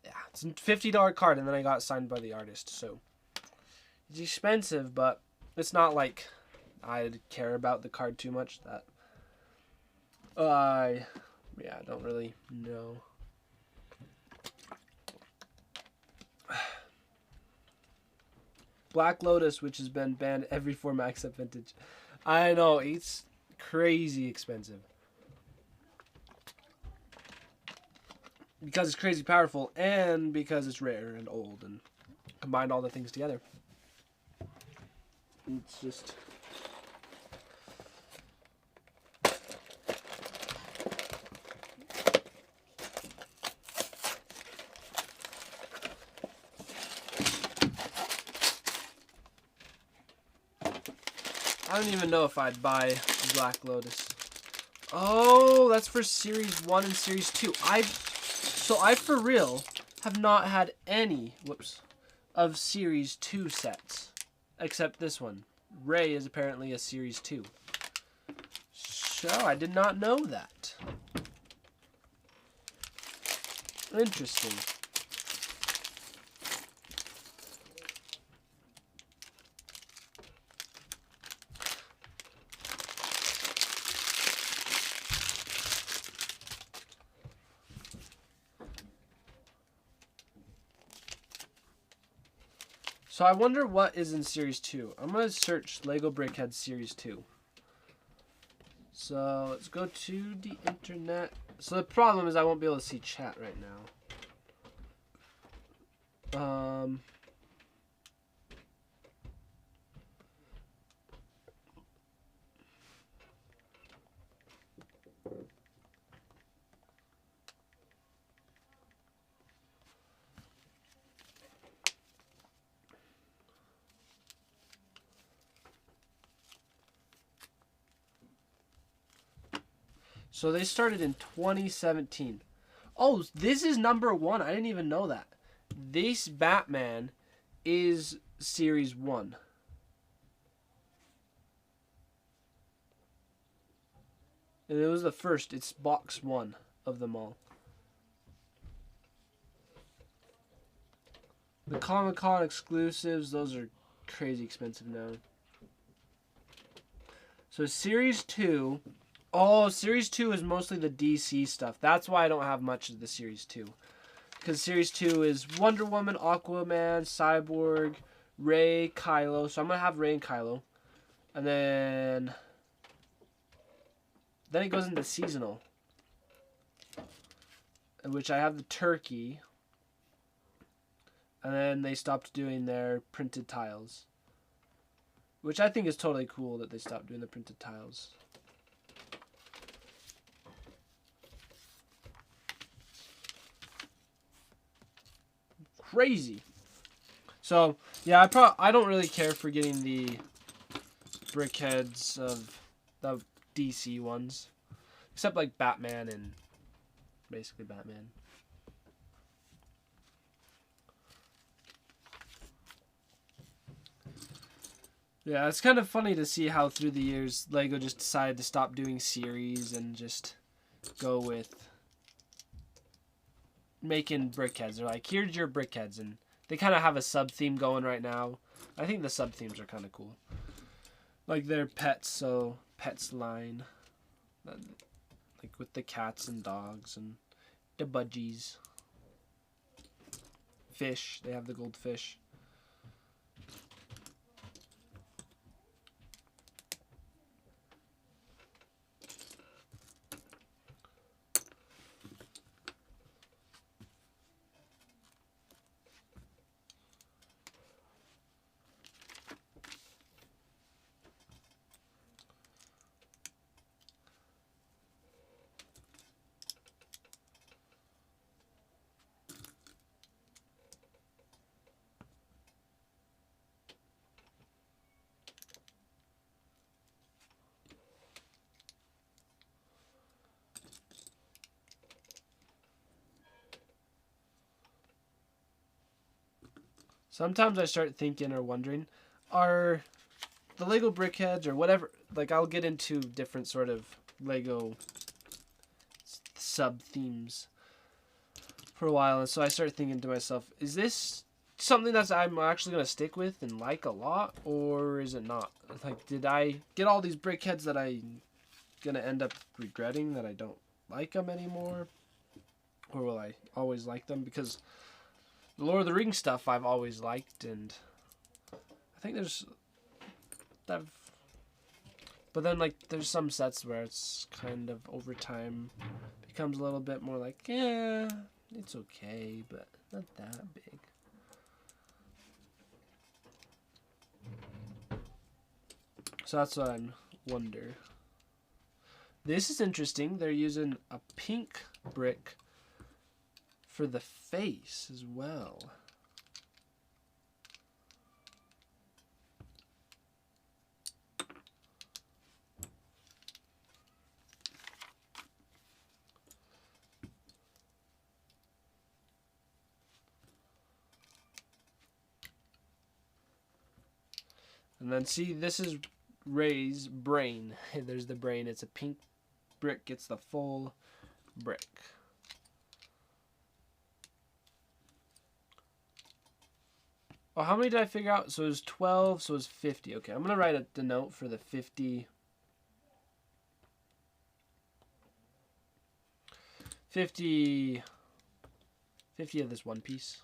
Yeah, it's a $50 card, and then I got it signed by the artist, so it's expensive, but it's not like I care about the card too much. That I don't really know. Black Lotus, which has been banned every format except Vintage. I know, it's crazy expensive. Because it's crazy powerful, and because it's rare and old, and combined all the things together. It's just... I don't even know if I'd buy Black Lotus. Oh, that's for Series 1 and Series 2. I for real have not had any, of Series 2 sets. Except this one. Ray is apparently a Series 2. So, I did not know that. Interesting. So I wonder what is in Series 2. I'm going to search Lego Brickheadz Series 2. So let's go to the internet. So the problem is I won't be able to see chat right now. So they started in 2017. Oh, this is number 1. I didn't even know that. This Batman is Series 1. And it was the first. It's box 1 of them all. The Comic-Con exclusives, those are crazy expensive now. So Series 2... Oh, Series 2 is mostly the DC stuff. That's why I don't have much of the Series 2. Because Series 2 is Wonder Woman, Aquaman, Cyborg, Ray, Kylo. So I'm going to have Ray and Kylo. And then it goes into seasonal. In which I have the turkey. And then they stopped doing their printed tiles. Which I think is totally cool that they stopped doing the printed tiles. Crazy. So yeah, I don't really care for getting the Brickheadz of the DC ones, except like Batman and basically Batman. Yeah, it's kind of funny to see how through the years Lego just decided to stop doing series and just go with making Brickheadz. They're like, here's your Brickheadz, and they kind of have a sub theme going right now. I think the sub themes are kind of cool, like their pets. So pets line, like with the cats and dogs and the budgies, fish. They have the goldfish. Sometimes I start thinking or wondering, are the Lego Brickheadz or whatever, like I'll get into different sort of Lego sub themes for a while, and so I start thinking to myself, is this something that I'm actually going to stick with and like a lot, or is it not? Like, did I get all these Brickheadz that I'm going to end up regretting that I don't like them anymore? Or will I always like them? Because the Lord of the Rings stuff I've always liked, and I think but then like there's some sets where it's kind of over time becomes a little bit more like, yeah, it's okay, but not that big. So that's what I wonder. This is interesting. They're using a pink brick for the face as well. And then see, this is Ray's brain. There's the brain. It's a pink brick. It's the full brick. Oh, how many did I figure out? So it was 12, so it was 50. Okay, I'm going to write the note for the 50. 50 of this one piece.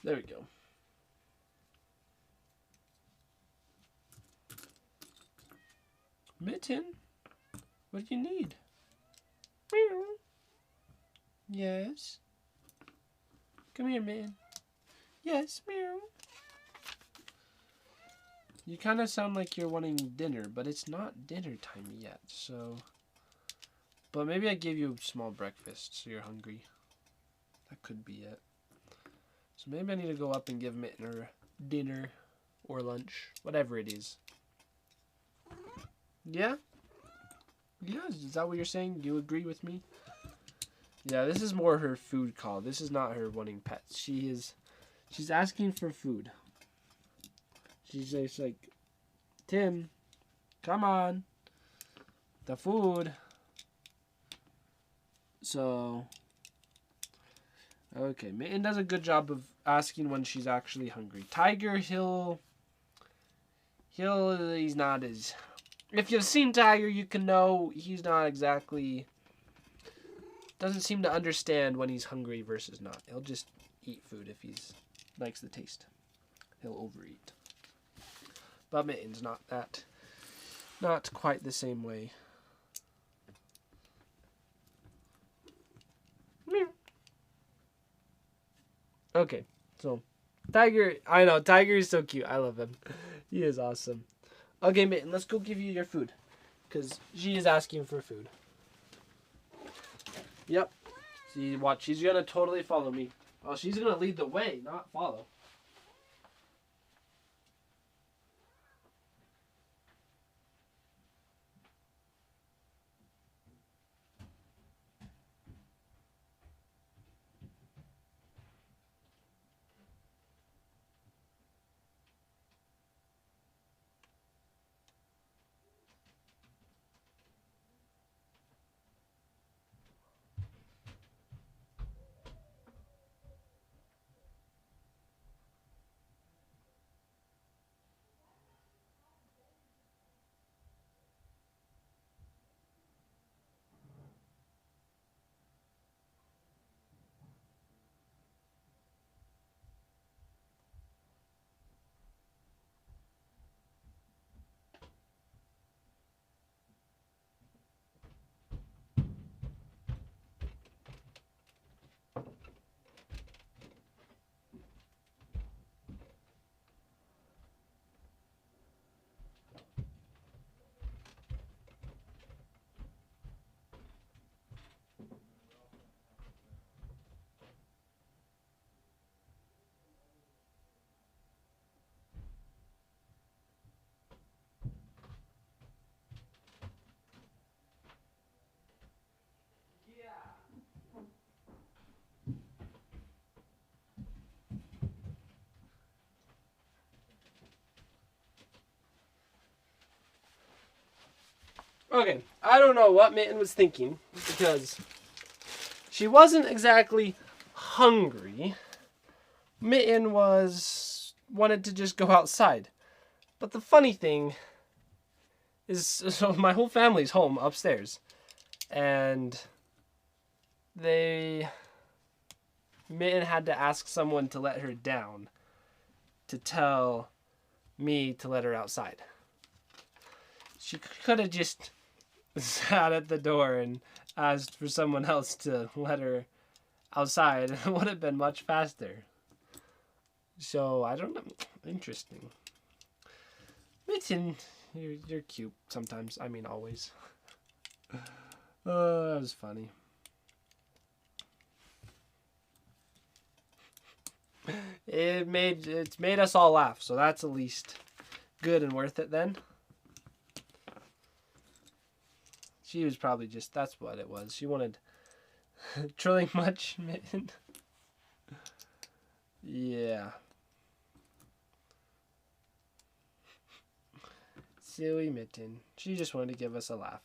There we go. Mitten, what do you need? Meow. Yes. Come here, man. Yes, meow. You kind of sound like you're wanting dinner, but it's not dinner time yet, so... But maybe I gave you a small breakfast, so you're hungry. That could be it. So maybe I need to go up and give Mitten her dinner or lunch, whatever it is. Yeah? Yeah, is that what you're saying? Do you agree with me? Yeah, this is more her food call. This is not her wanting pets. She's asking for food. She's just like, Tim, come on. The food. So, okay, Mitten does a good job of asking when she's actually hungry. Tiger, he's not as... If you've seen Tiger, you can know he's not exactly... Doesn't seem to understand when he's hungry versus not. He'll just eat food if he likes the taste. He'll overeat. But Mitten's not quite the same way. Okay, so Tiger, I know, Tiger is so cute. I love him. He is awesome. Okay, Mitten, let's go give you your food. Because she is asking for food. Yep. See, watch, she's going to totally follow me. Oh, she's going to lead the way, not follow. Okay, I don't know what Mitten was thinking, because she wasn't exactly hungry. Mitten wanted to just go outside. But the funny thing is, so my whole family's home upstairs. And Mitten had to ask someone to let her down to tell me to let her outside. She could have just sat at the door and asked for someone else to let her outside. It would have been much faster. So, I don't know. Interesting. Mitten, you're cute sometimes. I mean, always. Oh, that was funny. It's made us all laugh, so that's at least good and worth it then. She was probably just, that's what it was. She wanted trilling much mitten. Yeah. Silly mitten. She just wanted to give us a laugh.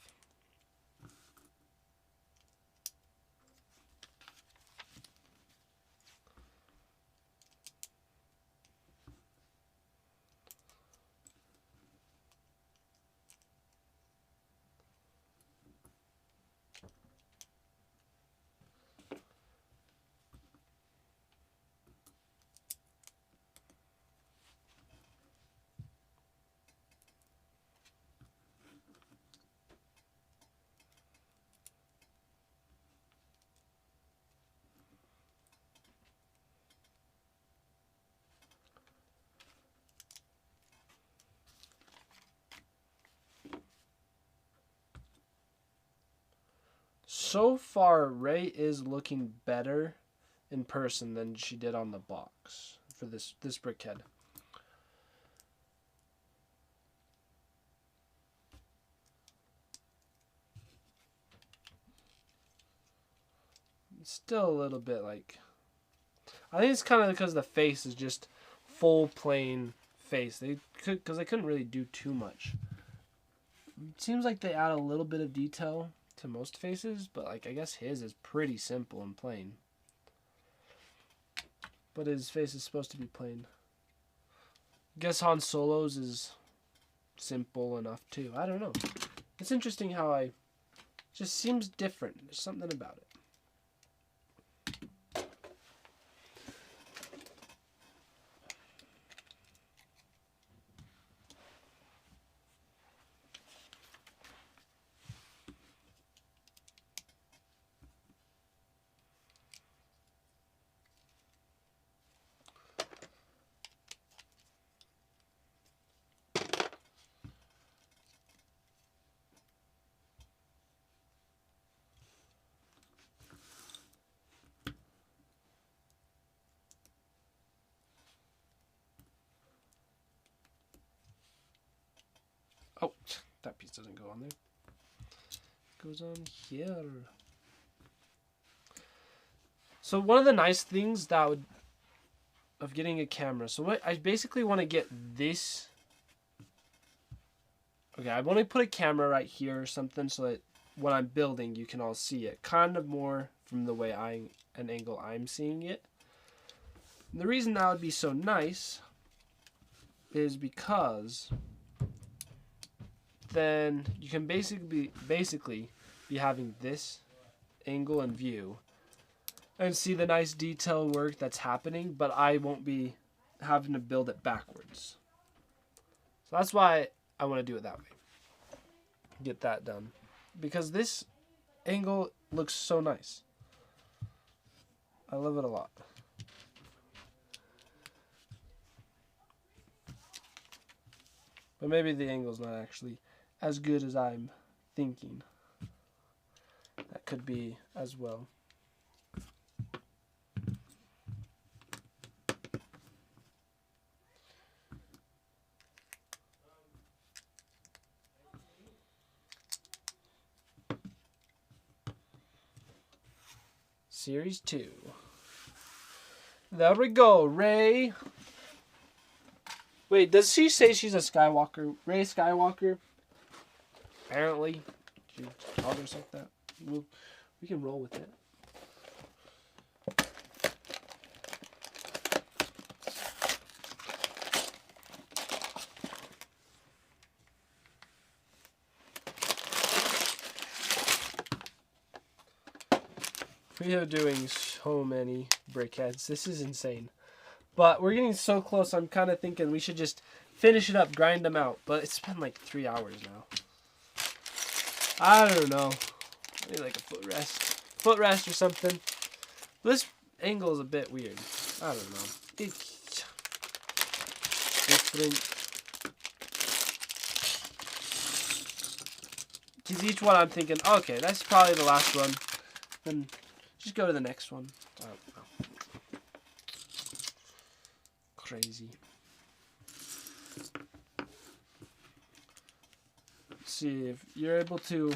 So far, Ray is looking better in person than she did on the box for this brickhead. It's still a little bit like, I think it's kind of because the face is just full plain face. Because they couldn't really do too much. It seems like they add a little bit of detail to most faces, but like I guess his is pretty simple and plain. But his face is supposed to be plain. I guess Han Solo's is simple enough too. I don't know. It's interesting how it just seems different. There's something about it. Oh, that piece doesn't go on there. It goes on here. So one of the nice things of getting a camera. So what I basically want to get this. Okay, I want to put a camera right here or something so that when I'm building, you can all see it. Kind of more from the way an angle I'm seeing it. And the reason that would be so nice is because then you can basically be having this angle and view and see the nice detail work that's happening, but I won't be having to build it backwards. So that's why I want to do it that way. Get that done. Because this angle looks so nice. I love it a lot. But maybe the angle's not actually as good as I'm thinking. That could be as well. Series 2. There we go, Ray. Wait, does she say she's a Skywalker? Ray Skywalker? Apparently. She called herself like that. We can roll with it. We are doing so many brickheads. This is insane. But we're getting so close, I'm kind of thinking we should just finish it up, grind them out. But it's been like 3 hours now. I don't know. Maybe like a footrest. Footrest or something. This angle is a bit weird. I don't know. It's different. Because each one I'm thinking, okay, that's probably the last one. Then just go to the next one. I don't know. crazy. Let's see if you're able to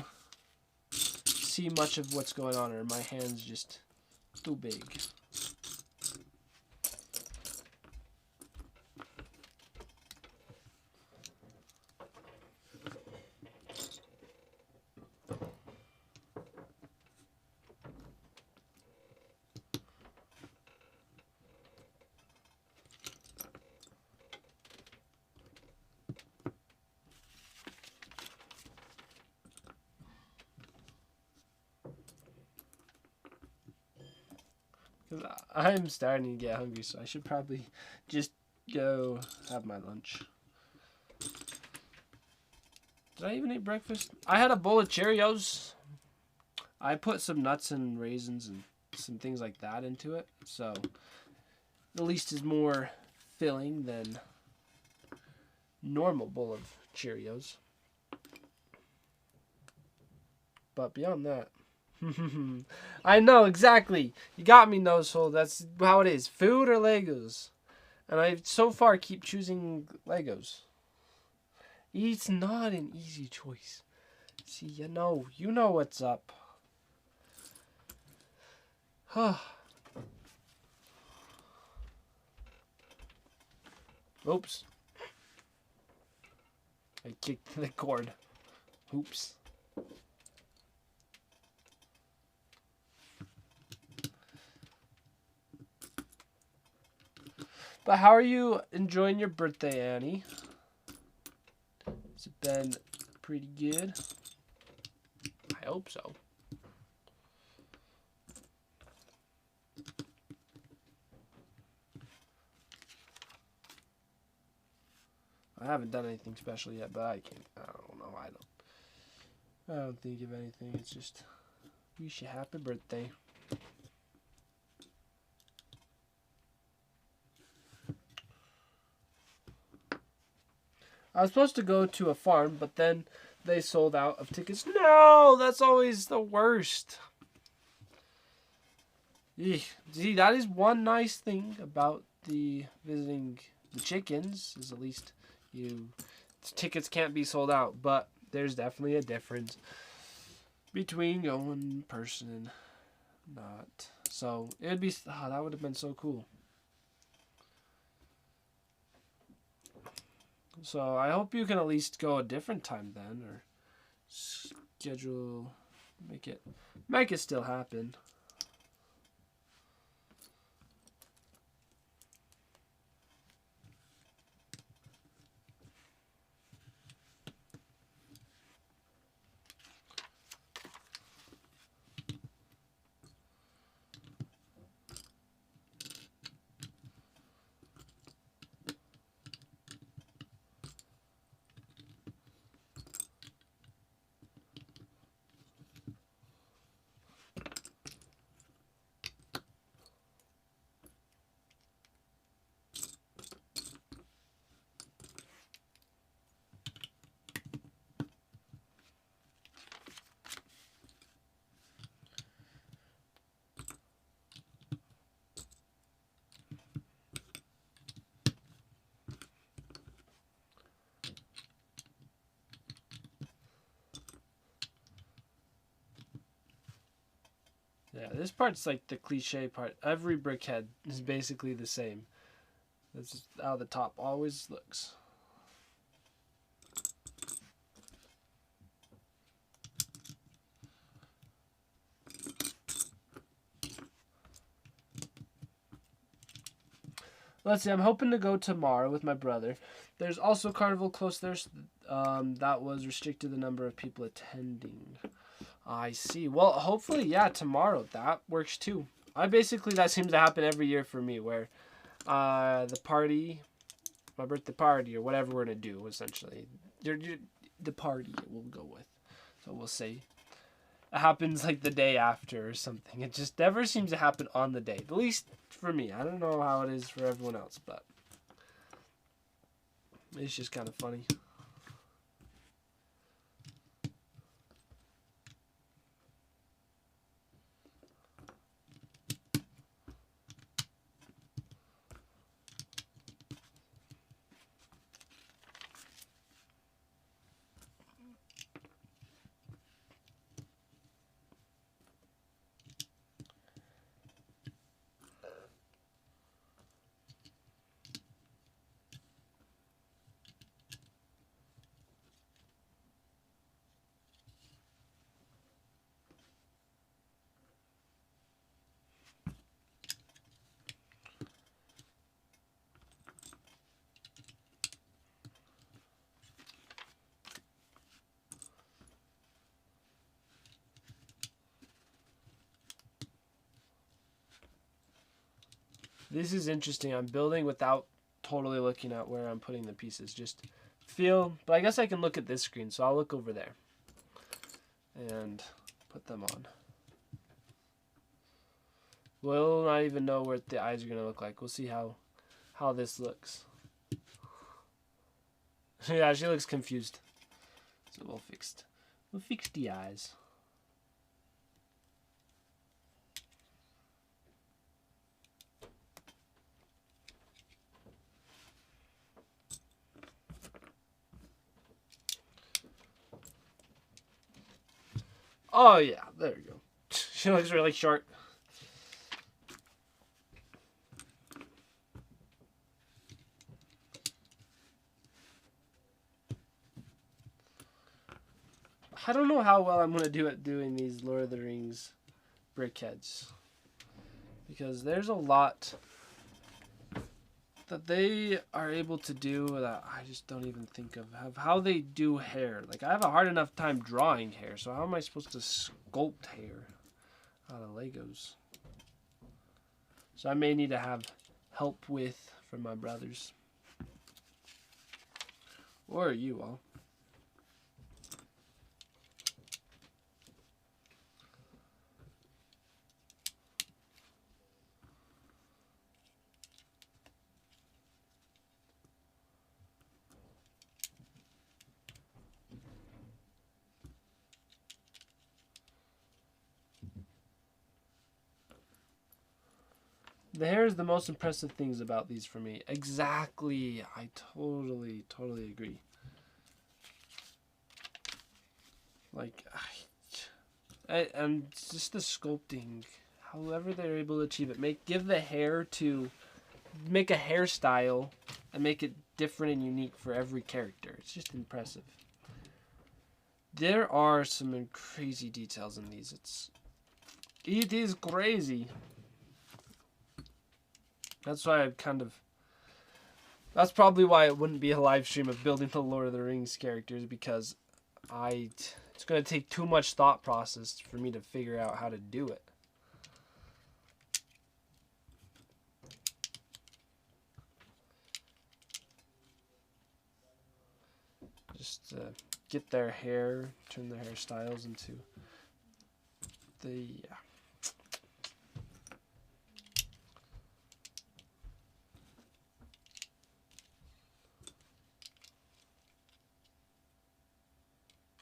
see much of what's going on, or my hand's just too big. I'm starting to get hungry, so I should probably just go have my lunch. Did I even eat breakfast? I had a bowl of Cheerios. I put some nuts and raisins and some things like that into it, so at least is more filling than normal bowl of Cheerios. But beyond that, I know exactly. You got me, Nosehole. That's how it is. Food or Legos, and I so far keep choosing Legos. It's not an easy choice. See, you know what's up. Oops. I kicked the cord. Oops. But how are you enjoying your birthday, Annie? Has it been pretty good? I hope so. I haven't done anything special yet, but I don't know. I don't think of anything. It's just wish you happy birthday. I was supposed to go to a farm, but then they sold out of tickets. No, that's always the worst. Eek. See, that is one nice thing about the visiting the chickens, is at least tickets can't be sold out, but there's definitely a difference between going in person and not. So it would be that would have been so cool. So I hope you can at least go a different time then, or schedule, make it still happen. Yeah, this part's like the cliche part. Every brickhead is basically the same. This is how the top always looks. Let's see, I'm hoping to go tomorrow with my brother. There's also Carnival close there. That was restricted the number of people attending. I see. Well, hopefully, yeah, tomorrow. That works too. That seems to happen every year for me, where the party, my birthday party, or whatever we're going to do, essentially. The party we'll go with. So we'll see. It happens like the day after or something. It just never seems to happen on the day. At least for me. I don't know how it is for everyone else, but it's just kind of funny. This is interesting. I'm building without totally looking at where I'm putting the pieces. Just feel, but I guess I can look at this screen, so I'll look over there and put them on. We'll not even know what the eyes are going to look like. We'll see how this looks. Yeah, she looks confused. So we'll fix the eyes. Oh yeah, there we go. She looks really short. I don't know how well I'm going to do at doing these Lord of the Rings Brickheadz. Because there's a lot that they are able to do that I just don't even think of. How they do hair. Like, I have a hard enough time drawing hair, so how am I supposed to sculpt hair out of Legos? So I may need to have help from my brothers. Or you all. The hair is the most impressive things about these for me. Exactly. I totally agree. Like, and just the sculpting, however they're able to achieve it. Give the hair to, make a hairstyle and make it different and unique for every character. It's just impressive. There are some crazy details in these. It is crazy. That's why that's probably why it wouldn't be a live stream of building the Lord of the Rings characters, because it's going to take too much thought process for me to figure out how to do it. Just get their hair, turn their hairstyles into yeah.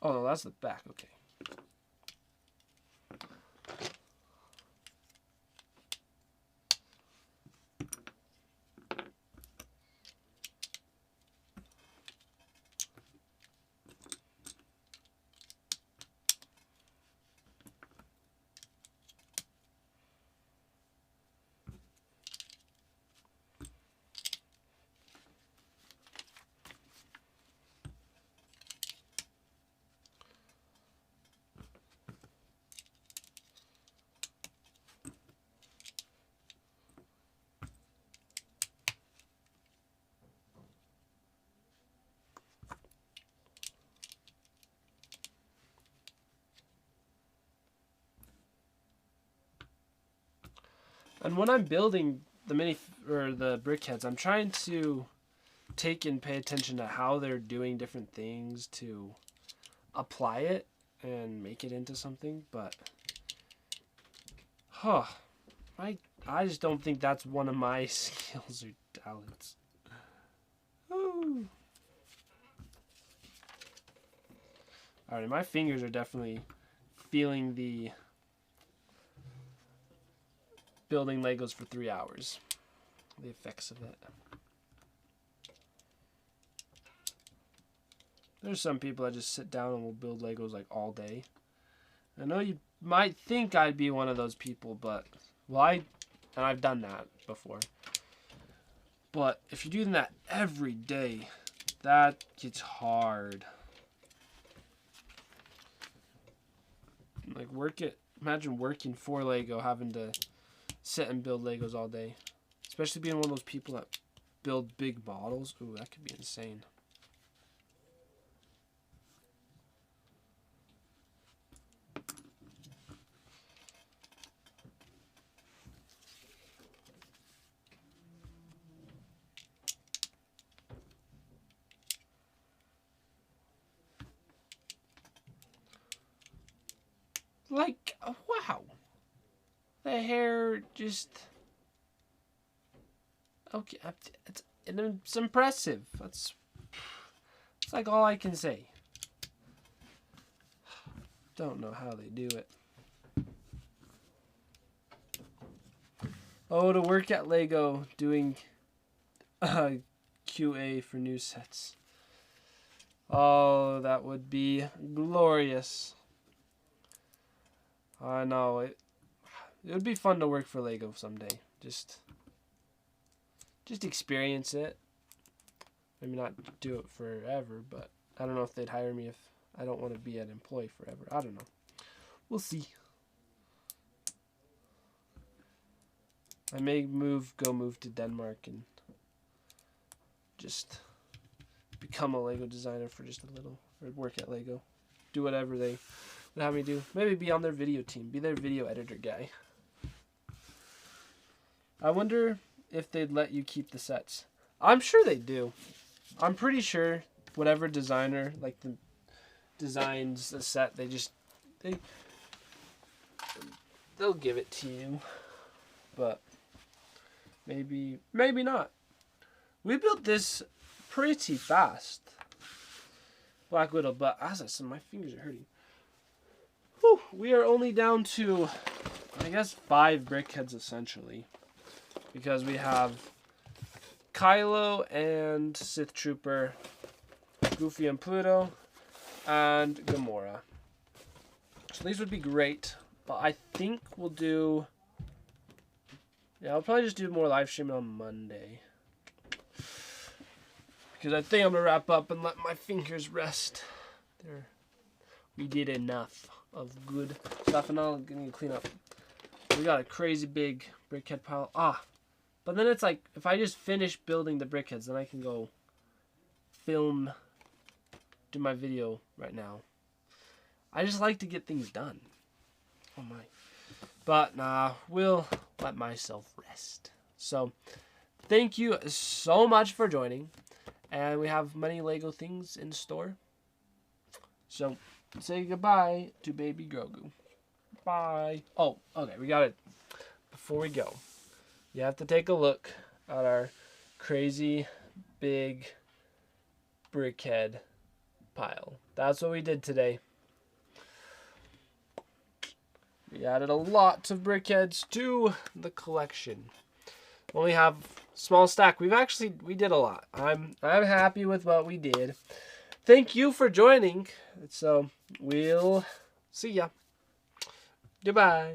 Oh, no, that's the back. Okay. And when I'm building the Brickheadz, I'm trying to take and pay attention to how they're doing different things to apply it and make it into something. But, I just don't think that's one of my skills or talents. Ooh. Alright, my fingers are definitely feeling the building Legos for 3 hours. The effects of it. There's some people that just sit down and will build Legos like all day. I know you might think I'd be one of those people, but I've done that before. But if you're doing that every day, that gets hard. Like imagine working for Lego, having to sit and build Legos all day. Especially being one of those people that build big models. Ooh, that could be insane. Like, wow. The hair just... Okay, it's impressive. It's like all I can say. Don't know how they do it. Oh, to work at Lego doing QA for new sets. Oh, that would be glorious. I know. It would be fun to work for Lego someday. Just experience it. Maybe not do it forever, but I don't know if they'd hire me if I don't want to be an employee forever. I don't know. We'll see. I may go move to Denmark and just become a Lego designer for just a little, or work at Lego. Do whatever they would have me do. Maybe be on their video team. Be their video editor guy. I wonder if they'd let you keep the sets. I'm sure they do. I'm pretty sure whatever designer designs a set, they'll give it to you. But maybe not. We built this pretty fast, Black Widow, but as I said, my fingers are hurting. Whew, we are only down to, I guess, 5 Brickheadz essentially, because we have Kylo and Sith Trooper, Goofy and Pluto, and Gamora. So these would be great, but I think we'll do... Yeah, I'll probably just do more live streaming on Monday. Because I think I'm going to wrap up and let my fingers rest. There. We did enough of good stuff, and now I'm going to clean up. We got a crazy big brickhead pile. But then it's like, if I just finish building the brickheads, then I can go do my video right now. I just like to get things done. Oh my. But nah, we'll let myself rest. So, thank you so much for joining. And we have many Lego things in store. So, say goodbye to baby Grogu. Bye. Oh, okay, we got it. Before we go, you have to take a look at our crazy big brickhead pile. That's what we did today. We added a lot of brickheads to the collection. Only have small stack. We did a lot. I'm happy with what we did. Thank you for joining. So we'll see ya. Goodbye.